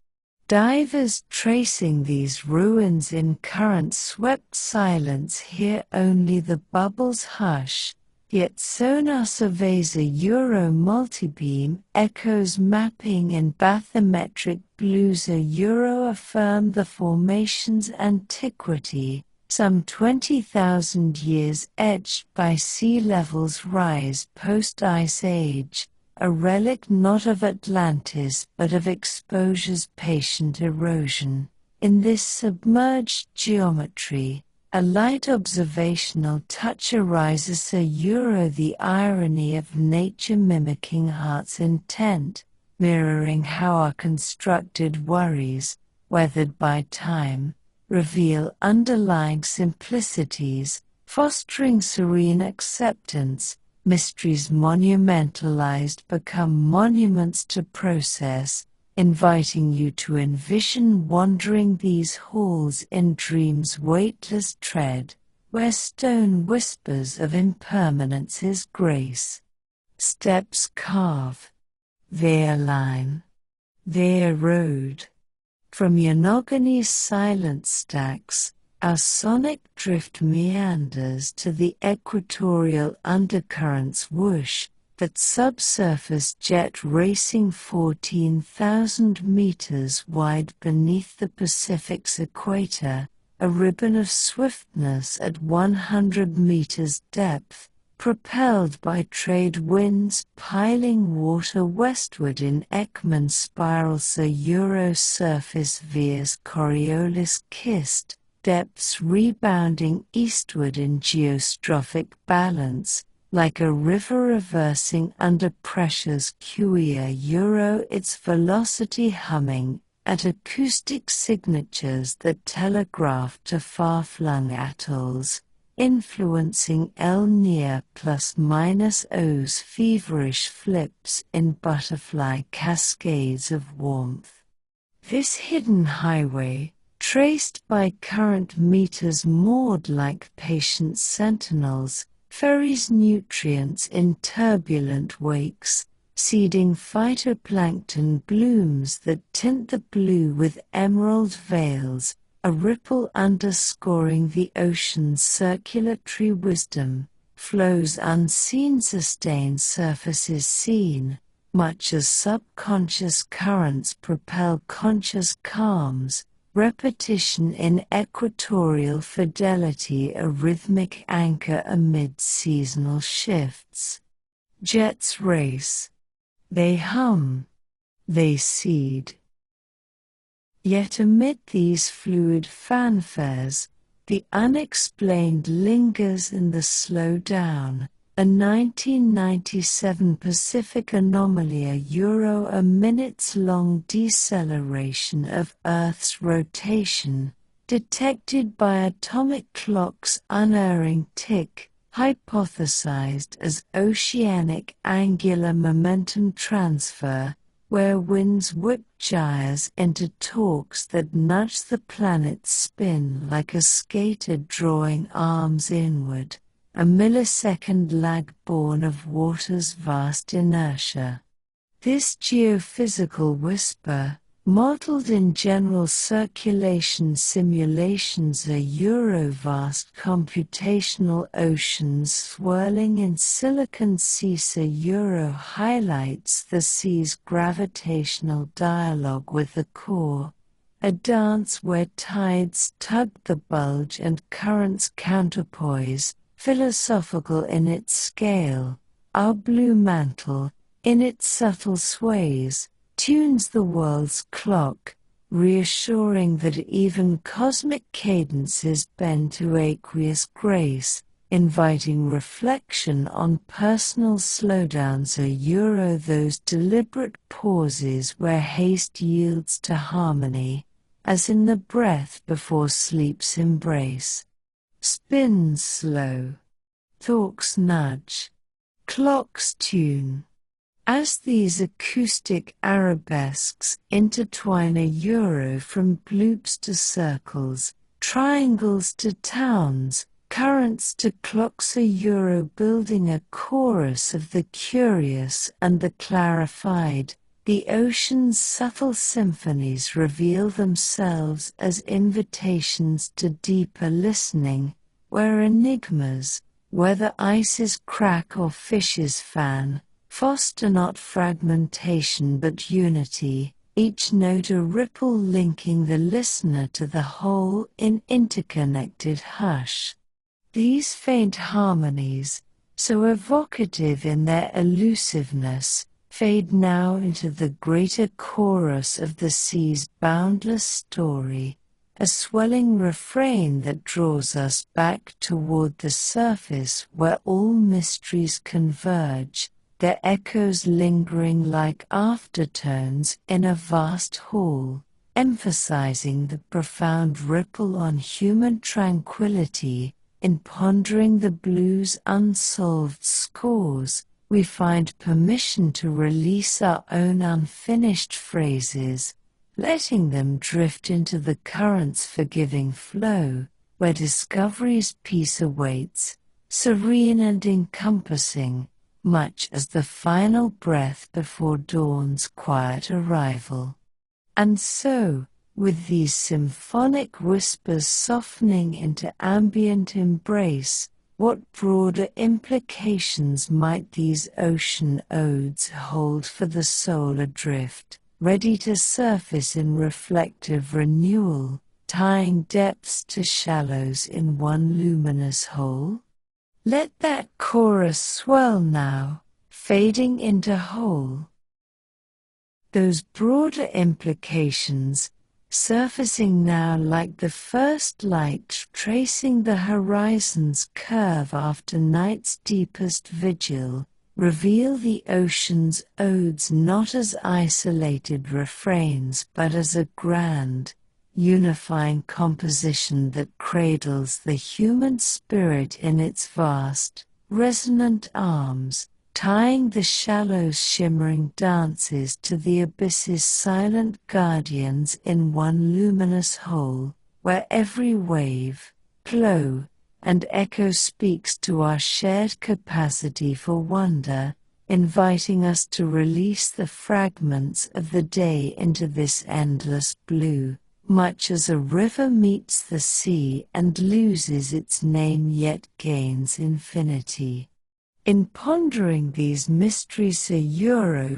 Divers tracing these ruins in current-swept silence hear only the bubbles hush, yet sonar surveys a Euro multibeam echoes mapping in bathymetric blues. A Euro affirm the formation's antiquity, some 20,000 years etched by sea levels rise post-ice age, a relic not of Atlantis but of exposure's patient erosion. In this submerged geometry, a light observational touch arises. A Euro the irony of nature mimicking heart's intent, mirroring how our constructed worries, weathered by time, reveal underlying simplicities, fostering serene acceptance. Mysteries monumentalized become monuments to process, inviting you to envision wandering these halls in dream's weightless tread, where stone whispers of impermanence's grace. Steps carve. They align. They erode. From Yonaguni's silent stacks, our sonic drift meanders to the equatorial undercurrent's whoosh, that subsurface jet racing 14,000 meters wide beneath the Pacific's equator, a ribbon of swiftness at 100 meters depth, propelled by trade winds piling water westward in Ekman spirals. The Euro surface veers Coriolis-kissed, depths rebounding eastward in geostrophic balance, like a river reversing under pressures QE Euro, its velocity humming at acoustic signatures that telegraph to far-flung atolls, influencing El near plus-minus O's feverish flips in butterfly cascades of warmth. This hidden highway, traced by current meters moored like patient sentinels, ferries nutrients in turbulent wakes, seeding phytoplankton blooms that tint the blue with emerald veils, a ripple underscoring the ocean's circulatory wisdom, flows unseen sustain surfaces seen, much as subconscious currents propel conscious calms, repetition in equatorial fidelity, a rhythmic anchor amid seasonal shifts. Jets race. They hum. They seed. Yet amid these fluid fanfares, the unexplained lingers in the slowdown, a 1997 Pacific anomaly, a Euro, a minutes-long deceleration of Earth's rotation, detected by atomic clock's unerring tick, hypothesized as oceanic angular momentum transfer, where winds whip gyres into torques that nudge the planet's spin like a skater drawing arms inward, a millisecond lag born of water's vast inertia. This geophysical whisper, modeled in general circulation simulations, a Eurovast computational oceans swirling in silicon seas, a Euro highlights the sea's gravitational dialogue with the core, a dance where tides tug the bulge and currents counterpoise, philosophical in its scale. Our blue mantle, in its subtle sways, tunes the world's clock, reassuring that even cosmic cadences bend to aqueous grace, inviting reflection on personal slowdowns, a Euro, those deliberate pauses where haste yields to harmony, as in the breath before sleep's embrace. Spins slow. Thoughts nudge. Clocks tune. As these acoustic arabesques intertwine, a Euro from bloops to circles, triangles to towns, currents to clocks, a Euro building a chorus of the curious and the clarified. The ocean's subtle symphonies reveal themselves as invitations to deeper listening, where enigmas, whether ices crack or fishes fan, foster not fragmentation but unity, each note a ripple linking the listener to the whole in interconnected hush. These faint harmonies, so evocative in their elusiveness, fade now into the greater chorus of the sea's boundless story, a swelling refrain that draws us back toward the surface where all mysteries converge, their echoes lingering like aftertones in a vast hall, emphasizing the profound ripple on human tranquility. In pondering the blue's unsolved scores, we find permission to release our own unfinished phrases, letting them drift into the current's forgiving flow, where discovery's peace awaits, serene and encompassing, much as the final breath before dawn's quiet arrival. And so, with these symphonic whispers softening into ambient embrace, What broader implications might these ocean odes hold for the soul adrift, ready to surface in reflective renewal, tying depths to shallows in one luminous whole? Let that chorus swell now, fading into whole. Those broader implications, surfacing now like the first light tracing the horizon's curve after night's deepest vigil, reveal the ocean's odes not as isolated refrains but as a grand, unifying composition that cradles the human spirit in its vast, resonant arms, tying the shallow's shimmering dances to the abyss's silent guardians in one luminous whole, where every wave, glow, and echo speaks to our shared capacity for wonder, inviting us to release the fragments of the day into this endless blue, much as a river meets the sea and loses its name yet gains infinity. In pondering these mysteries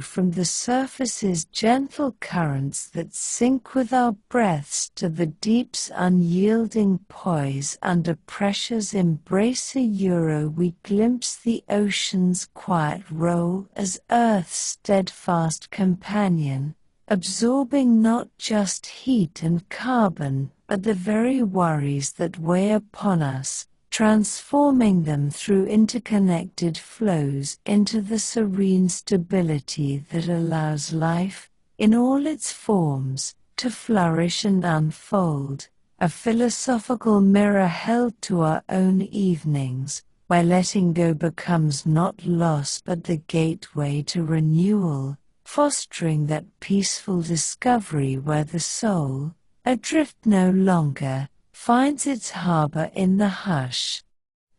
from the surface's gentle currents that sink with our breaths to the deep's unyielding poise under pressure's embrace we glimpse the ocean's quiet role as Earth's steadfast companion, absorbing not just heat and carbon but the very worries that weigh upon us, transforming them through interconnected flows into the serene stability that allows life, in all its forms, to flourish and unfold, a philosophical mirror held to our own evenings, where letting go becomes not loss but the gateway to renewal, fostering that peaceful discovery where the soul, adrift no longer, finds its harbor in the hush.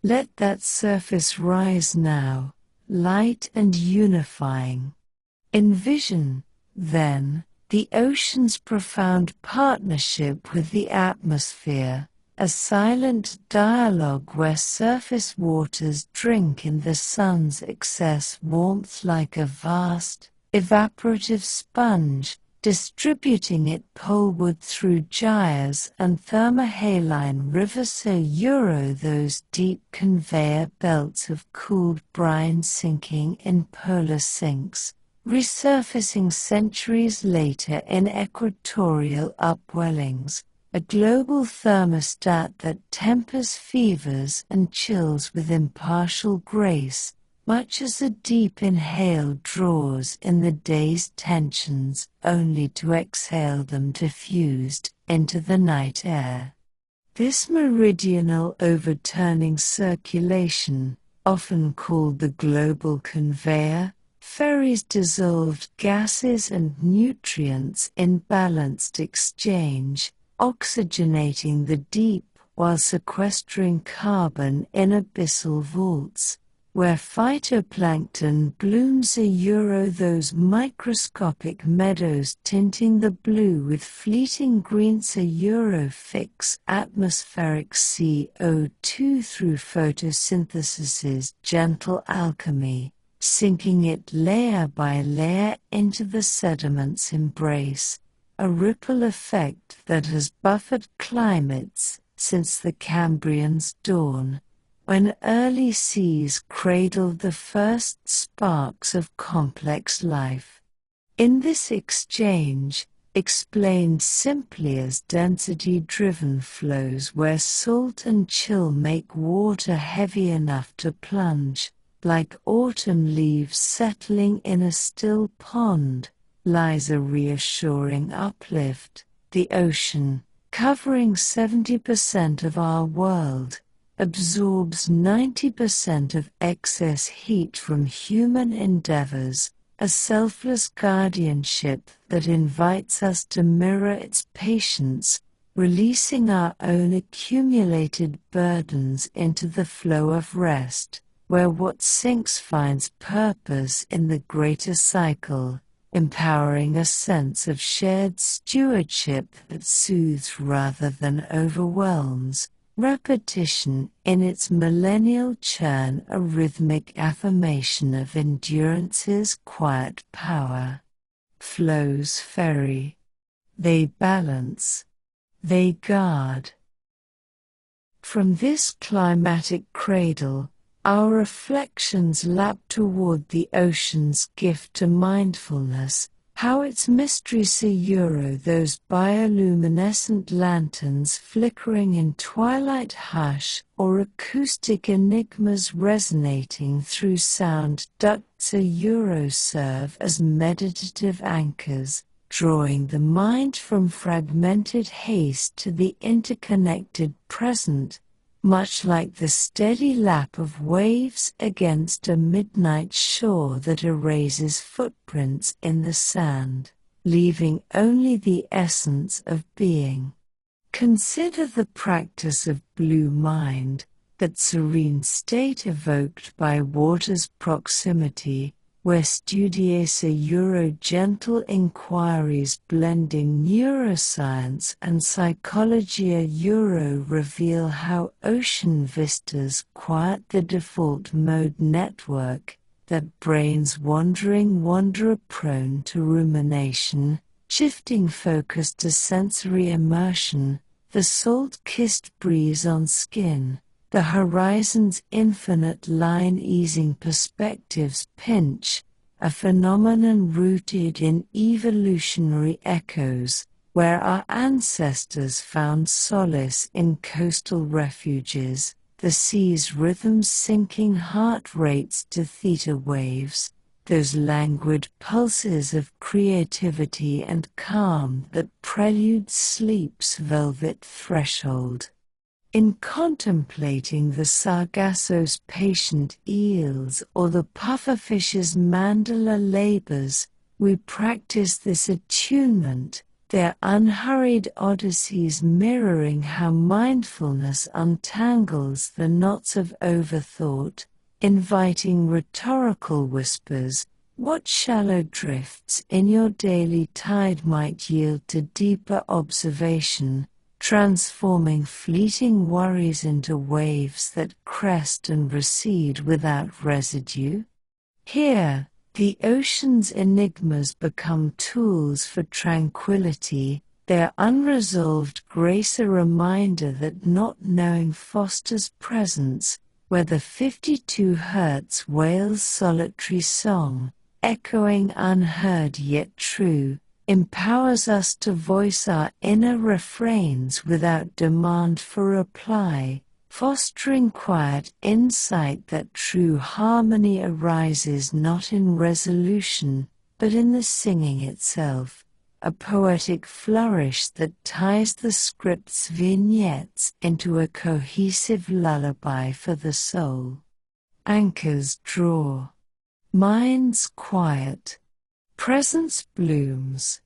Let that surface rise now, light and unifying. Envision, then, the ocean's profound partnership with the atmosphere, a silent dialogue where surface waters drink in the sun's excess warmth like a vast, evaporative sponge, distributing it poleward through gyres and thermohaline rivers those deep conveyor belts of cooled brine sinking in polar sinks, resurfacing centuries later in equatorial upwellings, a global thermostat that tempers fevers and chills with impartial grace, much as a deep inhale draws in the day's tensions only to exhale them diffused into the night air. This meridional overturning circulation, often called the global conveyor, ferries dissolved gases and nutrients in balanced exchange, oxygenating the deep while sequestering carbon in abyssal vaults, where phytoplankton blooms those microscopic meadows tinting the blue with fleeting green fix atmospheric CO2 through photosynthesis's gentle alchemy, sinking it layer by layer into the sediment's embrace, a ripple effect that has buffered climates since the Cambrian's dawn, when early seas cradled the first sparks of complex life. In this exchange, explained simply as density-driven flows where salt and chill make water heavy enough to plunge, like autumn leaves settling in a still pond, lies a reassuring uplift. The ocean, covering 70% of our world, absorbs 90% of excess heat from human endeavors, a selfless guardianship that invites us to mirror its patience, releasing our own accumulated burdens into the flow of rest, where what sinks finds purpose in the greater cycle, empowering a sense of shared stewardship that soothes rather than overwhelms, repetition in its millennial churn a rhythmic affirmation of endurance's quiet power. Flows ferry. They balance. They guard. From this climatic cradle, our reflections lap toward the ocean's gift to mindfulness, how its mysteries euro those bioluminescent lanterns flickering in twilight hush or acoustic enigmas resonating through sound ducts euro serve as meditative anchors, drawing the mind from fragmented haste to the interconnected present, much like the steady lap of waves against a midnight shore that erases footprints in the sand, leaving only the essence of being. Consider the practice of blue mind, that serene state evoked by water's proximity, where studies gentle inquiries blending neuroscience and psychology reveal how ocean vistas quiet the default mode network, that brains wander prone to rumination, shifting focus to sensory immersion, the salt-kissed breeze on skin, the horizon's infinite line-easing perspectives pinch, a phenomenon rooted in evolutionary echoes, where our ancestors found solace in coastal refuges, the sea's rhythms sinking heart rates to theta waves, those languid pulses of creativity and calm that prelude sleep's velvet threshold. In contemplating the Sargasso's patient eels or the pufferfish's mandala labors, we practice this attunement, their unhurried odysseys mirroring how mindfulness untangles the knots of overthought, inviting rhetorical whispers. What shallow drifts in your daily tide might yield to deeper observation, transforming fleeting worries into waves that crest and recede without residue? Here, the ocean's enigmas become tools for tranquility, their unresolved grace a reminder that not knowing fosters presence, where the 52 Hz whale's solitary song, echoing unheard yet true, empowers us to voice our inner refrains without demand for reply, fostering quiet insight that true harmony arises not in resolution, but in the singing itself, a poetic flourish that ties the script's vignettes into a cohesive lullaby for the soul. Anchors draw. Minds quiet. Presence blooms.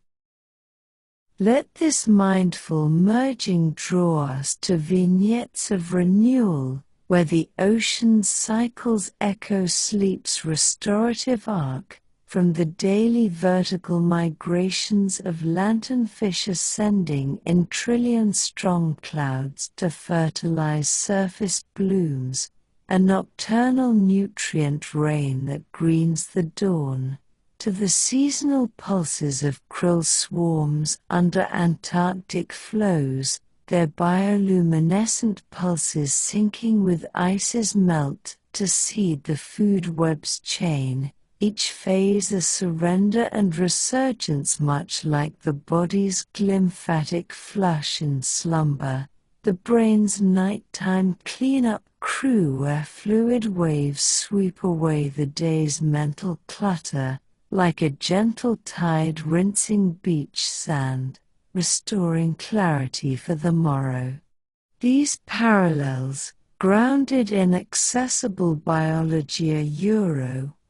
Let this mindful merging draw us to vignettes of renewal, where the ocean's cycles echo sleep's restorative arc, from the daily vertical migrations of lanternfish ascending in trillion-strong clouds to fertilize surface blooms, a nocturnal nutrient rain that greens the dawn, to the seasonal pulses of krill swarms under Antarctic flows, their bioluminescent pulses syncing with ice's melt to seed the food web's chain, each phase a surrender and resurgence much like the body's glymphatic flush in slumber, the brain's nighttime cleanup crew where fluid waves sweep away the day's mental clutter, like a gentle tide rinsing beach sand, restoring clarity for the morrow. These parallels, grounded in accessible biology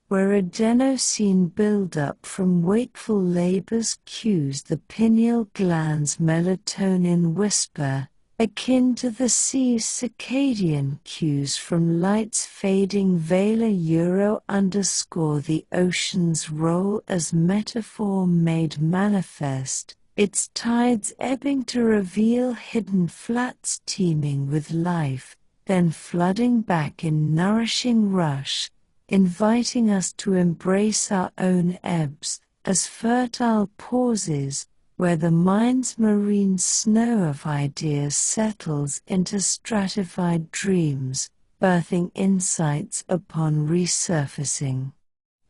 where adenosine buildup from wakeful labors cues the pineal gland's melatonin whisper, akin to the sea's circadian cues from light's fading veil underscore the ocean's role as metaphor made manifest, its tides ebbing to reveal hidden flats teeming with life, then flooding back in nourishing rush, inviting us to embrace our own ebbs as fertile pauses where the mind's marine snow of ideas settles into stratified dreams, birthing insights upon resurfacing.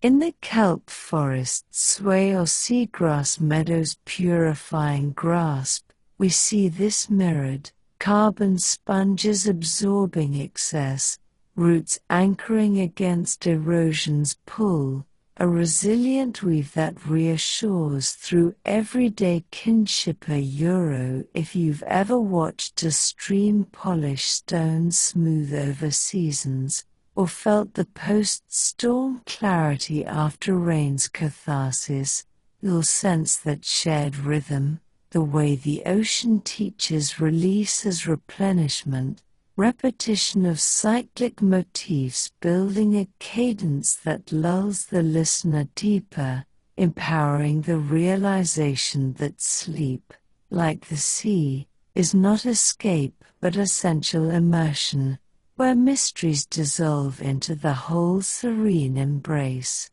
In the kelp forests sway or seagrass meadows purifying grasp, we see this mirrored, carbon sponges absorbing excess, roots anchoring against erosion's pull, a resilient weave that reassures through everyday kinship. If you've ever watched a stream polish stones smooth over seasons, or felt the post-storm clarity after rain's catharsis, you'll sense that shared rhythm, the way the ocean teaches release as replenishment, repetition of cyclic motifs building a cadence that lulls the listener deeper, empowering the realization that sleep, like the sea, is not escape but essential immersion, where mysteries dissolve into the whole serene embrace.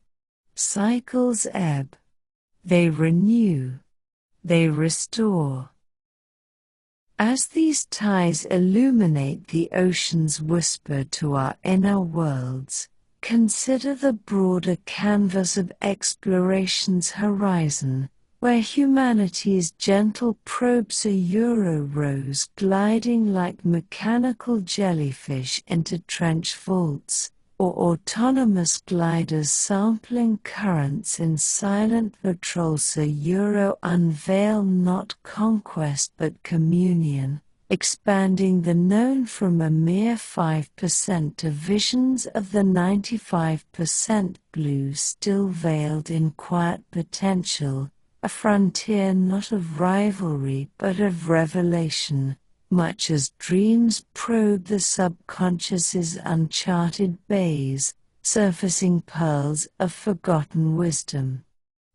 Cycles ebb. They renew. They restore. As these ties illuminate the ocean's whisper to our inner worlds, consider the broader canvas of exploration's horizon, where humanity's gentle probes rose gliding like mechanical jellyfish into trench vaults, or autonomous gliders sampling currents in silent patrol. Unveil not conquest but communion, expanding the known from a mere 5% to visions of the 95% blue still veiled in quiet potential, a frontier not of rivalry but of revelation, much as dreams probe the subconscious's uncharted bays, surfacing pearls of forgotten wisdom.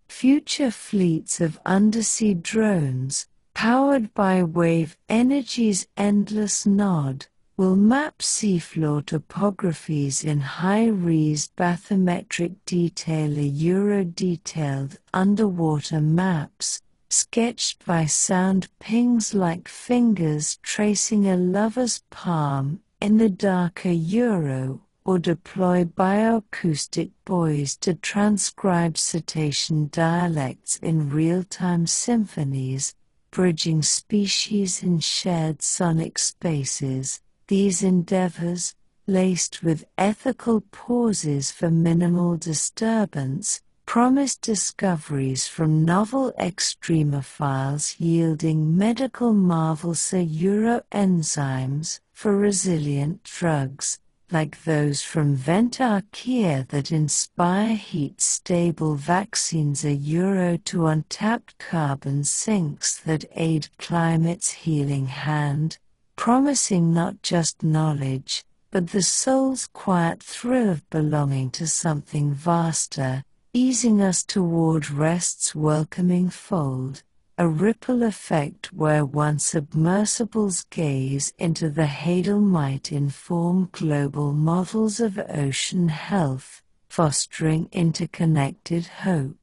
Future fleets of undersea drones, powered by wave energy's endless nod, will map seafloor topographies in high-res bathymetric detail. Euro-detailed underwater maps, sketched by sound pings like fingers tracing a lover's palm in the darker Euro, or deploy bioacoustic buoys to transcribe cetacean dialects in real-time symphonies, bridging species in shared sonic spaces. These endeavors, laced with ethical pauses for minimal disturbance, promise discoveries from novel extremophiles yielding medical marvels. Enzymes for resilient drugs, like those from Ventarchia that inspire heat-stable vaccines. To untapped carbon sinks that aid climate's healing hand, promising not just knowledge, but the soul's quiet thrill of belonging to something vaster, easing us toward rest's welcoming fold, a ripple effect where one submersible's gaze into the Hadal might inform global models of ocean health, fostering interconnected hope.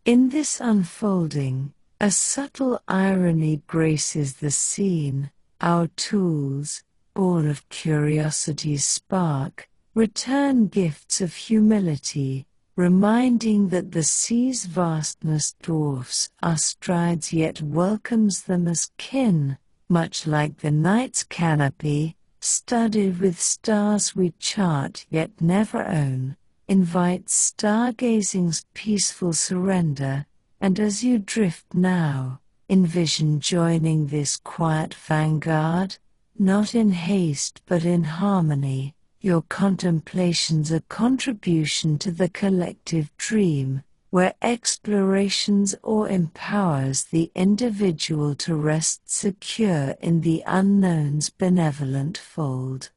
In this unfolding, a subtle irony graces the scene. Our tools, born of curiosity's spark, return gifts of humility, reminding that the sea's vastness dwarfs our strides yet welcomes them as kin, much like the night's canopy, studded with stars we chart yet never own, invites stargazing's peaceful surrender. And as you drift now, envision joining this quiet vanguard, not in haste but in harmony, your contemplations a contribution to the collective dream, where exploration's awe empowers the individual to rest secure in the unknown's benevolent fold.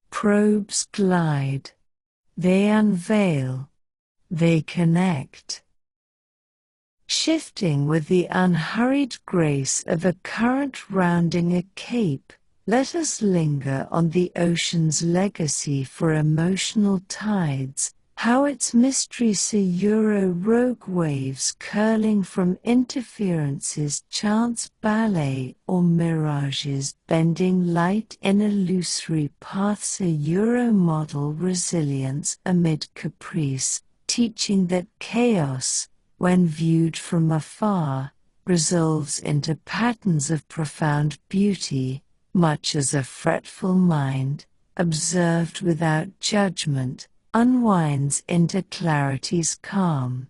Probes glide. They unveil. They connect. Shifting with the unhurried grace of a current rounding a cape, let us linger on the ocean's legacy for emotional tides, how its mysteries are rogue waves curling from interferences, chance ballet or mirages bending light in illusory paths, a model resilience amid caprice, teaching that chaos, when viewed from afar, resolves into patterns of profound beauty, much as a fretful mind, observed without judgment, unwinds into clarity's calm.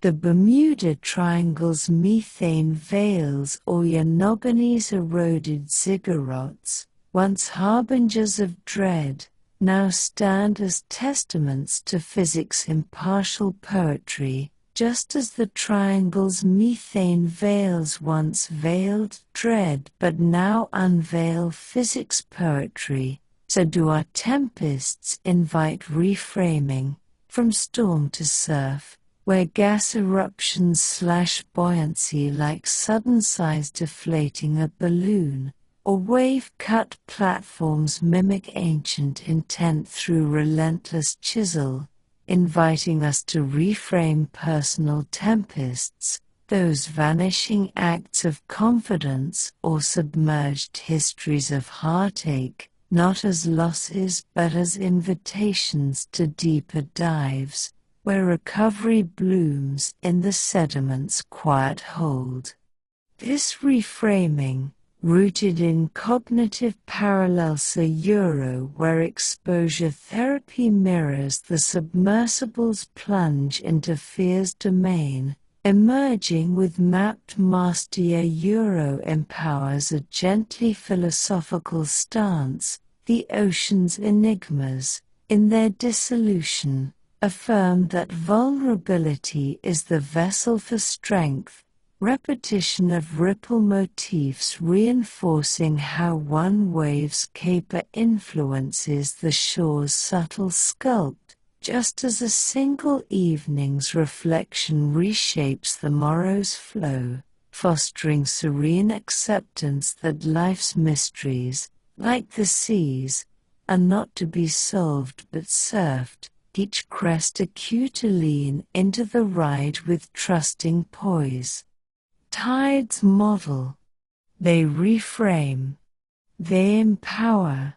The Bermuda Triangle's methane veils or Yanogani's eroded ziggurats, once harbingers of dread, now stand as testaments to physics' impartial poetry, just as the triangle's methane veils once veiled dread but now unveil physics poetry. So do our tempests invite reframing, from storm to surf, where gas eruptions slash buoyancy like sudden sighs deflating a balloon, or wave-cut platforms mimic ancient intent through relentless chisel, inviting us to reframe personal tempests, those vanishing acts of confidence or submerged histories of heartache, not as losses but as invitations to deeper dives, where recovery blooms in the sediment's quiet hold. This reframing, rooted in cognitive parallels, where exposure therapy mirrors the submersible's plunge into fear's domain, emerging with mapped mastery, empowers a gently philosophical stance. The ocean's enigmas, in their dissolution, affirm that vulnerability is the vessel for strength, repetition of ripple motifs reinforcing how one wave's caper influences the shore's subtle sculpt, just as a single evening's reflection reshapes the morrow's flow, fostering serene acceptance that life's mysteries, like the seas, are not to be solved but surfed, each crest a cue to lean into the ride with trusting poise. Tides model. They reframe. They empower.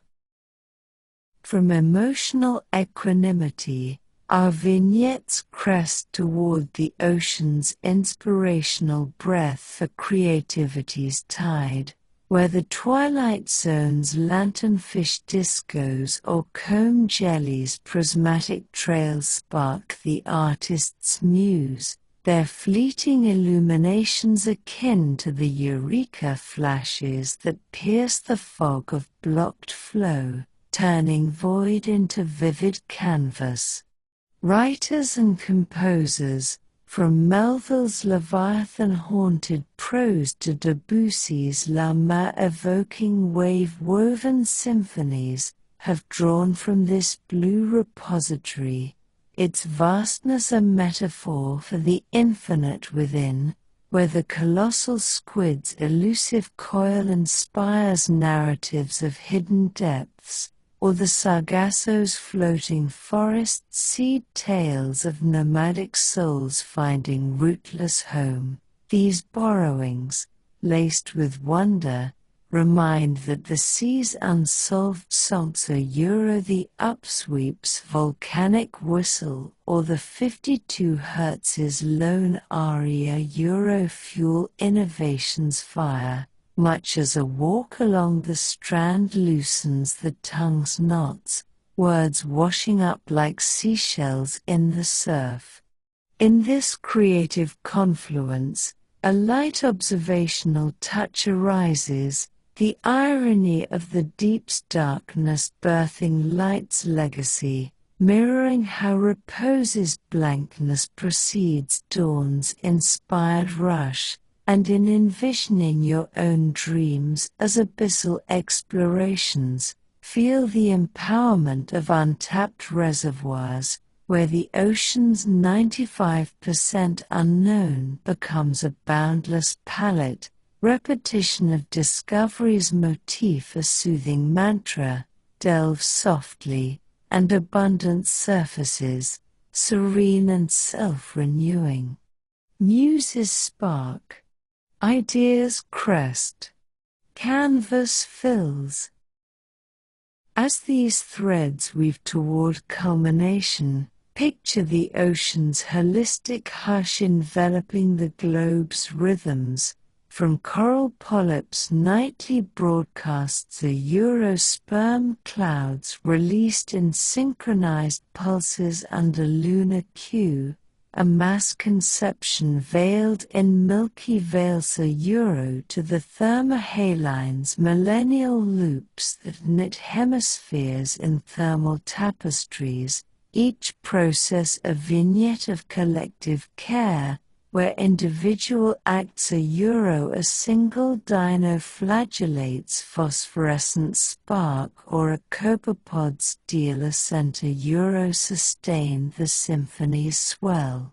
From emotional equanimity, our vignettes crest toward the ocean's inspirational breath for creativity's tide, where the twilight zone's lanternfish discos or comb jellies prismatic trails spark the artist's muse, their fleeting illuminations akin to the eureka flashes that pierce the fog of blocked flow, turning void into vivid canvas. Writers and composers, from Melville's Leviathan-haunted prose to Debussy's La Mer evoking wave-woven symphonies, have drawn from this blue repository, its vastness a metaphor for the infinite within, where the colossal squid's elusive coil inspires narratives of hidden depths, or the Sargasso's floating forest seed tales of nomadic souls finding rootless home. These borrowings, laced with wonder, remind that the sea's unsolved songs are the upsweep's volcanic whistle or the 52 Hz's lone aria fuel innovation's fire, much as a walk along the strand loosens the tongue's knots, words washing up like seashells in the surf. In this creative confluence, a light observational touch arises, the irony of the deep's darkness birthing light's legacy, mirroring how repose's blankness precedes dawn's inspired rush, and in envisioning your own dreams as abyssal explorations, feel the empowerment of untapped reservoirs, where the ocean's 95% unknown becomes a boundless palette, repetition of discovery's motif a soothing mantra, delve softly, and abundant surfaces, serene and self-renewing. Muses spark, ideas crest, canvas fills. As these threads weave toward culmination, picture the ocean's holistic hush enveloping the globe's rhythms, from coral polyps' nightly broadcasts to eurosperm clouds released in synchronized pulses under lunar Q, a mass conception veiled in Milky Veil Euro to the thermohaline's millennial loops that knit hemispheres in thermal tapestries, each process a vignette of collective care, where individual acts a single dino flagellates phosphorescent spark or a copepod steel a center sustain the symphony's swell.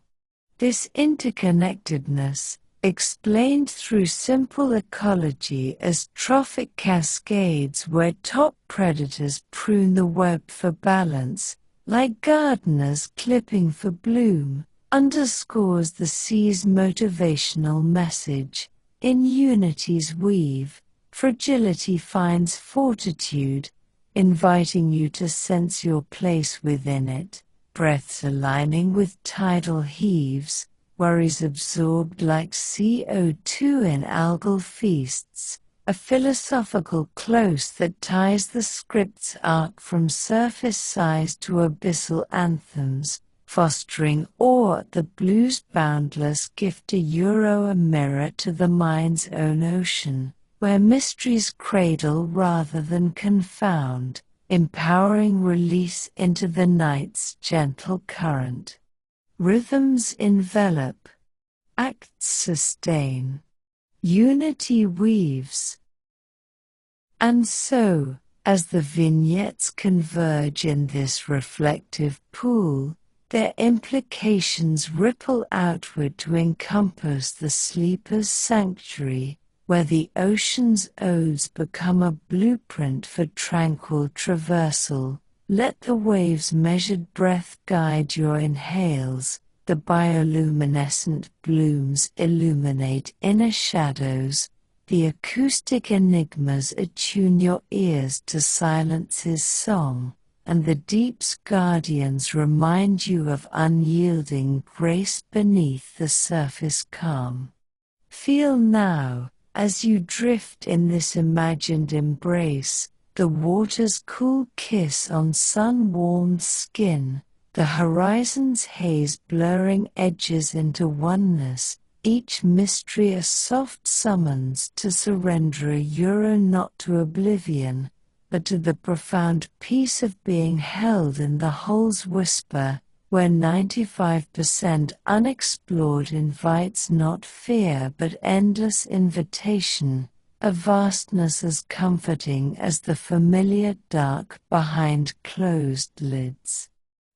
This interconnectedness, explained through simple ecology as trophic cascades where top predators prune the web for balance, like gardeners clipping for bloom, underscores the sea's motivational message. In unity's weave, fragility finds fortitude, inviting you to sense your place within it, breaths aligning with tidal heaves, worries absorbed like CO2 in algal feasts, a philosophical close that ties the script's arc from surface sighs to abyssal anthems, fostering awe at the blue's boundless gift a mirror to the mind's own ocean, where mysteries cradle rather than confound, empowering release into the night's gentle current. Rhythms envelop, acts sustain, unity weaves. And so, as the vignettes converge in this reflective pool, their implications ripple outward to encompass the sleeper's sanctuary, where the ocean's odes become a blueprint for tranquil traversal. Let the wave's measured breath guide your inhales, the bioluminescent blooms illuminate inner shadows, the acoustic enigmas attune your ears to silence's song, and the deep's guardians remind you of unyielding grace beneath the surface calm. Feel now, as you drift in this imagined embrace, the water's cool kiss on sun-warmed skin, the horizon's haze blurring edges into oneness, each mystery a soft summons to surrender not to oblivion, but to the profound peace of being held in the whole's whisper, where 95% unexplored invites not fear but endless invitation, a vastness as comforting as the familiar dark behind closed lids.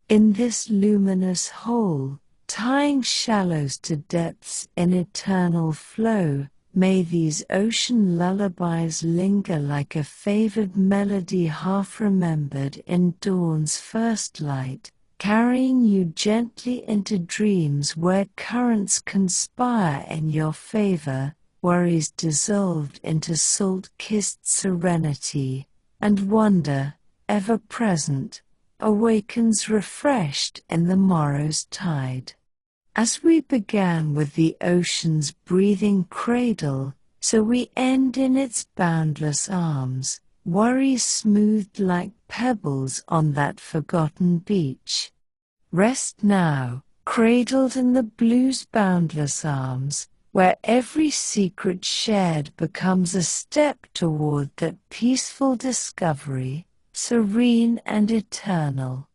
In this luminous whole, tying shallows to depths in eternal flow, may these ocean lullabies linger like a favored melody half-remembered in dawn's first light, carrying you gently into dreams where currents conspire in your favor, worries dissolved into salt-kissed serenity, and wonder, ever present, awakens refreshed in the morrow's tide. As we began with the ocean's breathing cradle, so we end in its boundless arms, worries smoothed like pebbles on that forgotten beach. Rest now, cradled in the blue's boundless arms, where every secret shared becomes a step toward that peaceful discovery, serene and eternal.